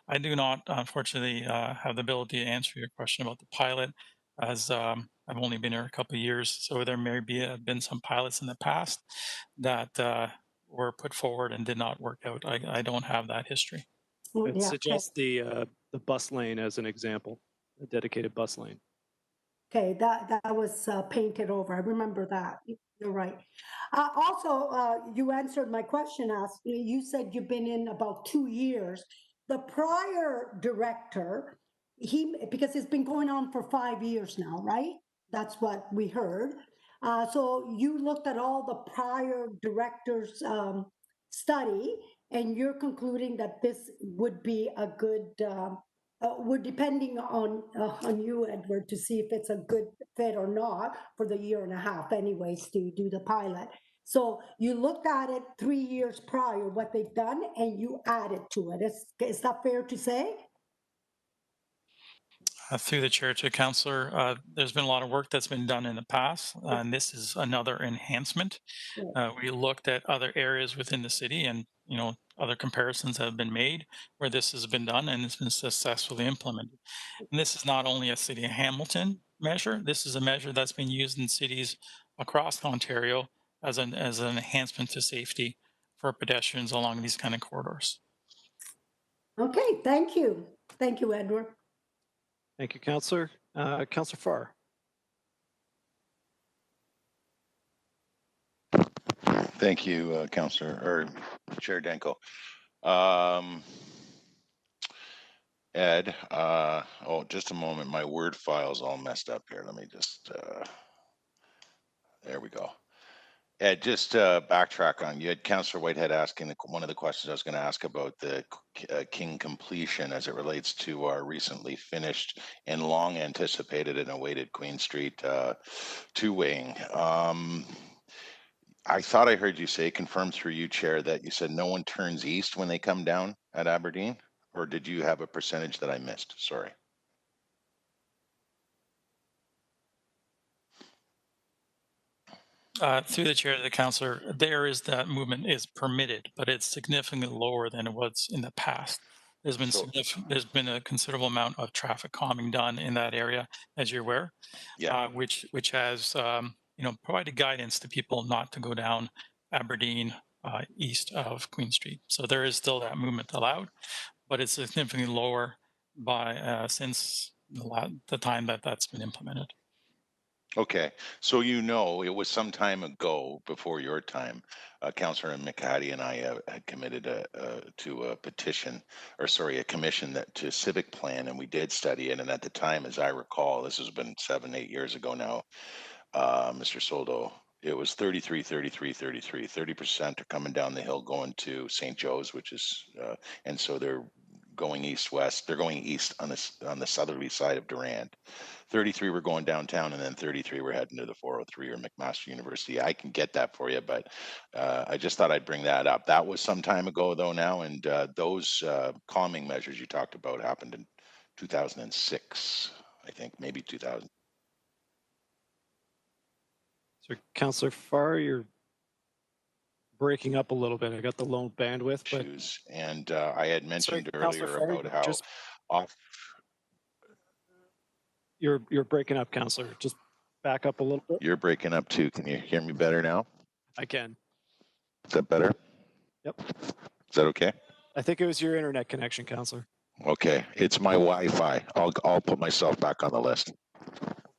Speaker 15: I do not, unfortunately, have the ability to answer your question about the pilot, as I've only been here a couple of years. So there may been some pilots in the past that were put forward and did not work out. I don't have that history.
Speaker 1: I'd suggest the bus lane as an example, a dedicated bus lane.
Speaker 8: Okay, that was painted over. I remember that. You're right. Also, you answered my question. You said you've been in about 2 years. The prior director, because it's been going on for 5 years now, right? That's what we heard. So you looked at all the prior directors' study, and you're concluding that this would be a good. We're depending on you, Edward, to see if it's a good fit or not for the year and a half anyways to do the pilot. So you looked at it 3 years prior, what they've done, and you added to it. Is that fair to say?
Speaker 15: Through the chair to councillor, there's been a lot of work that's been done in the past, and this is another enhancement. We looked at other areas within the city, and other comparisons have been made where this has been done and it's been successfully implemented. And this is not only a City of Hamilton measure. This is a measure that's been used in cities across Ontario as an enhancement to safety for pedestrians along these kind of corridors.
Speaker 8: Okay, thank you. Thank you, Edward.
Speaker 1: Thank you, Councillor. Councillor Farr.
Speaker 4: Thank you, Councillor or Chair Danko. Ed, oh, just a moment. My Word file's all messed up here. Let me just, there we go. Ed, just backtrack on, you had Councillor Whitehead asking one of the questions I was going to ask about the King completion as it relates to our recently finished and long anticipated and awaited Queen Street two-waying. I thought I heard you say, confirmed through you, Chair, that you said no one turns east when they come down at Aberdeen? Or did you have a percentage that I missed? Sorry.
Speaker 15: Through the chair to the councillor, there is that movement is permitted, but it's significantly lower than it was in the past. There's been a considerable amount of traffic calming done in that area, as you're aware, which has provided guidance to people not to go down Aberdeen east of Queen Street. So there is still that movement allowed, but it's significantly lower by since the time that that's been implemented.
Speaker 4: Okay, so it was some time ago before your time, Councillor McHattie and I had committed to a petition, or sorry, a commission to civic plan, and we did study it. And at the time, as I recall, this has been 7-8 years ago now, Mr. Soldo, it was 33, 33, 33. 30% are coming down the hill going to St. Joe's, which is, and so they're going east-west. They're going east on the southerly side of Durand. 33 we're going downtown, and then 33 we're heading to the 403 or McMaster University. I can get that for you, but I just thought I'd bring that up. That was some time ago though now, and those calming measures you talked about happened in 2006, I think, maybe 2000.
Speaker 1: So Councillor Farr, you're breaking up a little bit. I got the low bandwidth, but
Speaker 4: and I had mentioned earlier about how off.
Speaker 1: You're breaking up, Councillor. Just back up a little bit.
Speaker 4: You're breaking up too. Can you hear me better now?
Speaker 1: I can.
Speaker 4: Is that better?
Speaker 1: Yep.
Speaker 4: Is that okay?
Speaker 1: I think it was your internet connection, Councillor.
Speaker 4: Okay, it's my Wi-Fi. I'll put myself back on the list.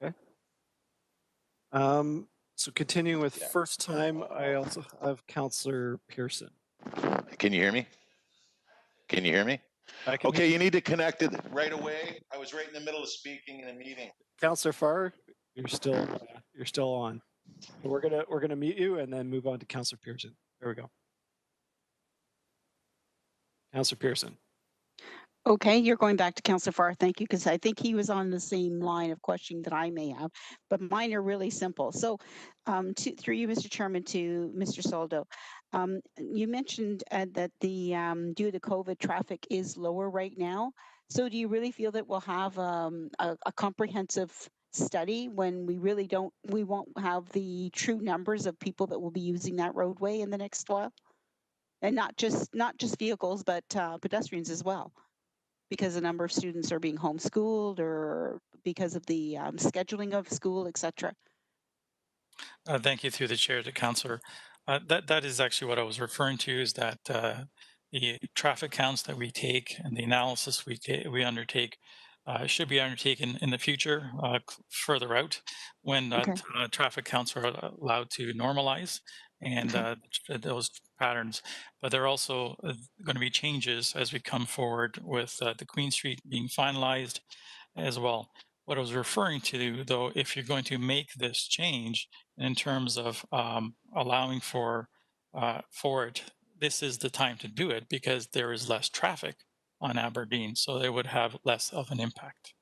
Speaker 1: Okay. So continuing with first time, I also have Councillor Pearson.
Speaker 4: Can you hear me? Can you hear me? Okay, you need to connect it right away. I was right in the middle of speaking in a meeting.
Speaker 1: Councillor Farr, you're still on. So we're gonna mute you and then move on to Councillor Pearson. There we go. Councillor Pearson.
Speaker 14: Okay, you're going back to Councillor Farr. Thank you, because I think he was on the same line of questioning that I may have, but mine are really simple. So through you, Mr. Chairman, to Mr. Soldo, you mentioned that the due to COVID traffic is lower right now. So do you really feel that we'll have a comprehensive study when we won't have the true numbers of people that will be using that roadway in the next while? And not just vehicles, but pedestrians as well, because a number of students are being homeschooled or because of the scheduling of school, etc.
Speaker 15: Thank you through the chair to councillor. That is actually what I was referring to, is that the traffic counts that we take and the analysis we undertake should be undertaken in the future, further out, when traffic counts are allowed to normalize and those patterns. But there are also going to be changes as we come forward with the Queen Street being finalized as well. What I was referring to, though, if you're going to make this change in terms of allowing for it, this is the time to do it because there is less traffic on Aberdeen, so they would have less of an impact.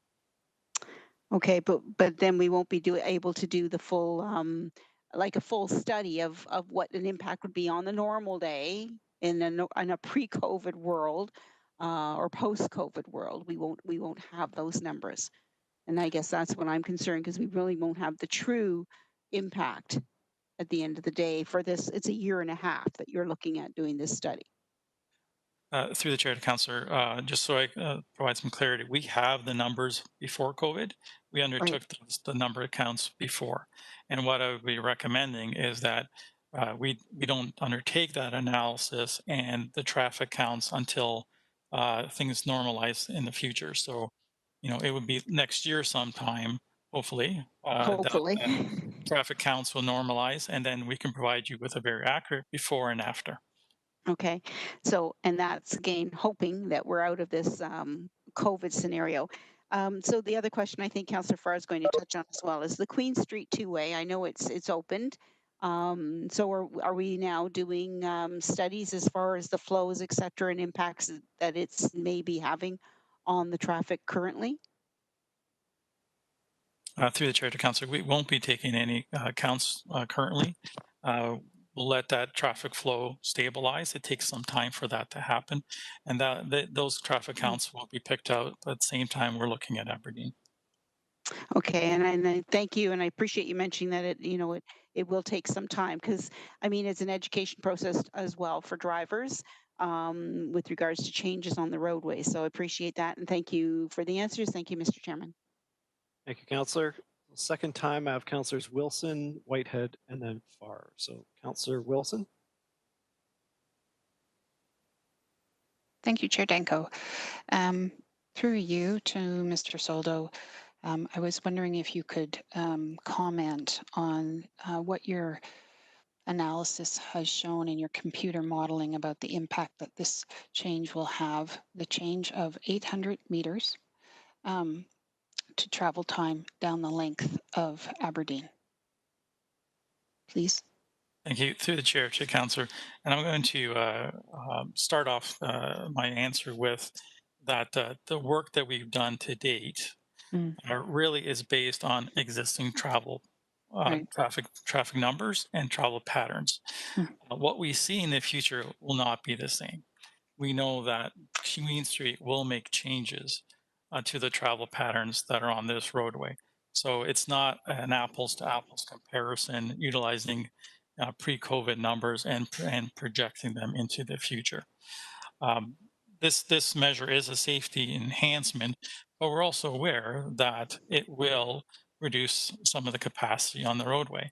Speaker 14: Okay, but then we won't be able to do the full like a full study of what an impact would be on the normal day in a pre-COVID world or post-COVID world. We won't have those numbers.
Speaker 16: And I guess that's what I'm concerned, because we really won't have the true impact at the end of the day for this. It's a year and a half that you're looking at doing this study.
Speaker 15: Through the chair to councillor, just so I provide some clarity, we have the numbers before COVID. We undertook the number of counts before. And what I would be recommending is that we don't undertake that analysis and the traffic counts until things normalize in the future. So, you know, it would be next year sometime, hopefully,
Speaker 16: Hopefully.
Speaker 15: traffic counts will normalize, and then we can provide you with a very accurate before and after.
Speaker 16: Okay, so, and that's again, hoping that we're out of this COVID scenario. So the other question I think Councillor Farr is going to touch on as well is the Queen Street two-way. I know it's opened. So are we now doing studies as far as the flows, et cetera, and impacts that it's maybe having on the traffic currently?
Speaker 15: Through the chair to councillor, we won't be taking any counts currently. We'll let that traffic flow stabilize. It takes some time for that to happen, and those traffic counts will be picked out. But at the same time, we're looking at Aberdeen.
Speaker 16: Okay, and I thank you, and I appreciate you mentioning that it will take some time, because I mean it's an education process as well for drivers with regards to changes on the roadway. So I appreciate that, and thank you for the answers. Thank you, Mr. Chairman.
Speaker 1: Thank you, councillor. Second time I have councillors Wilson, Whitehead, and then Farr. So councillor Wilson.
Speaker 14: Thank you, Chair Danko. Through you to Mr. Soldo, I was wondering if you could comment on what your analysis has shown in your computer modeling about the impact that this change will have, the change of 800 meters to travel time down the length of Aberdeen. Please.
Speaker 15: Thank you. Through the chair to councillor, and I'm going to start off my answer with that the work that we've done to date really is based on existing travel traffic numbers and travel patterns. What we see in the future will not be the same. We know that Queen Street will make changes to the travel patterns that are on this roadway. So it's not an apples to apples comparison utilizing pre-COVID numbers and projecting them into the future. This measure is a safety enhancement, but we're also aware that it will reduce some of the capacity on the roadway.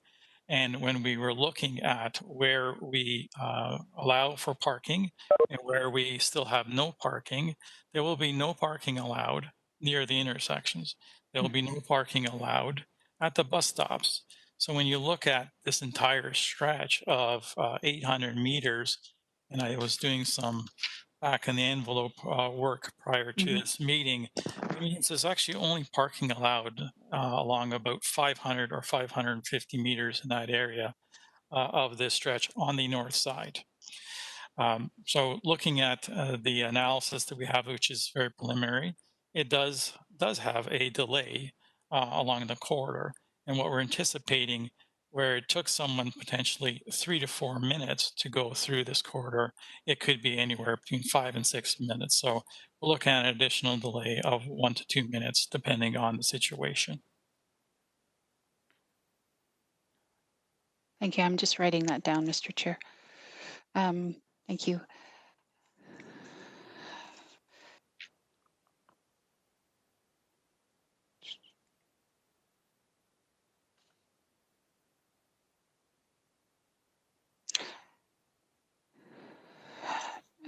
Speaker 15: And when we were looking at where we allow for parking and where we still have no parking, there will be no parking allowed near the intersections. There will be no parking allowed at the bus stops. So when you look at this entire stretch of 800 meters, and I was doing some back in the envelope work prior to this meeting, it means there's actually only parking allowed along about 500 or 550 meters in that area of this stretch on the north side. So looking at the analysis that we have, which is very preliminary, it does have a delay along the corridor. And what we're anticipating, where it took someone potentially 3 to 4 minutes to go through this corridor, it could be anywhere between 5 and 6 minutes. So we're looking at an additional delay of 1 to 2 minutes, depending on the situation.
Speaker 14: Thank you. I'm just writing that down, Mr. Chair. Thank you.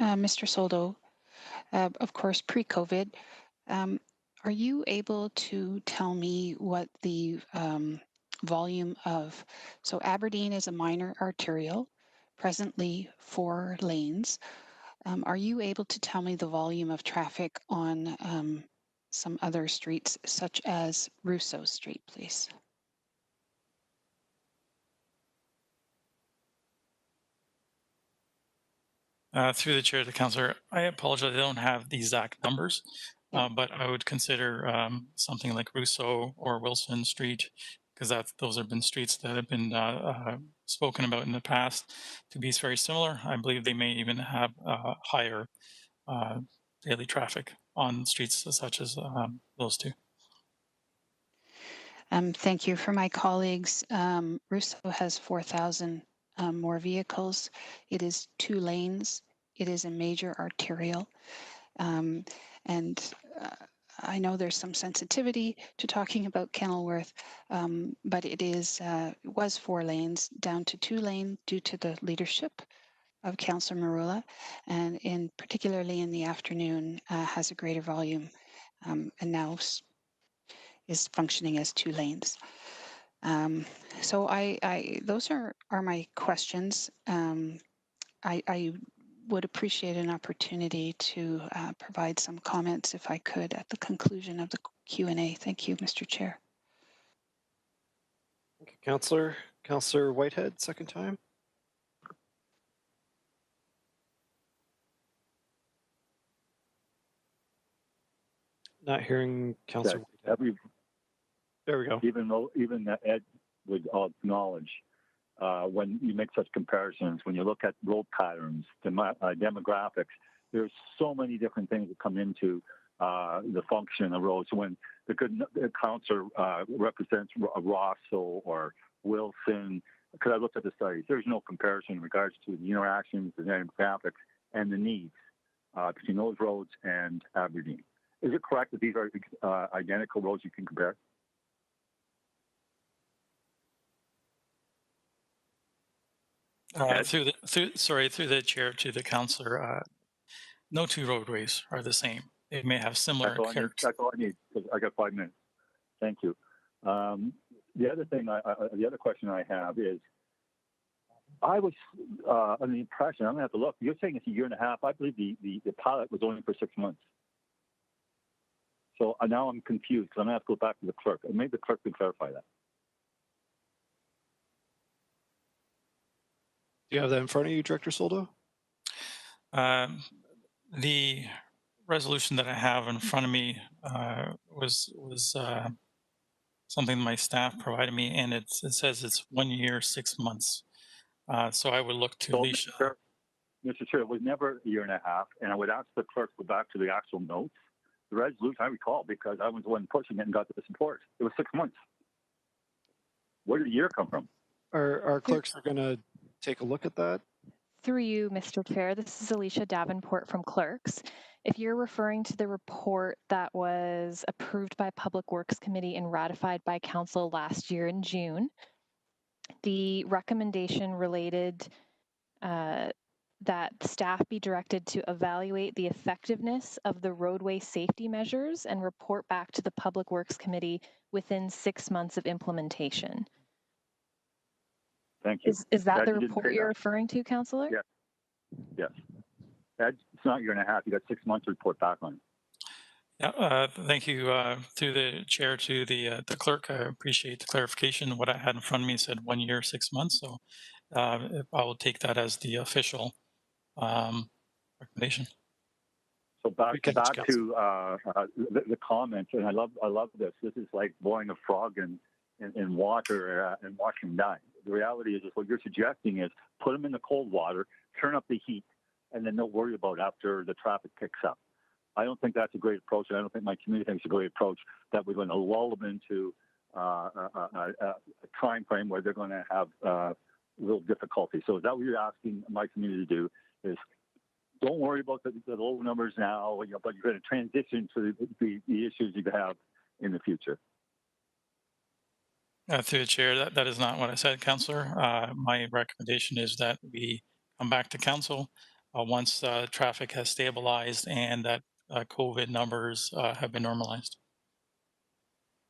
Speaker 14: Mr. Soldo, of course, pre-COVID, are you able to tell me what the volume of, so Aberdeen is a minor arterial, presently 4 lanes. Are you able to tell me the volume of traffic on some other streets, such as Rousseau Street, please?
Speaker 15: Through the chair to councillor, I apologize, I don't have the exact numbers, but I would consider something like Rousseau or Wilson Street, because those have been streets that have been spoken about in the past to be very similar. I believe they may even have higher daily traffic on streets such as those two.
Speaker 14: Thank you. For my colleagues, Russo has 4,000 more vehicles. It is 2 lanes. It is a major arterial. And I know there's some sensitivity to talking about Kenilworth, but it was 4 lanes down to 2 lane due to the leadership of Councillor Marula, and particularly in the afternoon has a greater volume, and now is functioning as 2 lanes. So those are my questions. I would appreciate an opportunity to provide some comments if I could at the conclusion of the Q&A. Thank you, Mr. Chair.
Speaker 1: Thank you, Councillor. Councillor Whitehead, second time. Not hearing Councillor Whitehead. There we go.
Speaker 9: Even Ed would acknowledge when you make such comparisons, when you look at road patterns, demographics, there's so many different things that come into the function of roads. When the good councillor represents Rosso or Wilson, because I looked at the studies, there's no comparison in regards to the interactions, the demographics, and the needs between those roads and Aberdeen. Is it correct that these are identical roads you can compare?
Speaker 15: Through the chair to the councillor, no 2 roadways are the same. They may have similar characteristics.
Speaker 9: That's all I need, because I got 5 minutes. Thank you. The other thing, the other question I have is, I was under the impression, I'm going to have to look, you're saying it's a 1.5 years. I believe the pilot was only for 6 months. So now I'm confused, because I'm going to have to go back to the clerk. And maybe the clerk can clarify that.
Speaker 1: Do you have that in front of you, Director Soldo?
Speaker 15: The resolution that I have in front of me was something my staff provided me, and it says it's 1 year, 6 months. So I would look to Alicia.
Speaker 9: Mr. Chair, it was never a 1.5 years, and I would ask the clerk to go back to the actual notes. The resolution I recall, because I was the one pushing it and got the support. It was 6 months. Where did the year come from?
Speaker 1: Our clerks are going to take a look at that.
Speaker 17: Through you, Mr. Chair, this is Alicia Davenport from Clerks. If you're referring to the report that was approved by Public Works Committee and ratified by Council last year in June, the recommendation related that staff be directed to evaluate the effectiveness of the roadway safety measures and report back to the Public Works Committee within 6 months of implementation.
Speaker 9: Thank you.
Speaker 17: Is that the report you're referring to, Councillor?
Speaker 9: Yes. Yes. It's not 1.5 years. You got 6 months to report back on it.
Speaker 15: Yeah, thank you. Through the chair to the clerk, I appreciate the clarification. What I had in front of me said 1 year, 6 months. So I will take that as the official recommendation.
Speaker 9: So back to the comments, and I love this. This is like boiling a frog in water and watching them die. The reality is what you're suggesting is put them in the cold water, turn up the heat, and then don't worry about after the traffic picks up. I don't think that's a great approach, and I don't think my community thinks it's a great approach that we're going to lull them into a time frame where they're going to have real difficulty. So is that what you're asking my community to do? Is don't worry about the low numbers now, but you're going to transition to the issues you have in the future.
Speaker 15: Through the chair, that is not what I said, Councillor. My recommendation is that we come back to Council once traffic has stabilized and that COVID numbers have been normalized.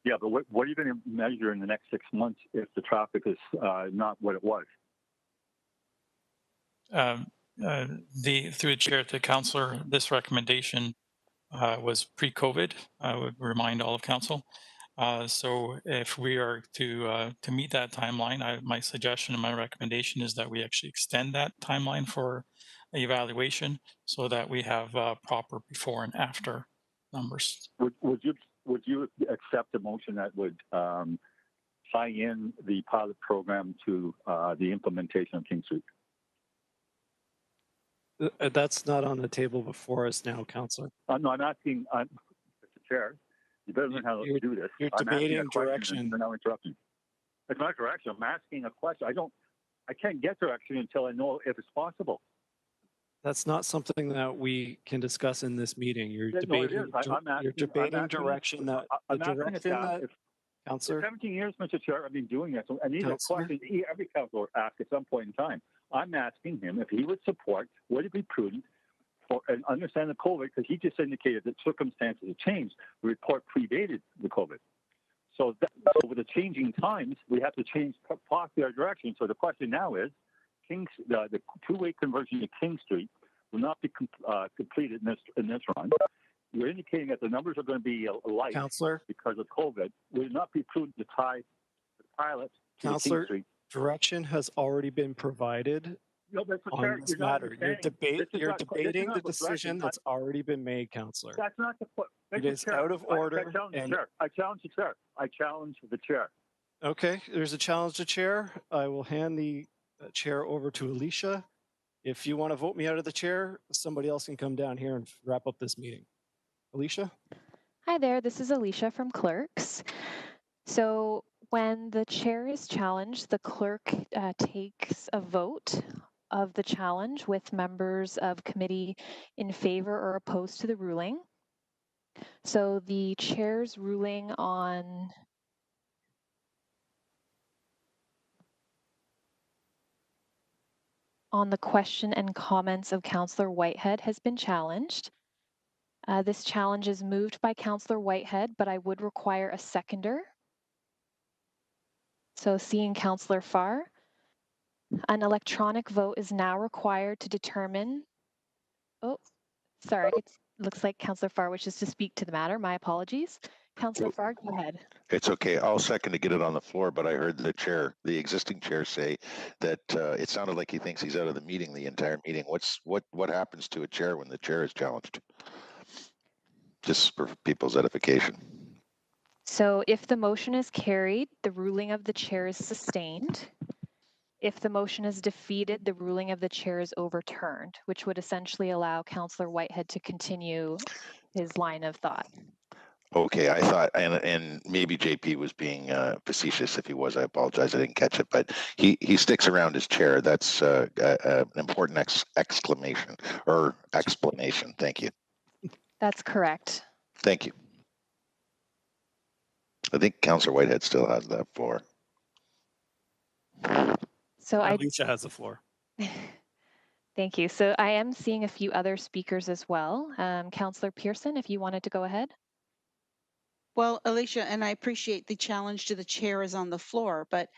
Speaker 9: Yeah, but what are you going to measure in the next 6 months if the traffic is not what it was?
Speaker 15: Through the chair to Councillor, this recommendation was pre-COVID. I would remind all of Council. So if we are to meet that timeline, my suggestion and my recommendation is that we actually extend that timeline for evaluation so that we have proper before and after numbers.
Speaker 9: Would you accept a motion that would tie in the pilot program to the implementation of King Street?
Speaker 1: That's not on the table before us now, Councillor.
Speaker 9: No, I'm asking, Mr. Chair, You better learn how to do this.
Speaker 1: You're
Speaker 9: I'm asking a
Speaker 1: debating
Speaker 9: question
Speaker 1: direction.
Speaker 9: and you're now interrupting. It's not direction. I'm asking a question. I can't get direction until I know if it's possible.
Speaker 1: That's not something that we can discuss in this meeting. You're
Speaker 9: Yeah, no, it
Speaker 1: debating.
Speaker 9: is. I'm asking,
Speaker 1: You're debating direction that the
Speaker 9: I'm asking
Speaker 1: direction that
Speaker 9: for
Speaker 1: Councillor.
Speaker 9: 17 years, Mr. Chair, I've been doing this, and these are
Speaker 1: Councillor?
Speaker 9: questions every councillor asks at some point in time. I'm asking him if he would support, would it be prudent for, and understand the COVID, because he just indicated that circumstances have changed. The report predated the COVID. So with the changing times, we have to change possibly our direction. So the question now is, the two-way conversion to King Street will not be completed in this run. You're indicating that the numbers are going to be light
Speaker 1: Councillor?
Speaker 9: because of COVID. Would it not be prudent to tie the pilot to King
Speaker 1: Councillor,
Speaker 9: Street?
Speaker 1: direction has already been provided
Speaker 9: No, but Mr.
Speaker 1: on
Speaker 9: Chair,
Speaker 1: this
Speaker 9: you're not
Speaker 1: matter. You're
Speaker 9: understanding.
Speaker 1: debating the decision that's already been made, Councillor.
Speaker 9: That's not the point.
Speaker 1: It is out of order.
Speaker 9: I challenge the chair. I challenge the chair.
Speaker 1: Okay, there's a challenge to chair. I will hand the chair over to Alicia. If you want to vote me out of the chair, somebody else can come down here and wrap up this meeting. Alicia?
Speaker 17: Hi there, this is Alicia from Clerks. So when the chair is challenged, the clerk takes a vote of the challenge with members of committee in favor or opposed to the ruling. So the chair's ruling on the question and comments of Councillor Whitehead has been challenged. This challenge is moved by Councillor Whitehead, but I would require a seconder. So seeing Councillor Farr, an electronic vote is now required to determine, oh, sorry, it looks like Councillor Farr wishes to speak to the matter. My apologies. Councillor Farr, go ahead.
Speaker 4: It's okay. I'll second to get it on the floor, but I heard the existing chair say that it sounded like he thinks he's out of the meeting the entire meeting. What happens to a chair when the chair is challenged? Just for people's edification.
Speaker 17: So if the motion is carried, the ruling of the chair is sustained. If the motion is defeated, the ruling of the chair is overturned, which would essentially allow Councillor Whitehead to continue his line of thought.
Speaker 4: Okay, I thought, and maybe JP was being facetious. If he was, I apologize. I didn't catch it, but he sticks around his chair. That's an important exclamation or explanation. Thank you.
Speaker 17: That's correct.
Speaker 4: Thank you. I think Councillor Whitehead still has that floor.
Speaker 17: So
Speaker 1: Alicia has the floor.
Speaker 17: Thank you. So I am seeing a few other speakers as well. Councillor Pearson, if you wanted to go ahead.
Speaker 16: Well, Alicia, and I appreciate the challenge to the chair is on the floor, but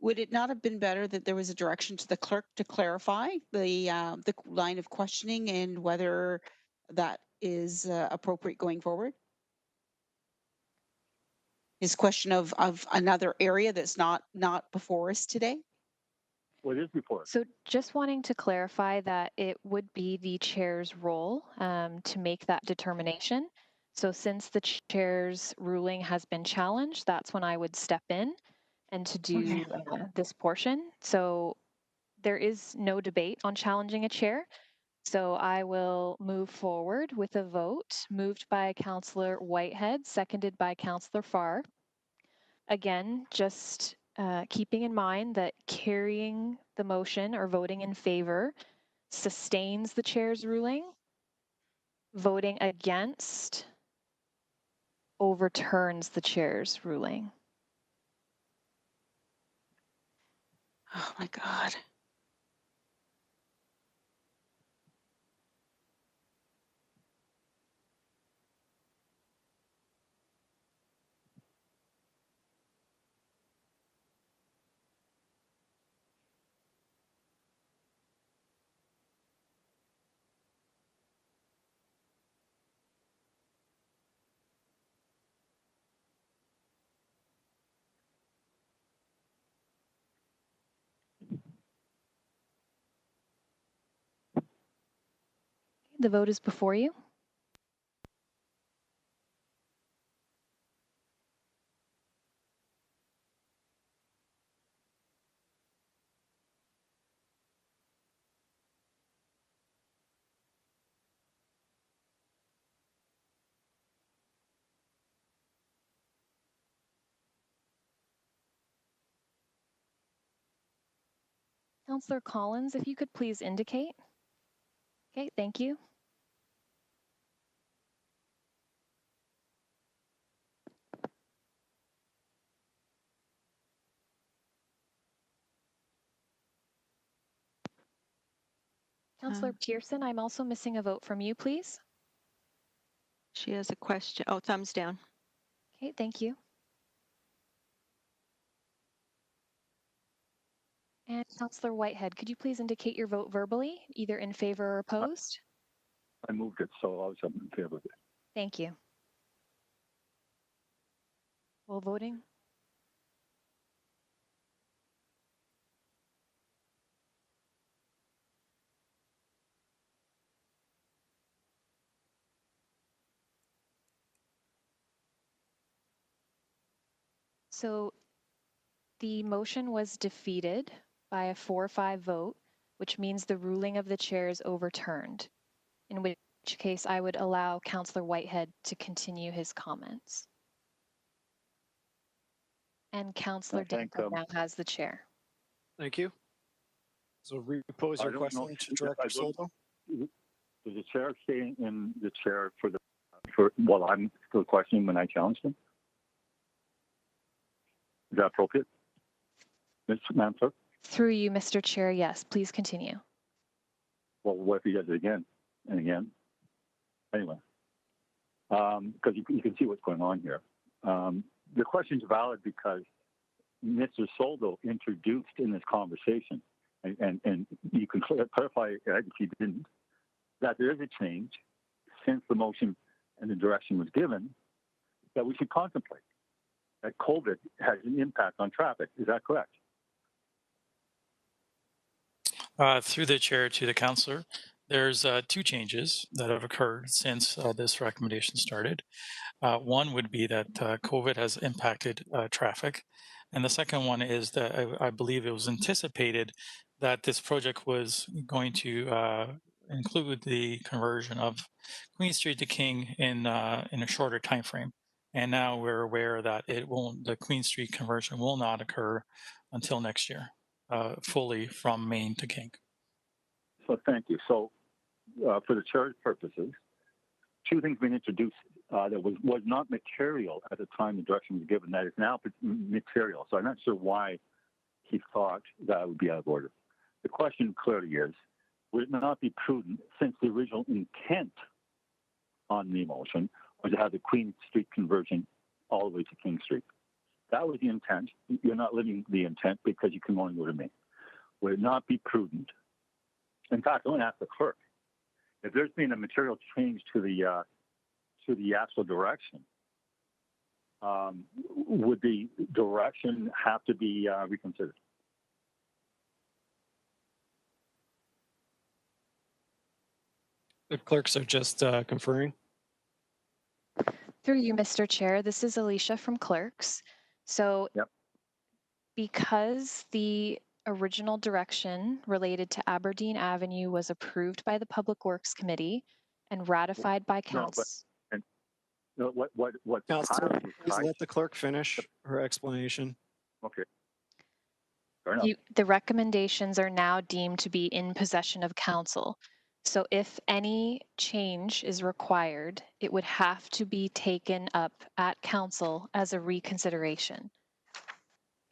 Speaker 16: would it not have been better that there was a direction to the clerk to clarify the line of questioning and whether that is appropriate going forward? His question of another area that's not before us today?
Speaker 9: What is before us?
Speaker 17: So just wanting to clarify that it would be the chair's role to make that determination. So since the chair's ruling has been challenged, that's when I would step in and to do this portion. So there is no debate on challenging a chair. So I will move forward with a vote moved by Councillor Whitehead, seconded by Councillor Farr. Again, just keeping in mind that carrying the motion or voting in favor sustains the chair's ruling. Voting against overturns the chair's ruling.
Speaker 16: Oh my God.
Speaker 17: The vote is before you. Councillor Collins, if you could please indicate. Okay, thank you. Councillor Pearson, I'm also missing a vote from you, please.
Speaker 18: She has a question. Oh, thumbs down.
Speaker 17: Okay, thank you. And Councillor Whitehead, could you please indicate your vote verbally, either in favor or opposed?
Speaker 9: I moved it, so I was in favor of it.
Speaker 17: Thank you. While voting. So the motion was defeated by a 4-5 vote, which means the ruling of the chair is overturned, in which case I would allow Councillor Whitehead to continue his comments. And Councillor Danko now has the chair.
Speaker 1: Thank you. So repose your question to Director Soldo.
Speaker 9: Does the chair stay in the chair while I'm still questioning when I challenged him? Is that appropriate? Madam Clerk?
Speaker 17: Through you, Mr. Chair, yes, please continue.
Speaker 9: Well, what if he does it again and again? Anyway, because you can see what's going on here. The question is valid because Mr. Soldo introduced in this conversation, and you can clarify if you didn't, that there is a change since the motion and the direction was given that we should contemplate. That COVID has an impact on traffic. Is that correct?
Speaker 15: Through the chair to the councillor, there's 2 changes that have occurred since this recommendation started. One would be that COVID has impacted traffic. And the second one is that I believe it was anticipated that this project was going to include the conversion of Queen Street to King in a shorter time frame. And now we're aware that the Queen Street conversion will not occur until next year, fully from Main to King.
Speaker 9: So thank you. So for the chair's purposes, 2 things being introduced that was not material at the time the direction was given, that is now material. So I'm not sure why he thought that would be out of order. The question clearly is, would it not be prudent, since the original intent on the motion was to have the Queen Street conversion all the way to King Street? That was the intent. You're not living the intent because you can only go to Main. Would it not be prudent? In fact, I want to ask the clerk, if there's been a material change to the actual direction, would the direction have to be reconsidered?
Speaker 1: The clerks are just conferring.
Speaker 17: Through you, Mr. Chair, this is Alicia from Clerks. So because the original direction related to Aberdeen Avenue was approved by the Public Works Committee and ratified by council.
Speaker 9: What
Speaker 1: Councillor, please let the clerk finish her explanation.
Speaker 9: Okay. Fair enough.
Speaker 17: The recommendations are now deemed to be in possession of council. So if any change is required, it would have to be taken up at council as a reconsideration.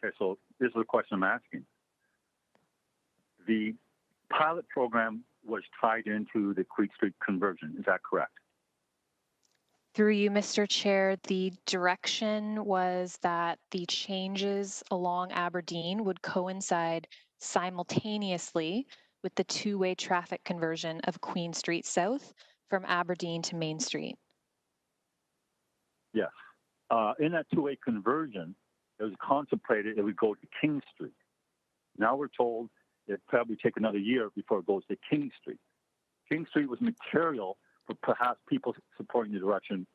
Speaker 9: Okay, so this is the question I'm asking. The pilot program was tied into the Queen Street conversion, is that correct?
Speaker 17: Through you, Mr. Chair, the direction was that the changes along Aberdeen would coincide simultaneously with the 2-way traffic conversion of Queen Street South from Aberdeen to Main Street.
Speaker 9: Yes. In that 2-way conversion, it was contemplated it would go to King Street. Now we're told it probably take another year before it goes to King Street. King Street was material for perhaps people supporting the direction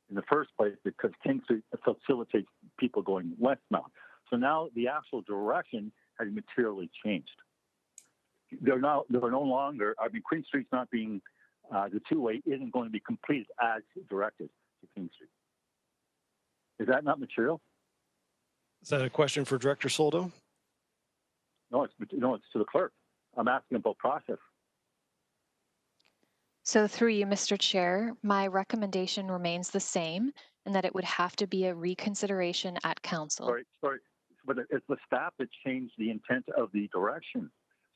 Speaker 9: in the first place because King Street facilitates people going westbound. So now the actual direction has materially changed. They're no longer, I mean, Queen Street's not being, the 2-way isn't going to be completed as directed to King Street. Is that not material?
Speaker 1: Is that a question for Director Soldo?
Speaker 9: No, it's to the clerk. I'm asking about process.
Speaker 17: So through you, Mr. Chair, my recommendation remains the same, and that it would have to be a reconsideration at council.
Speaker 9: Sorry, but it's the staff that changed the intent of the direction.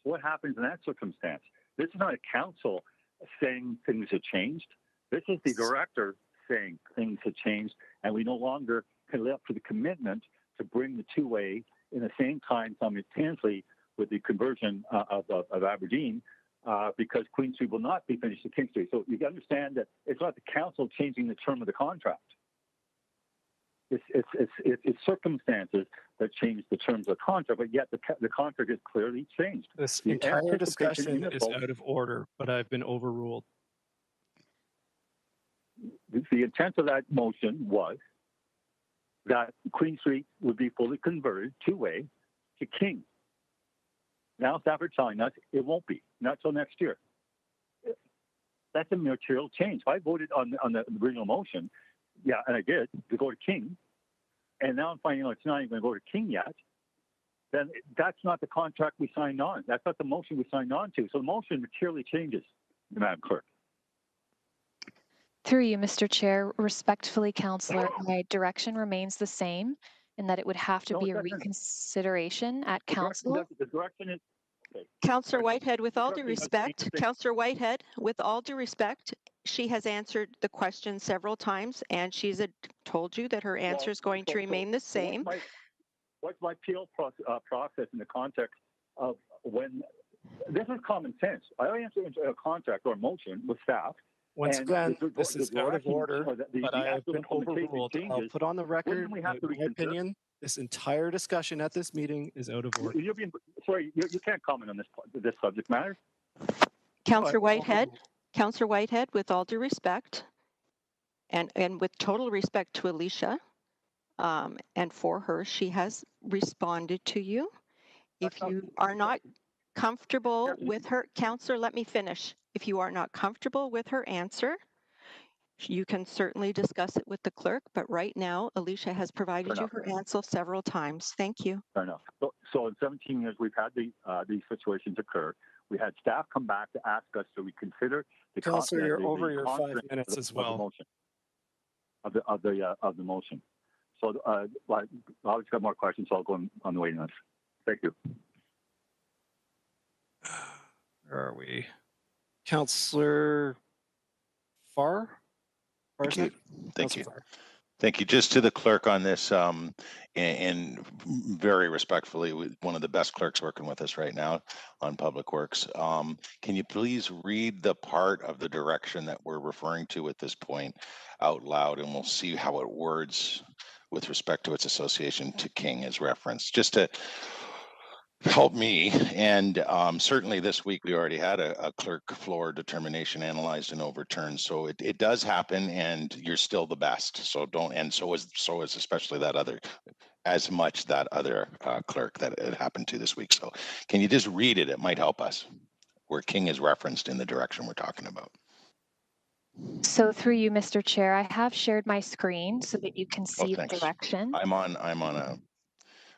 Speaker 9: So what happens in that circumstance? This is not a council saying things have changed. This is the director saying things have changed, and we no longer can live up to the commitment to bring the two-way in the same time simultaneously with the conversion of Aberdeen, because Queen Street will not be finished to King Street. So you understand that it's not the council changing the term of the contract. It's circumstances that change the terms of the contract, but yet the contract is clearly changed.
Speaker 1: This
Speaker 9: The
Speaker 1: entire
Speaker 9: anticipation
Speaker 1: discussion is
Speaker 9: municipal-
Speaker 1: out of order, but I've been overruled.
Speaker 9: The intent of that motion was that Queen Street would be fully converted two-way to King. Now staff are telling us it won't be, not till next year. That's a material change. If I voted on the original motion, yeah, and I did, to go to King, and now I'm finding out it's not even going to go to King yet, then that's not the contract we signed on. That's not the motion we signed on to. So the motion materially changes, Madam Clerk.
Speaker 17: Through you, Mr. Chair, respectfully, Councillor, my direction remains the same, in that it would have to be a reconsideration at council.
Speaker 9: The direction is... Okay.
Speaker 18: Councillor Whitehead, with all due respect, Councillor Whitehead, with all due respect, she has answered the question several times, and she's told you that her answer is going to remain the same.
Speaker 9: What's my appeal process in the context of when this is common sense? I answer a contract or a motion with staff.
Speaker 1: Once again, this is out of order, but I have been overruled. I'll put on the record my opinion. This entire discussion at this meeting is out of order.
Speaker 9: Sorry, you can't comment on this subject matter.
Speaker 18: Councillor Whitehead, with all due respect, and with total respect to Alicia, and for her, she has responded to you. If you are not comfortable with her, Councillor, let me finish. If you are not comfortable with her answer, you can certainly discuss it with the clerk, but right now, Alicia has provided you her answer several times. Thank you.
Speaker 9: Fair enough. So in 17 years, we've had these situations occur. We had staff come back to ask us to reconsider the
Speaker 1: Councillor, you're over your 5 minutes as well.
Speaker 9: Of the motion. So I've got more questions, so I'll go on the waiting list. Thank you.
Speaker 1: Where are we? Councillor Farr?
Speaker 4: Thank you. Thank you. Just to the clerk on this, and very respectfully, one of the best clerks working with us right now on Public Works. Can you please read the part of the direction that we're referring to at this point out loud, and we'll see how it words with respect to its association to King as referenced, just to help me. And certainly this week we already had a clerk floor determination analyzed and overturned, so it does happen, and you're still the best. So don't, and so is especially that other, as much that other clerk that it happened to this week. So can you just read it? It might help us where King is referenced in the direction we're talking about.
Speaker 17: So through you, Mr. Chair, I have shared my screen so that you can see the direction.
Speaker 4: I'm on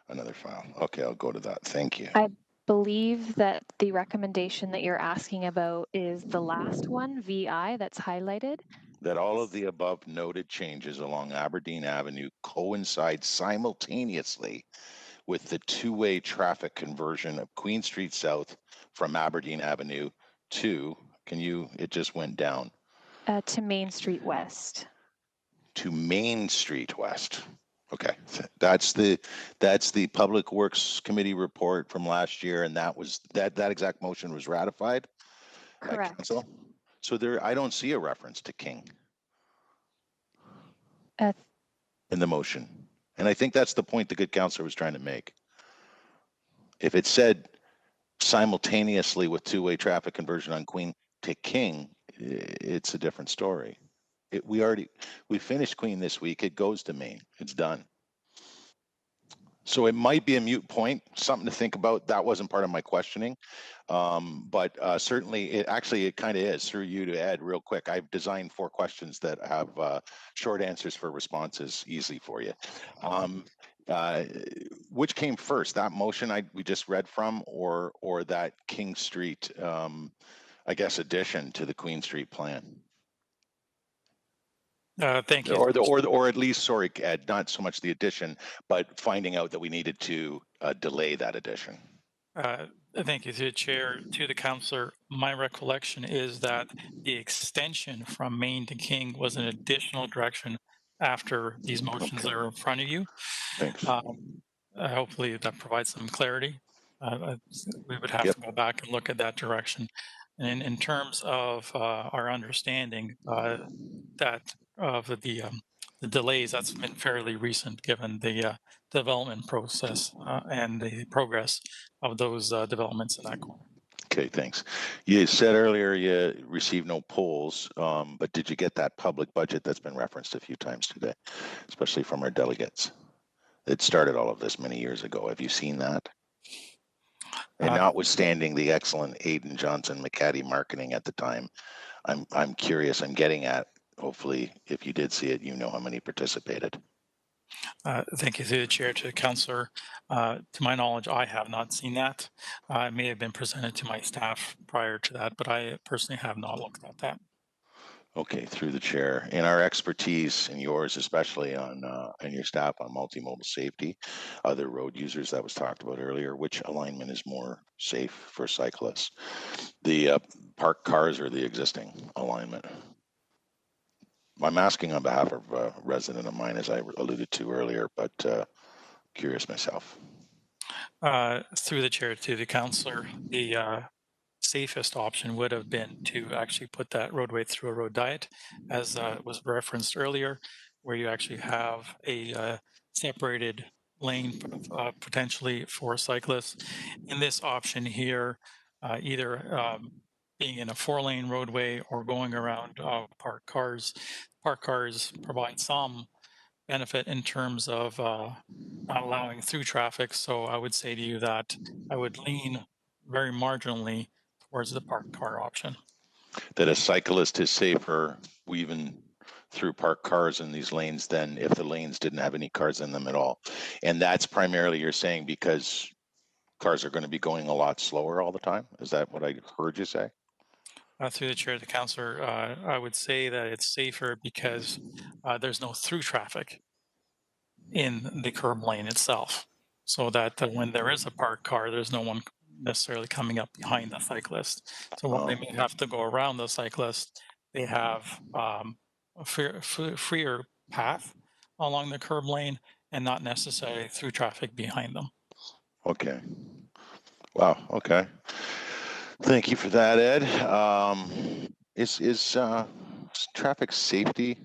Speaker 4: another file. Okay, I'll go to that. Thank you.
Speaker 17: I believe that the recommendation that you're asking about is the last one, VI, that's highlighted.
Speaker 4: That all of the above noted changes along Aberdeen Avenue coincide simultaneously with the two-way traffic conversion of Queen Street South from Aberdeen Avenue to, it just went down.
Speaker 17: To Main Street West.
Speaker 4: To Main Street West. Okay, that's the Public Works Committee report from last year, and that was that exact motion was ratified.
Speaker 17: Correct.
Speaker 4: By council. So I don't see a reference to King in the motion, and I think that's the point the good councillor was trying to make. If it said simultaneously with two-way traffic conversion on Queen to King, it's a different story. We finished Queen this week. It goes to Main. It's done. So it might be a moot point, something to think about. That wasn't part of my questioning, but certainly it kind of is. Through you to Ed, real quick, I've designed 4 questions that have short answers for responses easily for you. which came first, that motion we just read from, or that King Street, I guess, addition to the Queen Street plan?
Speaker 15: Thank you.
Speaker 4: Or at least, sorry, Ed, not so much the addition, but finding out that we needed to delay that addition.
Speaker 15: Thank you, through the chair. To the councillor, my recollection is that the extension from Main to King was an additional direction after these motions that are in front of you.
Speaker 4: Thanks.
Speaker 15: Hopefully that provides some clarity. We would have to go back and look at that direction. And in terms of our understanding that of the delays, that's been fairly recent given the development process and the progress of those developments in that corner.
Speaker 4: Okay, thanks. You said earlier you received no polls, but did you get that public budget that's been referenced a few times today, especially from our delegates? It started all of this many years ago. Have you seen that? And notwithstanding the excellent Aidan Johnson McCaddy marketing at the time, I'm curious. I'm getting at, hopefully, if you did see it, you know how many participated.
Speaker 15: Thank you, through the chair, to the councillor. To my knowledge, I have not seen that. It may have been presented to my staff prior to that, but I personally have not looked at that.
Speaker 4: Okay, through the chair. In our expertise, and yours especially, on and your staff on multimodal safety, other road users that was talked about earlier, which alignment is more safe for cyclists? The parked cars or the existing alignment? I'm asking on behalf of a resident of mine, as I alluded to earlier, but curious myself.
Speaker 15: Through the chair, to the councillor, the safest option would have been to actually put that roadway through a road diet, as was referenced earlier, where you actually have a separated lane potentially for cyclists. In this option here, either being in a 4-lane roadway or going around parked cars. Parked cars provide some benefit in terms of not allowing through traffic. So I would say to you that I would lean very marginally towards the parked car option.
Speaker 4: That a cyclist is safer weaving through parked cars in these lanes than if the lanes didn't have any cars in them at all. And that's primarily, you're saying, because cars are going to be going a lot slower all the time? Is that what I heard you say?
Speaker 15: Through the chair, the councillor, I would say that it's safer because there's no through traffic in the curb lane itself. So that when there is a parked car, there's no one necessarily coming up behind the cyclist. So when they may have to go around the cyclist, they have a freer path along the curb lane and not necessarily through traffic behind them.
Speaker 4: Okay. Wow. Okay. Thank you for that, Ed. Is traffic safety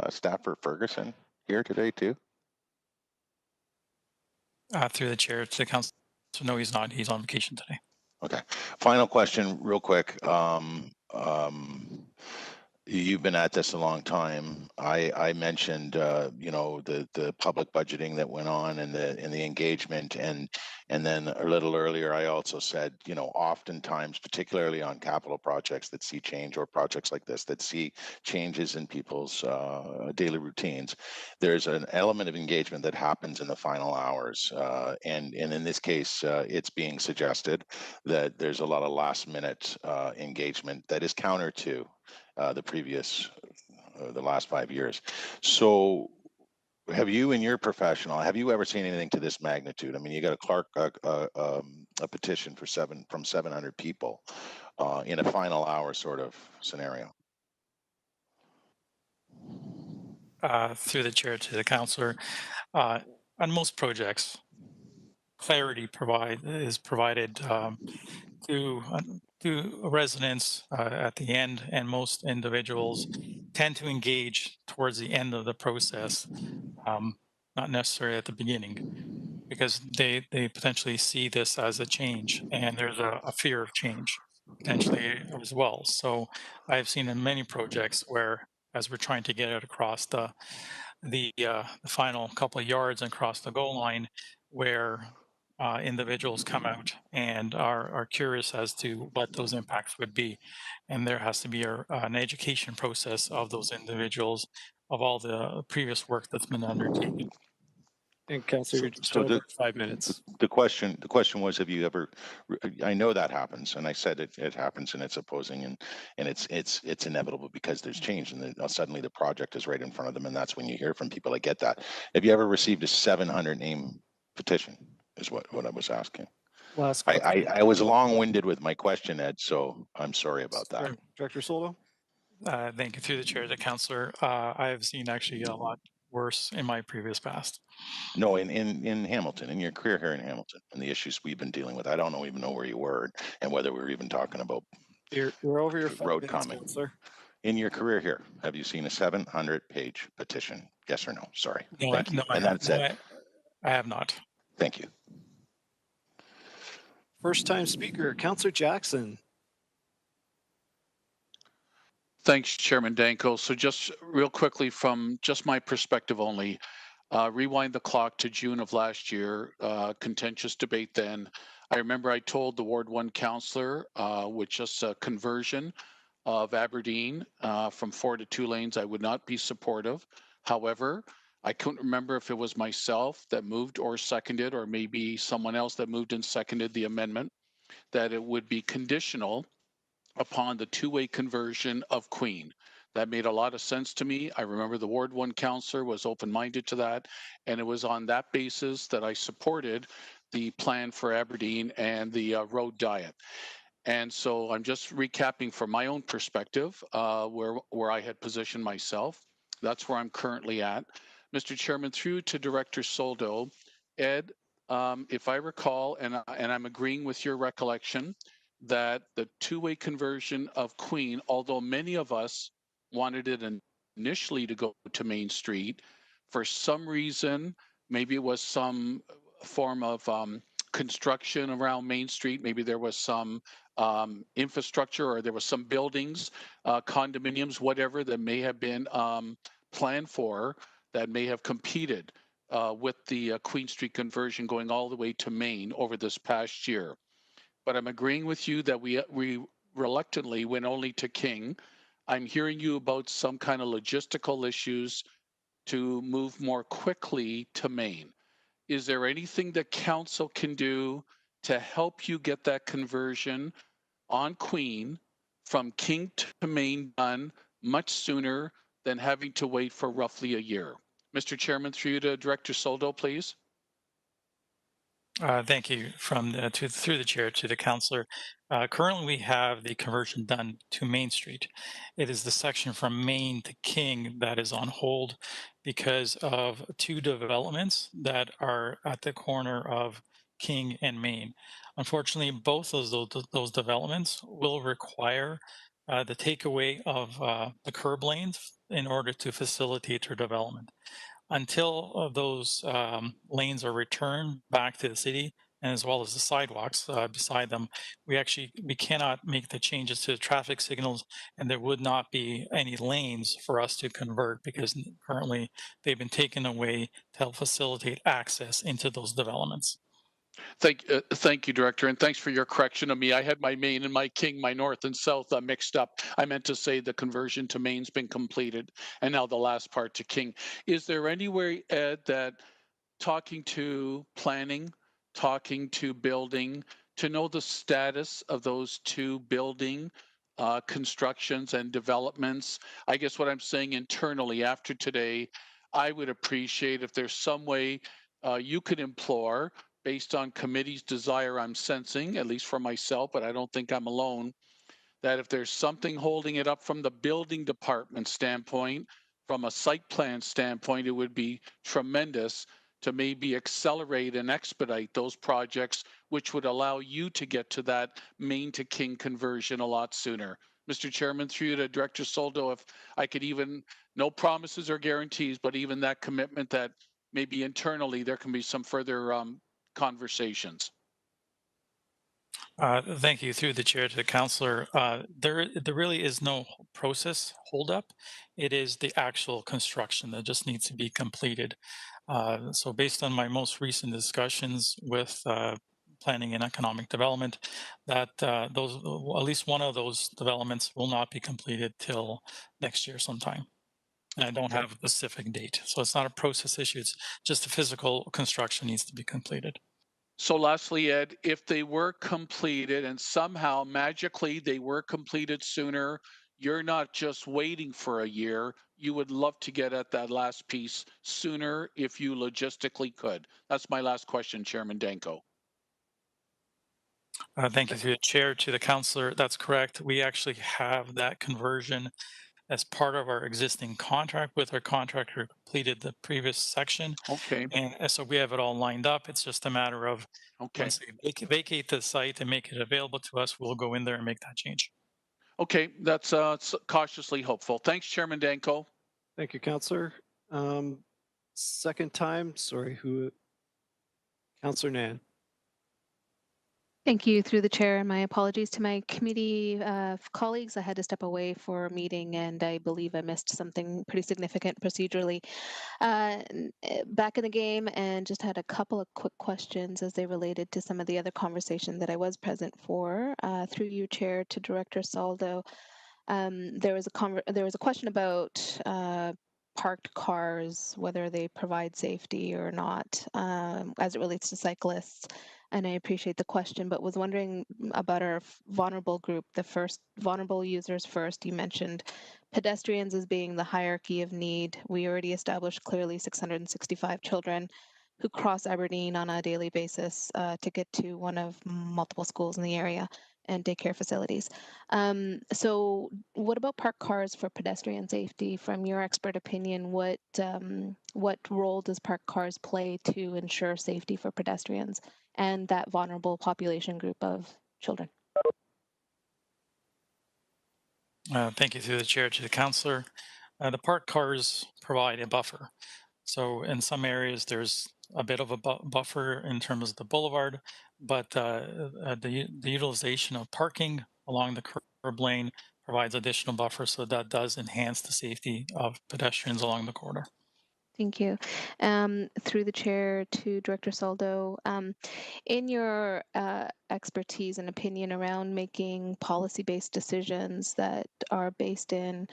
Speaker 4: staffer Ferguson here today too?
Speaker 15: Through the chair to the council. So no, he's not. He's on vacation today.
Speaker 4: Okay. Final question, real quick. You've been at this a long time. I mentioned, you know, the public budgeting that went on and the engagement, and then a little earlier I also said, you know, oftentimes, particularly on capital projects that see change, or projects like this that see changes in people's daily routines, there's an element of engagement that happens in the final hours, and in this case, it's being suggested that there's a lot of last minute engagement that is counter to the previous, the last 5 years. So have you, in your professional, have you ever seen anything to this magnitude? I mean, you got a Clark, a petition for from 700 people in a final hour sort of scenario.
Speaker 15: Through the chair to the councillor, on most projects, clarity is provided to residents at the end, and most individuals tend to engage towards the end of the process, not necessarily at the beginning, because they potentially see this as a change, and there's a fear of change potentially as well. So I've seen in many projects where, as we're trying to get it across the final couple of yards and across the goal line, where individuals come out and are curious as to what those impacts would be. And there has to be an education process of those individuals of all the previous work that's been undertaken.
Speaker 1: And Councillor, you're just
Speaker 4: So
Speaker 1: over 5 minutes.
Speaker 4: the question was, have you ever? I know that happens, and I said it happens, and it's opposing, and it's inevitable because there's change, and then suddenly the project is right in front of them, and that's when you hear from people. I get that. Have you ever received a 700 name petition? Is what I was asking.
Speaker 1: Last
Speaker 4: I was long-winded with my question, Ed, so I'm sorry about that.
Speaker 1: Director Soldo.
Speaker 15: Thank you. Through the chair, the councillor. I have seen actually a lot worse in my previous past.
Speaker 4: No, in Hamilton, in your career here in Hamilton, and the issues we've been dealing with. I don't even know where you were and whether we were even talking about
Speaker 1: You're over your 5
Speaker 4: road
Speaker 1: minutes,
Speaker 4: comment.
Speaker 1: Councillor.
Speaker 4: In your career here, have you seen a 700-page petition? Yes or no? Sorry.
Speaker 15: No,
Speaker 4: Thank you. And that's it.
Speaker 15: I have not.
Speaker 4: Thank you.
Speaker 1: First time speaker, Councillor Jackson.
Speaker 3: Thanks, Chairman Danko. So just real quickly from just my perspective only, rewind the clock to June of last year, contentious debate then. I remember I told the Ward 1 councillor with just a conversion of Aberdeen from 4 to 2 lanes, I would not be supportive. However, I couldn't remember if it was myself that moved or seconded, or maybe someone else that moved and seconded the amendment, that it would be conditional upon the two-way conversion of Queen. That made a lot of sense to me. I remember the Ward 1 councillor was open-minded to that, and it was on that basis that I supported the plan for Aberdeen and the road diet. And so I'm just recapping from my own perspective where I had positioned myself. That's where I'm currently at. Mr. Chairman, through to Director Soldo, Ed, if I recall, and I'm agreeing with your recollection, that the two-way conversion of Queen, although many of us wanted it initially to go to Main Street, for some reason, maybe it was some form of construction around Main Street, maybe there was some infrastructure, or there was some buildings, condominiums, whatever that may have been planned for, that may have competed with the Queen Street conversion going all the way to Main over this past year. But I'm agreeing with you that we reluctantly went only to King. I'm hearing you about some kind of logistical issues to move more quickly to Main. Is there anything that council can do to help you get that conversion on Queen from King to Main done much sooner than having to wait for roughly a year? Mr. Chairman, through you to Director Soldo, please.
Speaker 15: Thank you. Through the chair to the councillor. Currently, we have the conversion done to Main Street. It is the section from Main to King that is on hold because of 2 developments that are at the corner of King and Main. Unfortunately, both of those developments will require the takeaway of the curb lanes in order to facilitate their development. Until those lanes are returned back to the city, and as well as the sidewalks beside them, we cannot make the changes to the traffic signals, and there would not be any lanes for us to convert because currently they've been taken away to help facilitate access into those developments.
Speaker 3: Thank you, Director, and thanks for your correction of me. I had my Main and my King, my North and South mixed up. I meant to say the conversion to Main's been completed, and now the last part to King. Is there any way, Ed, that talking to planning, talking to building, to know the status of those 2 building constructions and developments? I guess what I'm saying internally after today, I would appreciate if there's some way you could implore, based on committee's desire I'm sensing, at least for myself, but I don't think I'm alone, that if there's something holding it up from the building department standpoint, from a site plan standpoint, it would be tremendous to maybe accelerate and expedite those projects, which would allow you to get to that Main to King conversion a lot sooner. Mr. Chairman, through you to Director Soldo, if I could even, no promises or guarantees, but even that commitment that maybe internally there can be some further conversations.
Speaker 15: Thank you. Through the chair to the councillor, there really is no process holdup. It is the actual construction that just needs to be completed. So based on my most recent discussions with planning and economic development, that at least one of those developments will not be completed till next year sometime. And I don't have a specific date. So it's not a process issue. It's just the physical construction needs to be completed.
Speaker 3: So lastly, Ed, if they were completed and somehow magically they were completed sooner, you're not just waiting for a year. You would love to get at that last piece sooner if you logistically could. That's my last question, Chairman Danko.
Speaker 15: Thank you through the chair to the councillor. That's correct. We actually have that conversion as part of our existing contract with our contractor who completed the previous section.
Speaker 3: Okay.
Speaker 15: And so we have it all lined up. It's just a matter of
Speaker 3: Okay.
Speaker 15: once they vacate the site and make it available to us, we'll go in there and make that change.
Speaker 3: Okay, that's cautiously hopeful. Thanks, Chairman Danko.
Speaker 1: Thank you, Councillor. Second time, sorry, who? Councillor Nan.
Speaker 12: Thank you through the chair, and my apologies to my committee colleagues. I had to step away for a meeting and I believe I missed something pretty significant procedurally. Back in the game and just had a couple of quick questions as they related to some of the other conversation that I was present for. Through you, Chair, to Director Saldo, there was a question about parked cars, whether they provide safety or not, as it relates to cyclists. And I appreciate the question, but was wondering about our vulnerable group, the first vulnerable users first. You mentioned pedestrians as being the hierarchy of need. We already established clearly 665 children who cross Aberdeen on a daily basis to get to one of multiple schools in the area and daycare facilities. So what about parked cars for pedestrian safety? From your expert opinion, what role does parked cars play to ensure safety for pedestrians and that vulnerable population group of children?
Speaker 15: Thank you through the chair to the councillor. The parked cars provide a buffer. So in some areas, there's a bit of a buffer in terms of the boulevard, but the utilization of parking along the curb lane provides additional buffer, so that does enhance the safety of pedestrians along the corridor.
Speaker 12: Thank you. Through the chair to Director Saldo, in your expertise and opinion around making policy-based decisions that are based in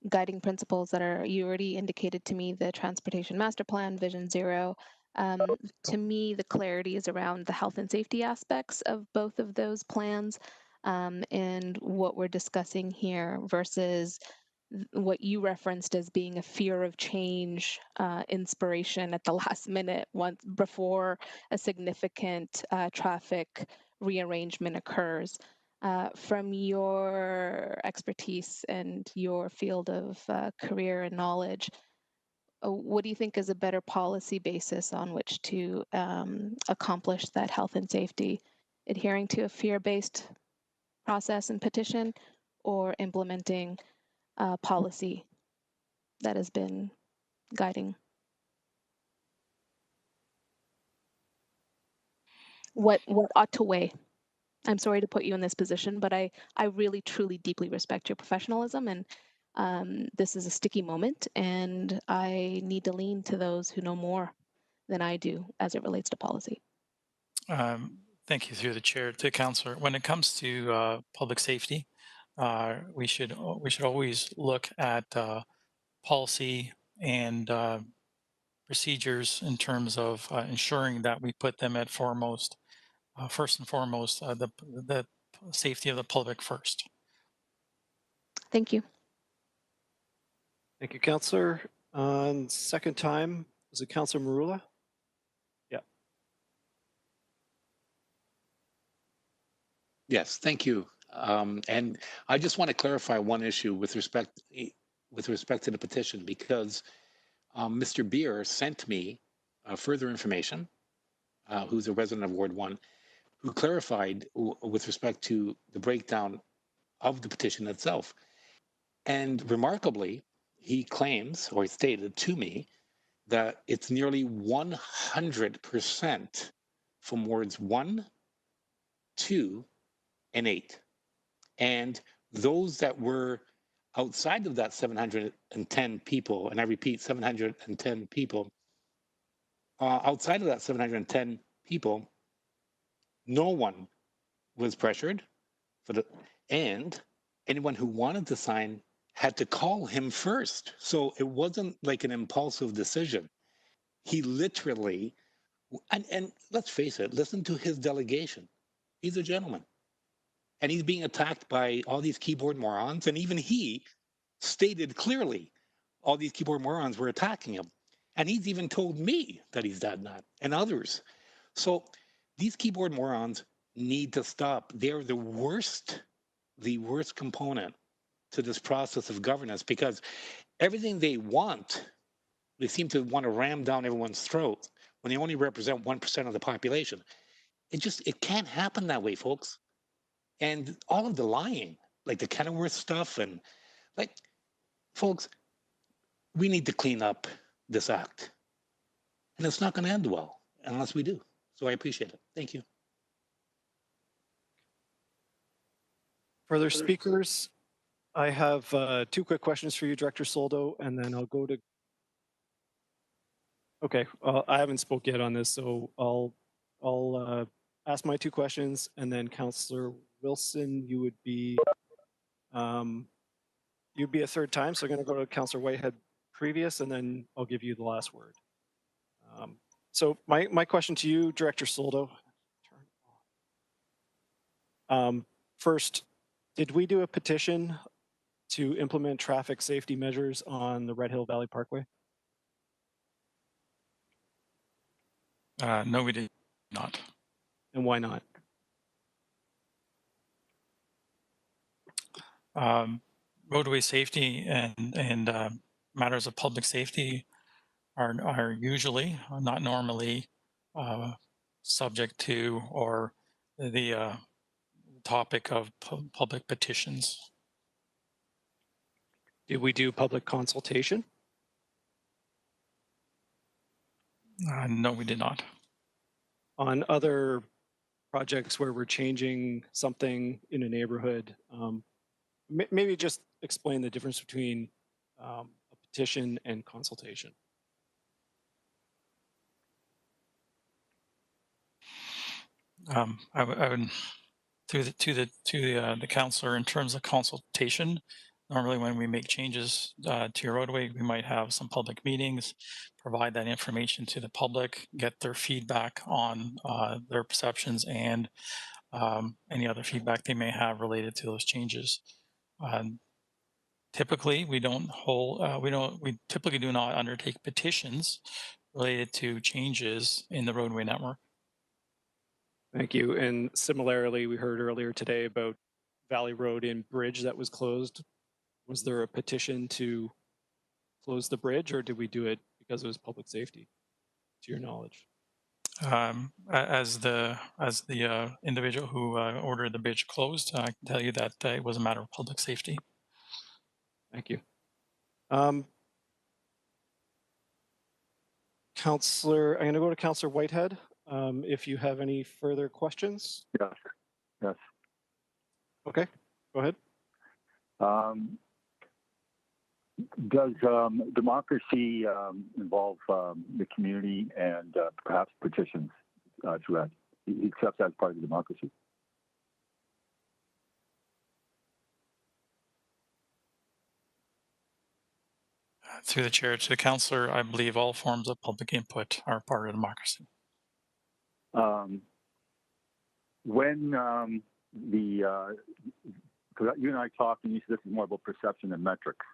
Speaker 12: guiding principles that are, you already indicated to me, the Transportation Master Plan, Vision Zero. To me, the clarity is around the health and safety aspects of both of those plans and what we're discussing here versus what you referenced as being a fear of change, inspiration at the last minute, once before a significant traffic rearrangement occurs. From your expertise and your field of career and knowledge, what do you think is a better policy basis on which to accomplish that health and safety? Adhering to a fear-based process and petition, or implementing policy that has been guiding? What ought to weigh? I'm sorry to put you in this position, but I really, truly, deeply respect your professionalism, and this is a sticky moment, and I need to lean to those who know more than I do as it relates to policy.
Speaker 15: Thank you through the chair to councillor. When it comes to public safety, we should always look at policy and procedures in terms of ensuring that we put them at foremost. First and foremost, the safety of the public first.
Speaker 12: Thank you.
Speaker 1: Thank you, Councillor. Second time, was it Councillor Marula? Yeah.
Speaker 19: Yes, thank you. And I just want to clarify one issue with respect to the petition, because Mr. Beer sent me further information, who's a resident of Ward 1, who clarified with respect to the breakdown of the petition itself. And remarkably, he claims, or he stated to me, that it's nearly 100% from wards 1, 2, and 8. And those that were outside of that 710 people, and I repeat, 710 people, outside of that 710 people, no one was pressured and anyone who wanted to sign had to call him first. So it wasn't like an impulsive decision. He literally, and let's face it, listen to his delegation. He's a gentleman. And he's being attacked by all these keyboard morons. And even he stated clearly all these keyboard morons were attacking him. And he's even told me that he's that and others. So these keyboard morons need to stop. They're the worst component to this process of governance, because everything they want, they seem to want to ram down everyone's throat when they only represent 1% of the population. It can't happen that way, folks. And all of the lying, like the Kenilworth stuff, and like, folks, we need to clean up this act. And it's not going to end well unless we do. So I appreciate it. Thank you.
Speaker 1: Further speakers? I have 2 quick questions for you, Director Soldo, and then I'll go to. Okay, I haven't spoke yet on this, so I'll ask my 2 questions, and then Councillor Wilson, you would be you'd be a third time, so I'm going to go to Councillor Whitehead previous, and then I'll give you the last word. So my question to you, Director Soldo. First, did we do a petition to implement traffic safety measures on the Red Hill Valley Parkway?
Speaker 15: No, we did not.
Speaker 1: And why not?
Speaker 15: Roadway safety and matters of public safety are usually, not normally, subject to or the topic of public petitions.
Speaker 1: Did we do public consultation?
Speaker 15: No, we did not.
Speaker 1: On other projects where we're changing something in a neighborhood, maybe just explain the difference between a petition and consultation.
Speaker 15: I would to the councillor in terms of consultation. Normally, when we make changes to your roadway, we might have some public meetings, provide that information to the public, get their feedback on their perceptions and any other feedback they may have related to those changes. Typically, we typically do not undertake petitions related to changes in the roadway network.
Speaker 1: Thank you. And similarly, we heard earlier today about Valley Road in Bridge that was closed. Was there a petition to close the bridge, or did we do it because it was public safety, to your knowledge?
Speaker 15: As the individual who ordered the bridge closed, I can tell you that it was a matter of public safety.
Speaker 1: Thank you. Councillor, I'm going to go to Councillor Whitehead. If you have any further questions.
Speaker 9: Yes. Yes.
Speaker 1: Okay, go ahead.
Speaker 9: Does democracy involve the community and perhaps petitions to that? He accepts that as part of democracy.
Speaker 15: Through the chair to the councillor, I believe all forms of public input are part of democracy.
Speaker 9: When because you and I talked, and you said this is more about perception than metrics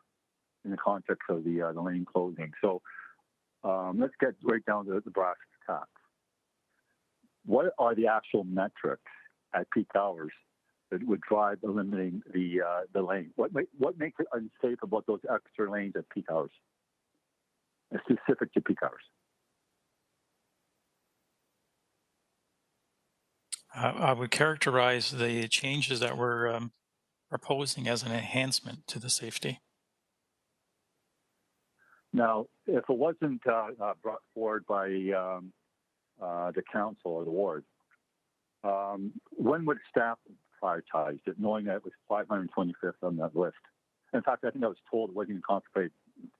Speaker 9: in the context of the lane closing. So let's get right down to the brass tacks. What are the actual metrics at peak hours that would drive eliminating the lane? What makes it unsafe about those extra lanes at peak hours? Specific to peak hours.
Speaker 15: I would characterize the changes that we're proposing as an enhancement to the safety.
Speaker 9: Now, if it wasn't brought forward by the council or the ward, when would staff prioritize it, knowing that it was 525th on that list? In fact, I think I was told it wasn't even contemplated;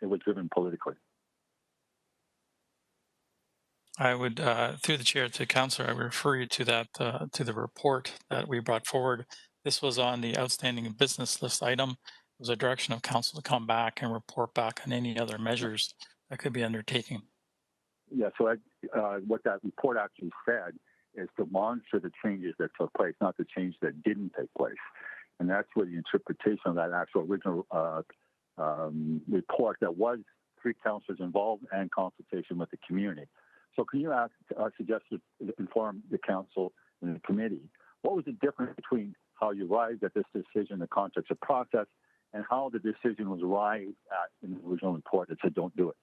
Speaker 9: it was driven politically.
Speaker 15: I would, through the chair to councillor, I would refer you to that to the report that we brought forward. This was on the outstanding business list item. It was a direction of council to come back and report back on any other measures that could be undertaken.
Speaker 9: Yeah, so what that report actually said is to monitor the changes that took place, not the changes that didn't take place. And that's where the interpretation of that actual original report that was 3 councillors involved and consultation with the community. So can you suggest to inform the council and the committee, what was the difference between how you arrived at this decision in the context of process and how the decision was arrived at in the original report that said don't do it?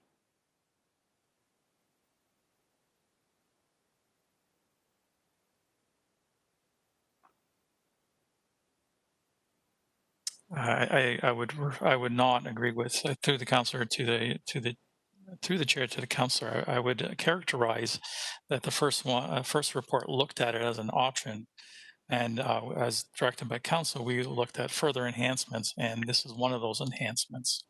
Speaker 15: I would not agree with through the councillor through the chair to the councillor. I would characterize that the first report looked at it as an option, and as directed by council, we looked at further enhancements, and this is one of those enhancements.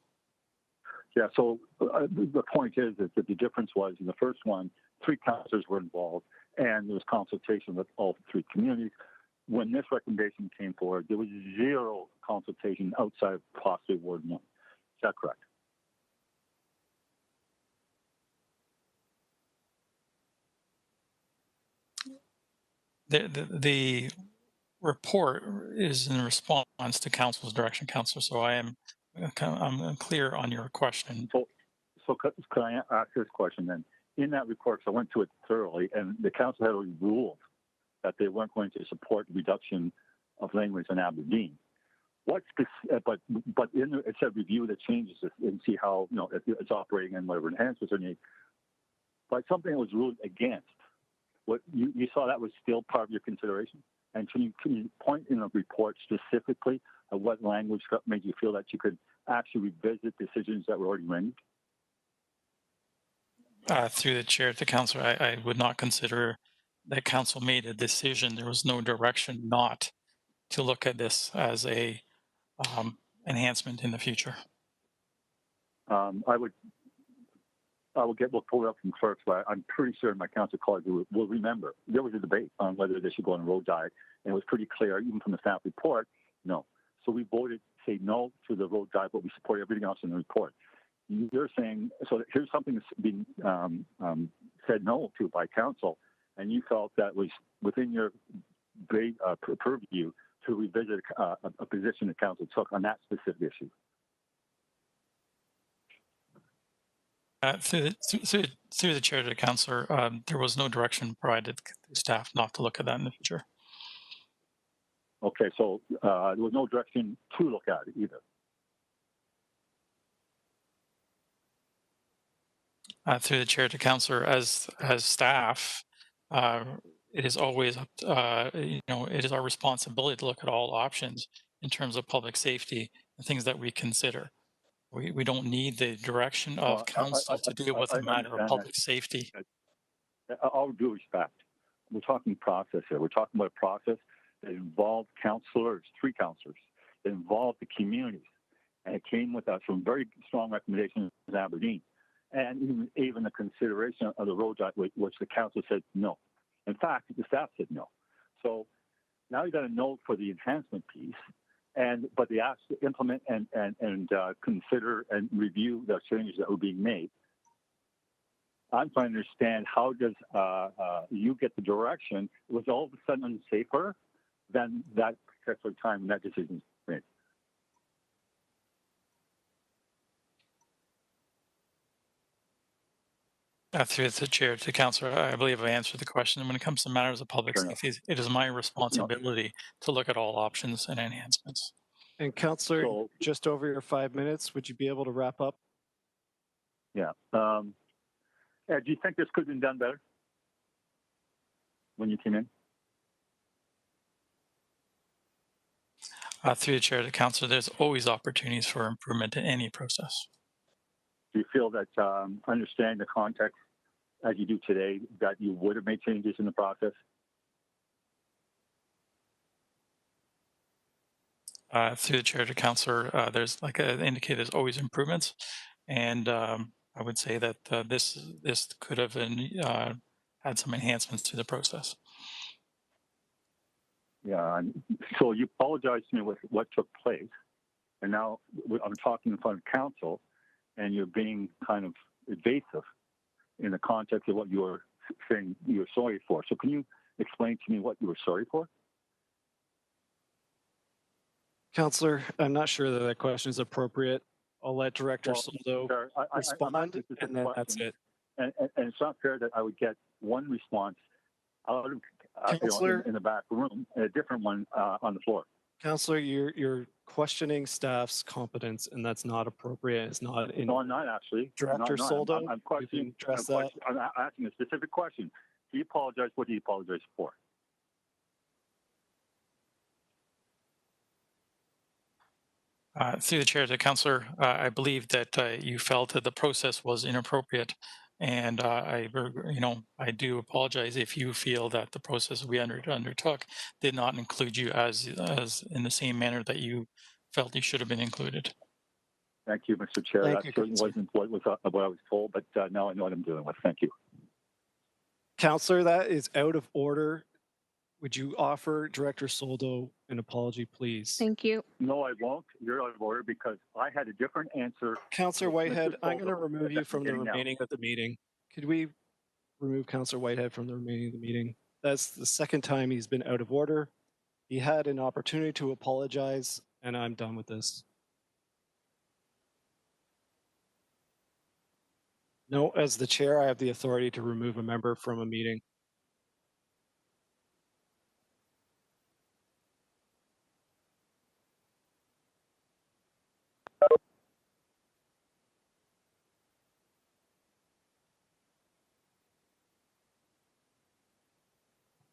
Speaker 9: Yeah, so the point is that the difference was in the first one, 3 councillors were involved, and there was consultation with all 3 communities. When this recommendation came forward, there was 0 consultation outside of possibly Ward 1. Is that correct?
Speaker 15: The report is in response to council's direction, councillor. So I'm clear on your question.
Speaker 9: So can I ask this question then? In that report, so I went through it thoroughly, and the council had already ruled that they weren't going to support the reduction of language in Aberdeen. But in it said review the changes and see how if it's operating and whatever enhancements are needed. But something that was ruled against. What you saw that was still part of your consideration. And can you point in a report specifically of what language made you feel that you could actually revisit decisions that were already rendered?
Speaker 15: Through the chair to councillor, I would not consider that council made a decision. There was no direction not to look at this as a enhancement in the future.
Speaker 9: We'll pull it up from clerks, but I'm pretty sure my council colleagues will remember. There was a debate on whether they should go on a road diet, and it was pretty clear, even from the staff report, no. So we voted say no to the road diet, but we support everything else in the report. You're saying, so here's something that's been said no to by council, and you felt that was within your purview to revisit a position the council took on that specific issue.
Speaker 15: Through the chair to the councillor, there was no direction provided to staff not to look at that in the future.
Speaker 9: Okay, so there was no direction to look at it either.
Speaker 15: Through the chair to councillor, as staff, it is always it is our responsibility to look at all options in terms of public safety and things that we consider. We don't need the direction of council to deal with a matter of public safety.
Speaker 9: All due respect, we're talking process here. We're talking about a process that involved councillors, 3 councillors, that involved the communities, and it came with some very strong recommendations in Aberdeen, and even the consideration of the road diet, which the council said no. In fact, the staff said no. So now you got a no for the enhancement piece. But they asked to implement and consider and review the changes that were being made. I'm trying to understand, how does you get the direction? It was all of a sudden safer than that particular time when that decision was made.
Speaker 15: Through the chair to councillor, I believe I answered the question. When it comes to matters of public safety, it is my responsibility to look at all options and enhancements.
Speaker 1: And councillor, just over your 5 minutes, would you be able to wrap up?
Speaker 9: Yeah. Ed, do you think this could have been done better when you came in?
Speaker 15: Through the chair to councillor, there's always opportunities for improvement in any process.
Speaker 9: Do you feel that understanding the context as you do today, that you would have made changes in the process?
Speaker 15: Through the chair to councillor, there's, like I indicated, there's always improvements, and I would say that this could have been had some enhancements to the process.
Speaker 9: Yeah. So you apologize to me with what took place, and now I'm talking in front of council, and you're being kind of evasive in the context of what you're saying you're sorry for. So can you explain to me what you were sorry for?
Speaker 1: Councillor, I'm not sure that question is appropriate. I'll let Director Soldo respond, and then that's it.
Speaker 9: And it's not fair that I would get one response out of in the back room and a different one on the floor.
Speaker 1: Councillor, you're questioning staff's competence, and that's not appropriate. It's not in.
Speaker 9: No, I'm not actually.
Speaker 1: Director Soldo,
Speaker 9: I'm questioning. I'm asking a specific question. He apologized. What did he apologize for?
Speaker 15: Through the chair to councillor, I believe that you felt that the process was inappropriate, and I do apologize if you feel that the process we undertook did not include you as in the same manner that you felt you should have been included.
Speaker 9: Thank you, Mr. Chair. That certainly wasn't what I was told, but now I know what I'm dealing with. Thank you.
Speaker 1: Councillor, that is out of order. Would you offer Director Soldo an apology, please?
Speaker 12: Thank you.
Speaker 9: No, I won't. You're out of order because I had a different answer.
Speaker 1: Councillor Whitehead, I'm going to remove you from the remaining of the meeting. Could we remove Councillor Whitehead from the remaining of the meeting? That's the second time he's been out of order. He had an opportunity to apologize, and I'm done with this. No, as the chair, I have the authority to remove a member from a meeting.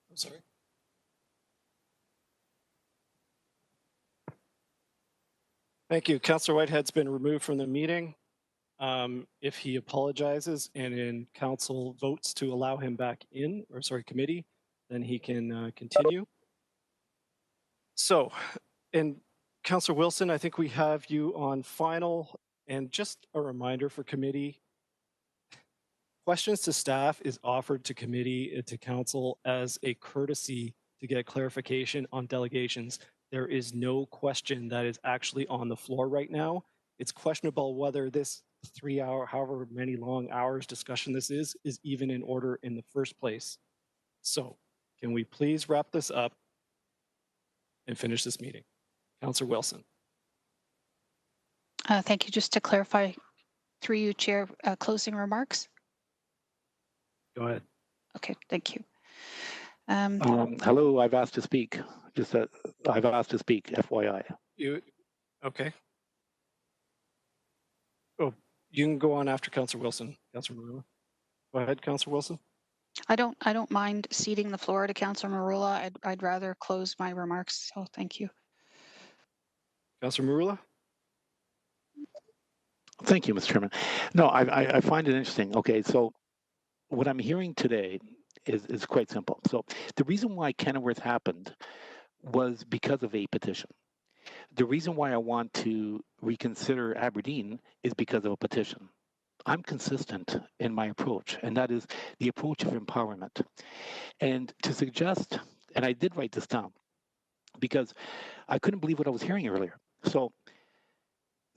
Speaker 1: I'm sorry. Thank you. Councillor Whitehead's been removed from the meeting. If he apologizes and in council votes to allow him back in, or sorry, committee, then he can continue. So, and Councillor Wilson, I think we have you on final, and just a reminder for committee, questions to staff is offered to committee and to council as a courtesy to get clarification on delegations. There is no question that is actually on the floor right now. It's questionable whether this 3 hour, however many long hours discussion this is even in order in the first place. So can we please wrap this up and finish this meeting? Councillor Wilson.
Speaker 16: Thank you. Just to clarify, through you, Chair, closing remarks?
Speaker 1: Go ahead.
Speaker 16: Okay, thank you.
Speaker 11: Hello, I've asked to speak. Just that I've asked to speak, FYI.
Speaker 1: You, okay. Oh, you can go on after Councillor Wilson. Councillor Marula. Go ahead, Councillor Wilson.
Speaker 16: I don't mind ceding the floor to Councillor Marula. I'd rather close my remarks, so thank you.
Speaker 1: Councillor Marula.
Speaker 11: Thank you, Mr. Chairman. No, I find it interesting. Okay, so what I'm hearing today is quite simple. So the reason why Kenilworth happened was because of a petition. The reason why I want to reconsider Aberdeen is because of a petition. I'm consistent in my approach, and that is the approach of empowerment. And to suggest, and I did write this down, because I couldn't believe what I was hearing earlier. So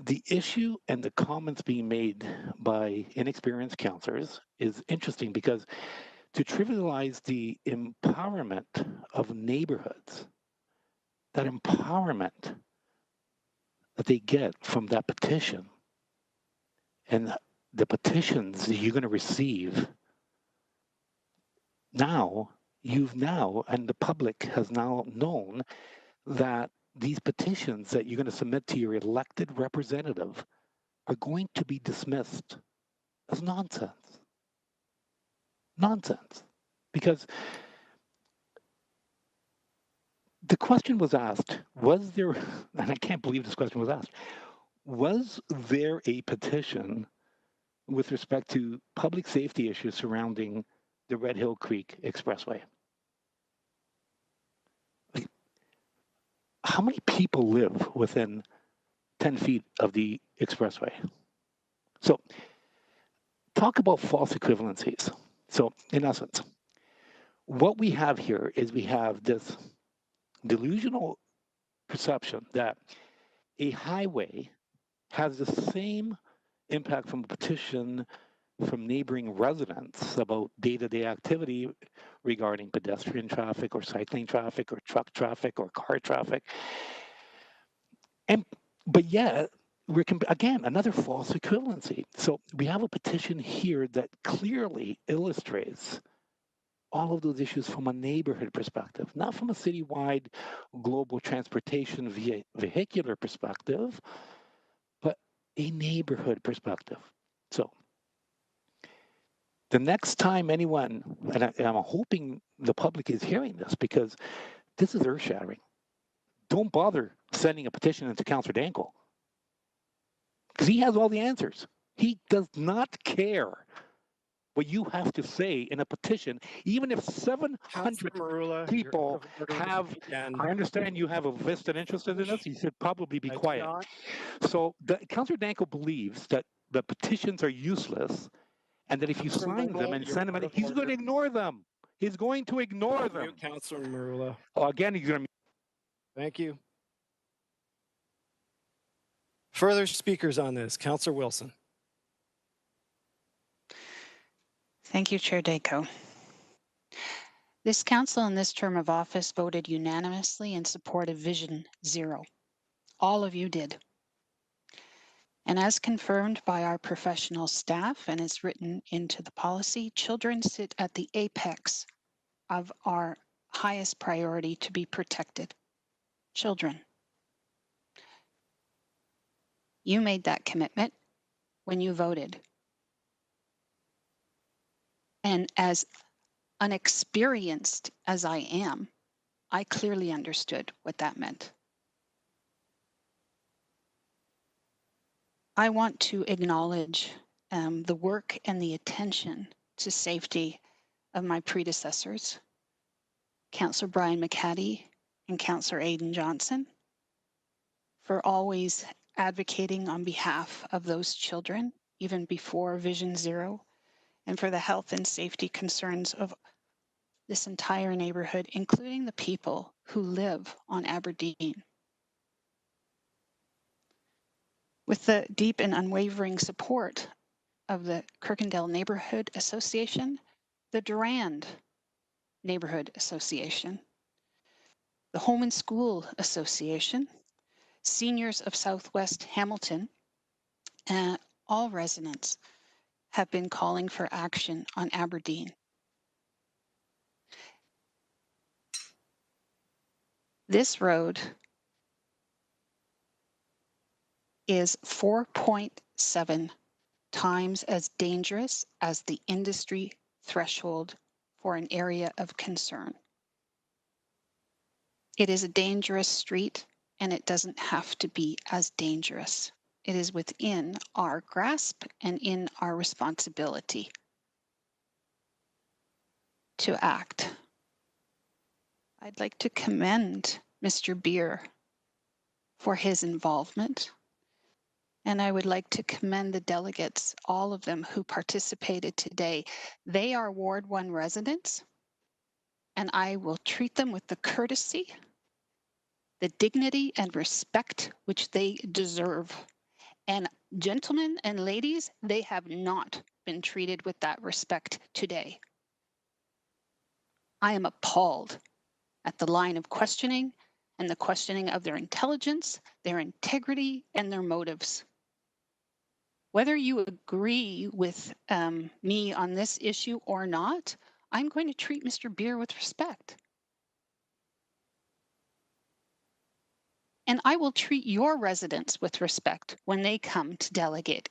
Speaker 11: the issue and the comments being made by inexperienced councillors is interesting, because to trivialize the empowerment of neighborhoods, that empowerment that they get from that petition, and the petitions that you're going to receive now, and the public has now known that these petitions that you're going to submit to your elected representative are going to be dismissed as nonsense. Nonsense. Because the question was asked, was there, and I can't believe this question was asked, was there a petition with respect to public safety issues surrounding the Red Hill Creek Expressway? Like, how many people live within 10 feet of the expressway? So talk about false equivalencies. So in essence, what we have here is we have this delusional perception that a highway has the same impact from a petition from neighboring residents about day-to-day activity regarding pedestrian traffic or cycling traffic or truck traffic or car traffic. But yet, we're again another false equivalency. So we have a petition here that clearly illustrates all of those issues from a neighborhood perspective, not from a citywide global transportation vehicular perspective, but a neighborhood perspective. So the next time anyone, and I'm hoping the public is hearing this because this is earth-shattering, don't bother sending a petition into Councillor Danko because he has all the answers. He does not care what you have to say in a petition, even if 700 people have. I understand you have a vested interest in this. You should probably be quiet. So Councillor Danko believes that the petitions are useless and that if you sign them and send them in, he's going to ignore them. He's going to ignore them.
Speaker 1: Councillor Marula.
Speaker 11: Oh, again, he's going to.
Speaker 1: Thank you. Further speakers on this, Councillor Wilson.
Speaker 14: Thank you, Chair Danko. This council in this term of office voted unanimously in support of Vision Zero. All of you did. And as confirmed by our professional staff and is written into the policy, children sit at the apex of our highest priority to be protected. Children. You made that commitment when you voted. And as unexperienced as I am, I clearly understood what that meant. I want to acknowledge the work and the attention to safety of my predecessors, Councillor Brian McCaddy and Councillor Aidan Johnson, for always advocating on behalf of those children, even before Vision Zero, and for the health and safety concerns of this entire neighborhood, including the people who live on Aberdeen. With the deep and unwavering support of the Kirkendale Neighborhood Association, the Durand Neighborhood Association, the Home and School Association, Seniors of Southwest Hamilton, and all residents have been calling for action on Aberdeen. This road is 4.7 times as dangerous as the industry threshold for an area of concern. It is a dangerous street, and it doesn't have to be as dangerous. It is within our grasp and in our responsibility to act. I'd like to commend Mr. Beer for his involvement. And I would like to commend the delegates, all of them who participated today. They are Ward 1 residents, and I will treat them with the courtesy, the dignity and respect which they deserve. And gentlemen and ladies, they have not been treated with that respect today. I am appalled at the line of questioning and the questioning of their intelligence, their integrity, and their motives. Whether you agree with me on this issue or not, I'm going to treat Mr. Beer with respect. And I will treat your residents with respect when they come to delegate.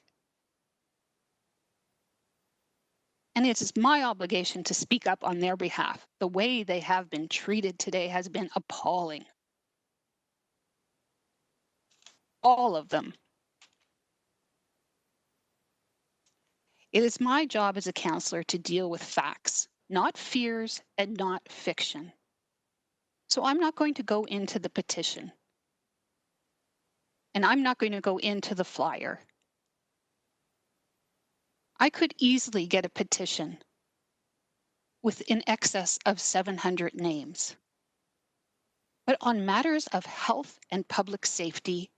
Speaker 14: And it is my obligation to speak up on their behalf. The way they have been treated today has been appalling. All of them. It is my job as a councillor to deal with facts, not fears and not fiction. So I'm not going to go into the petition. And I'm not going to go into the flyer. I could easily get a petition with in excess of 700 names. But on matters of health and public safety,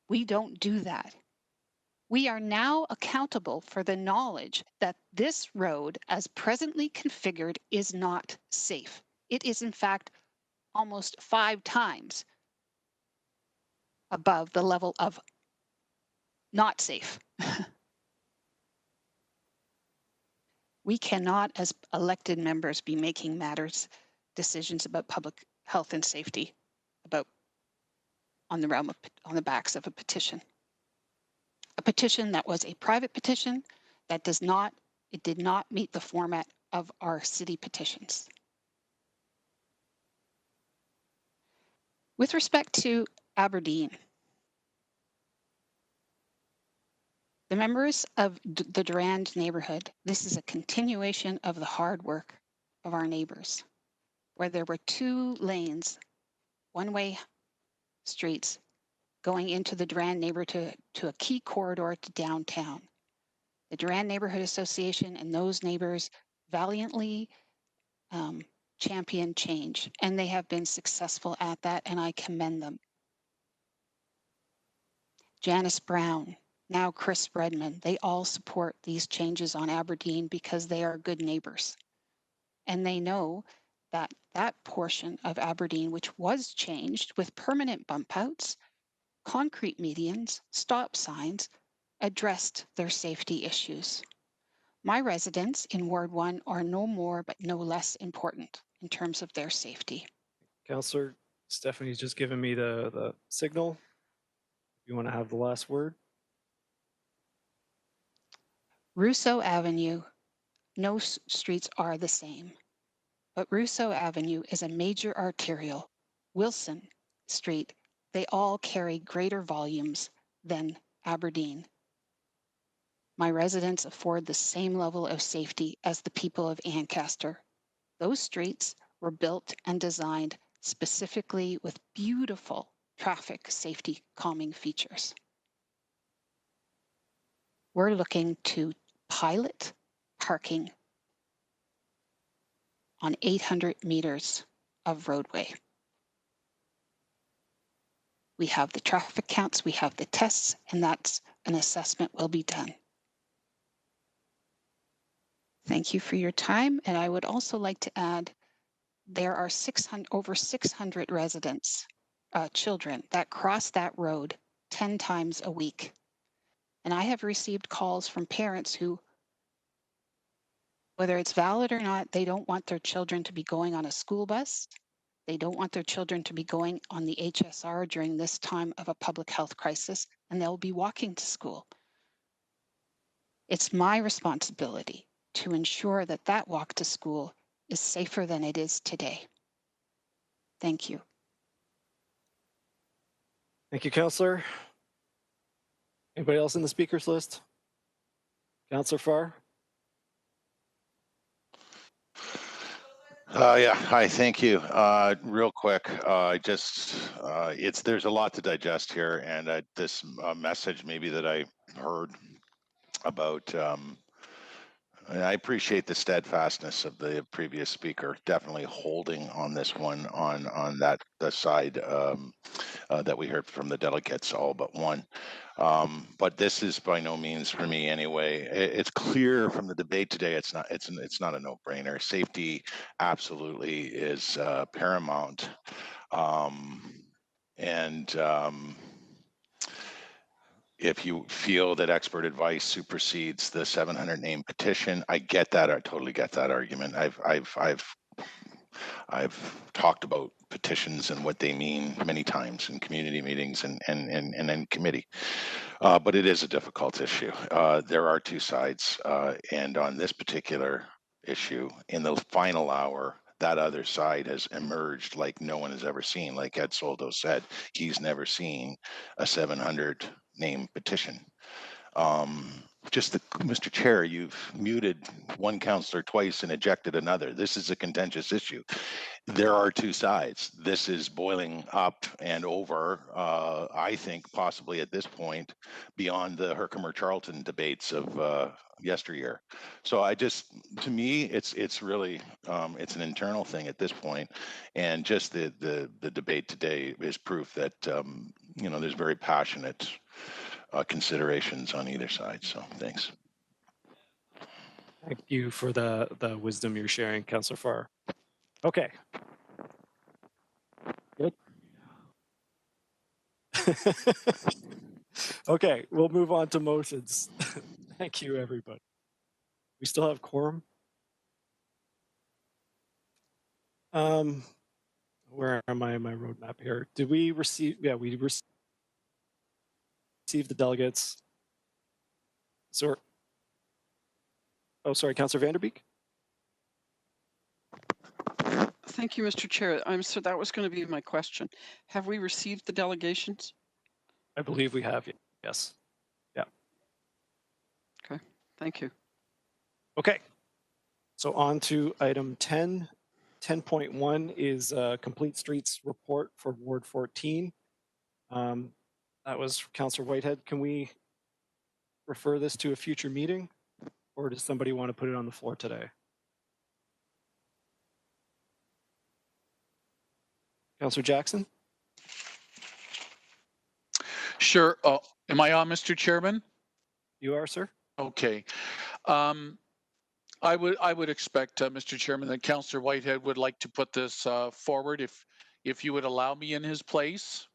Speaker 16: We don't do that. We are now accountable for the knowledge that this road, as presently configured, is not safe. It is, in fact, almost 5 times above the level of not safe. We cannot, as elected members, be making decisions about public health and safety on the backs of a petition. A petition that was a private petition that did not meet the format of our city petitions. With respect to Aberdeen, the members of the Durand neighborhood, this is a continuation of the hard work of our neighbors, where there were 2 lanes, one-way streets going into the Durand neighborhood to a key corridor to downtown. The Durand Neighborhood Association and those neighbors valiantly champion change, and they have been successful at that, and I commend them. Janice Brown, now Chris Redmond, they all support these changes on Aberdeen because they are good neighbors. And they know that that portion of Aberdeen, which was changed with permanent bump outs, concrete medians, stop signs, addressed their safety issues. My residents in Ward 1 are no more but no less important in terms of their safety.
Speaker 1: Councillor, Stephanie's just given me the signal. You want to have the last word?
Speaker 16: Rousseau Avenue, no streets are the same, but Rousseau Avenue is a major arterial. Wilson Street, they all carry greater volumes than Aberdeen. My residents afford the same level of safety as the people of Ancaster. Those streets were built and designed specifically with beautiful traffic safety calming features. We're looking to pilot parking on 800 meters of roadway. We have the traffic counts, we have the tests, and that's an assessment will be done. Thank you for your time. And I would also like to add, there are over 600 residents, children, that cross that road 10 times a week. And I have received calls from parents who, whether it's valid or not, they don't want their children to be going on a school bus. They don't want their children to be going on the HSR during this time of a public health crisis, and they'll be walking to school. It's my responsibility to ensure that that walk to school is safer than it is today. Thank you.
Speaker 1: Thank you, Councillor. Anybody else in the speakers list? Councillor Farr?
Speaker 4: Yeah, hi, thank you. Real quick, there's a lot to digest here, and this message maybe that I heard about, and I appreciate the steadfastness of the previous speaker, definitely holding on this one on the side that we heard from the delegates, all but one. But this is by no means, for me anyway, it's clear from the debate today, it's not a no-brainer. Safety absolutely is paramount. If you feel that expert advice supersedes the 700 name petition, I get that. I totally get that argument. I've talked about petitions and what they mean many times in community meetings and in committee. But it is a difficult issue. There are 2 sides, and on this particular issue, in the final hour, that other side has emerged like no one has ever seen. Like Ed Soldo said, he's never seen a 700 name petition. Mr. Chair, you've muted one councillor twice and ejected another. This is a contentious issue. There are two sides. This is boiling up and over, I think possibly at this point, beyond the Herkimer Charlton debates of yesteryear. So to me, it's really, it's an internal thing at this point. And just the debate today is proof that, there's very passionate considerations on either side. So thanks.
Speaker 1: Thank you for the wisdom you're sharing, Councillor Farr. Okay. Good. Okay, we'll move on to motions. Thank you, everybody. We still have quorum. Where am I in my roadmap here? Did we receive? Yeah, we received the delegates. So, oh, sorry, Councillor Vanderbeek.
Speaker 20: Thank you, Mr. Chair. So that was going to be my question. Have we received the delegations?
Speaker 1: I believe we have. Yes. Yeah.
Speaker 20: Okay. Thank you.
Speaker 1: Okay. So on to item 10. 10.1 is complete streets report for Ward 14. That was Councillor Whitehead. Can we refer this to a future meeting, or does somebody want to put it on the floor today? Councillor Jackson?
Speaker 3: Sure. Am I on, Mr. Chairman?
Speaker 1: You are, sir.
Speaker 3: Okay. I would expect, Mr. Chairman, that Councillor Whitehead would like to put this forward if you would allow me in his place.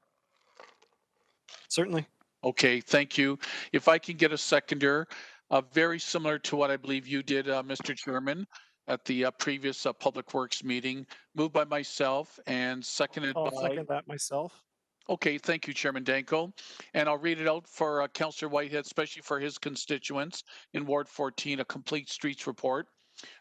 Speaker 1: Certainly.
Speaker 3: Okay, thank you. If I can get a seconder, very similar to what I believe you did, Mr. Chairman, at the previous Public Works meeting, moved by myself and seconded
Speaker 1: I'll
Speaker 3: by...
Speaker 1: second that myself.
Speaker 3: Okay, thank you, Chairman Danko. And I'll read it out for Councillor Whitehead, especially for his constituents in Ward 14, a complete streets report.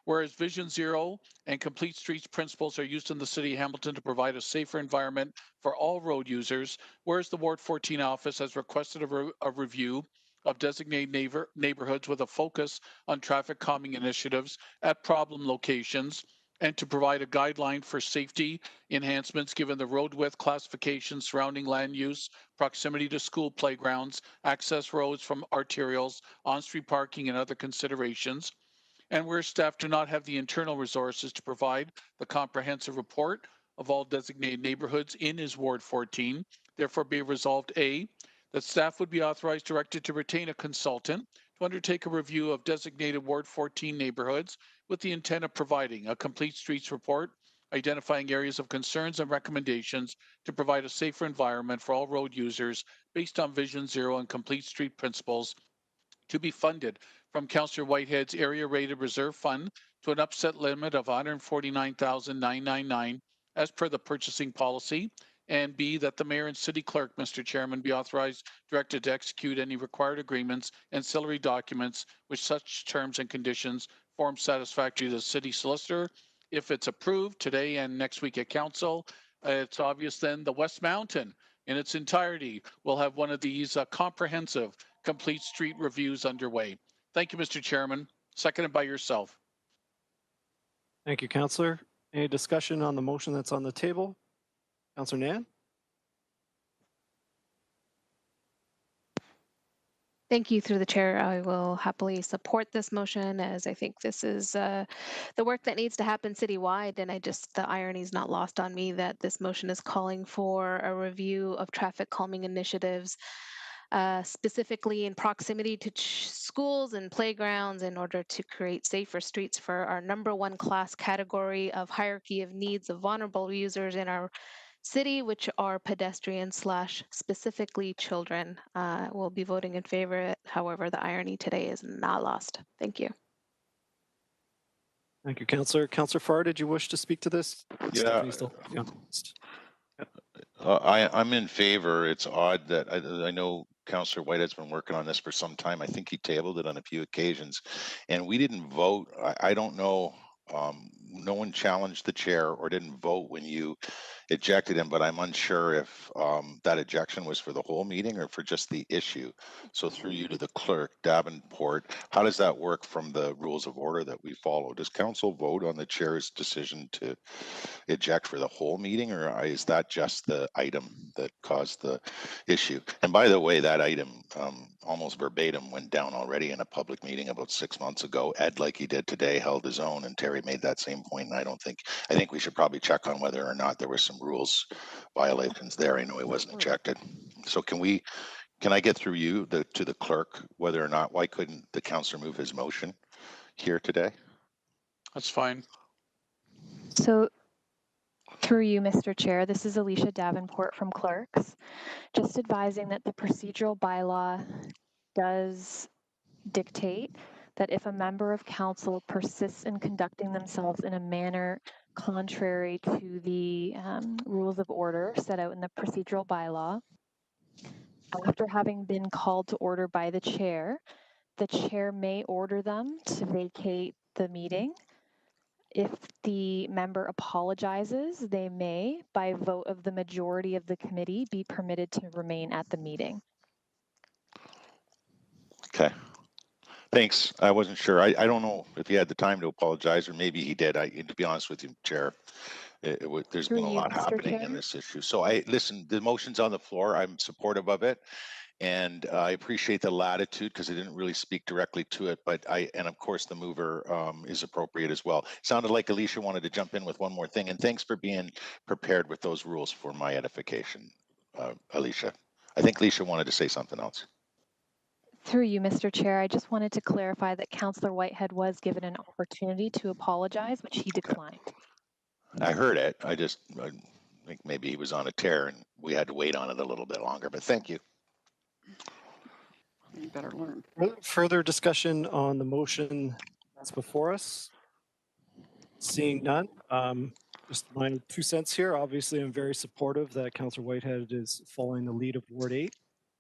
Speaker 3: Whereas Vision Zero and Complete Streets principles are used in the City of Hamilton to provide a safer environment for all road users, whereas the Ward 14 office has requested a review of designated neighborhoods with a focus on traffic calming initiatives at problem locations, and to provide a guideline for safety enhancements given the road width classification surrounding land use, proximity to school playgrounds, access roads from arterials, on-street parking, and other considerations. And where staff do not have the internal resources to provide the comprehensive report of all designated neighborhoods in his Ward 14, therefore be resolved A, that staff would be authorized directed to retain a consultant to undertake a review of designated Ward 14 neighborhoods with the intent of providing a complete streets report, identifying areas of concerns and recommendations to provide a safer environment for all road users based on Vision Zero and complete street principles, to be funded from Councillor Whitehead's area rated reserve fund to an upset limit of $149,999 as per the purchasing policy. And B, that the mayor and city clerk, Mr. Chairman, be authorized, directed to execute any required agreements, ancillary documents, with such terms and conditions form satisfactory to the city solicitor. If it's approved today and next week at council, it's obvious then the West Mountain in its entirety will have one of these comprehensive complete street reviews underway. Thank you, Mr. Chairman. Seconded by yourself.
Speaker 1: Thank you, Councillor. Any discussion on the motion that's on the table? Councillor Nan?
Speaker 12: Thank you. Through the chair, I will happily support this motion, as I think this is the work that needs to happen citywide. And the irony is not lost on me that this motion is calling for a review of traffic calming initiatives, specifically in proximity to schools and playgrounds, in order to create safer streets for our #1 class category of hierarchy of needs of vulnerable users in our city, which are pedestrians / specifically children. We'll be voting in favor. However, the irony today is not lost. Thank you.
Speaker 1: Thank you, Councillor. Councillor Farr, did you wish to speak to this?
Speaker 4: Yeah. I'm in favor. It's odd that I know Councillor Whitehead's been working on this for some time. I think he tabled it on a few occasions, and we didn't vote. I don't know. No one challenged the chair or didn't vote when you ejected him, but I'm unsure if that ejection was for the whole meeting or for just the issue. So through you to the clerk, Davenport, how does that work from the rules of order that we follow? Does council vote on the chair's decision to eject for the whole meeting, or is that just the item that caused the issue? And by the way, that item almost verbatim went down already in a public meeting about 6 months ago. Ed, like he did today, held his own, and Terry made that same point. And I think we should probably check on whether or not there were some rules violations there. I know he wasn't ejected. So can I get through you to the clerk whether or not, why couldn't the councillor move his motion here today?
Speaker 3: That's fine.
Speaker 17: So through you, Mr. Chair, this is Alicia Davenport from Clerks. Just advising that the procedural bylaw does dictate that if a member of council persists in conducting themselves in a manner contrary to the rules of order set out in the procedural bylaw, after having been called to order by the chair may order them to vacate the meeting. If the member apologizes, they may, by vote of the majority of the committee, be permitted to remain at the meeting.
Speaker 4: Okay. Thanks. I wasn't sure. I don't know if he had the time to apologize, or maybe he did. To be honest with you, Chair, there's been a lot happening in this issue. So listen, the motion's on the floor. I'm supportive of it. And I appreciate the latitude because I didn't really speak directly to it, but and of course the mover is appropriate as well. Sounded like Alicia wanted to jump in with one more thing, and thanks for being prepared with those rules for my edification, Alicia. I think Alicia wanted to say something else.
Speaker 17: Through you, Mr. Chair, I just wanted to clarify that Councillor Whitehead was given an opportunity to apologize, which he declined.
Speaker 4: I heard it. I think maybe he was on a tear and we had to wait on it a little bit longer, but thank you.
Speaker 20: You better learn.
Speaker 1: Further discussion on the motion that's before us? Seeing none, just my 2 cents here. Obviously, I'm very supportive that Councillor Whitehead is following the lead of Ward 8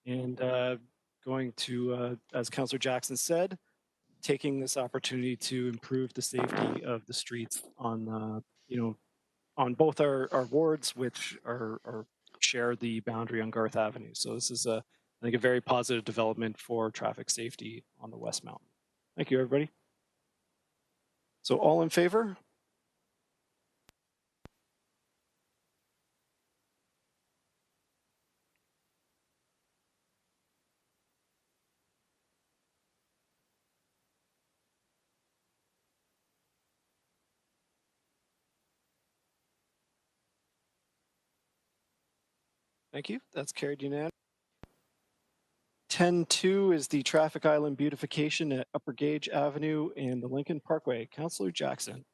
Speaker 1: and going to, as Councillor Jackson said, taking this opportunity to improve the safety of the streets on, on both our wards, which share the boundary on Garth Avenue. So this is I think a very positive development for traffic safety on the West Mountain. Thank you, everybody. So all in favor? Thank you. That's carried unanimously. 10.2 is the traffic island beautification at Upper Gage Avenue and the Lincoln Parkway. Councillor Jackson.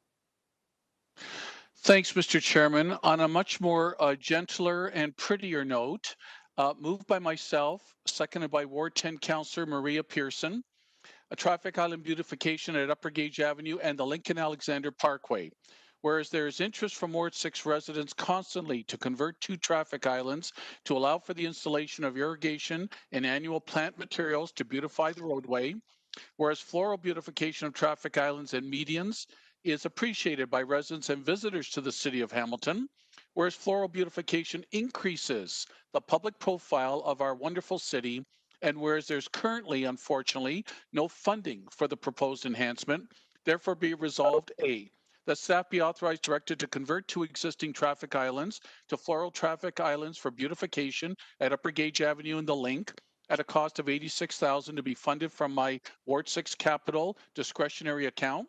Speaker 3: Thanks, Mr. Chairman. On a much more gentler and prettier note, moved by myself, seconded by Ward 10 Councillor Maria Pearson, a traffic island beautification at Upper Gage Avenue and the Lincoln Alexander Parkway. Whereas there is interest from Ward 6 residents constantly to convert 2 traffic islands to allow for the installation of irrigation and annual plant materials to beautify the roadway, whereas floral beautification of traffic islands and medians is appreciated by residents and visitors to the city of Hamilton, whereas floral beautification increases the public profile of our wonderful city, and whereas there's currently, unfortunately, no funding for the proposed enhancement, therefore be resolved A, that staff be authorized directed to convert 2 existing traffic islands to floral traffic islands for beautification at Upper Gage Avenue and the Link at a cost of $86,000 to be funded from my Ward 6 capital discretionary account.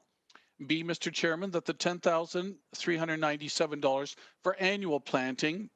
Speaker 3: B, Mr. Chairman, that the $10,397 for annual planting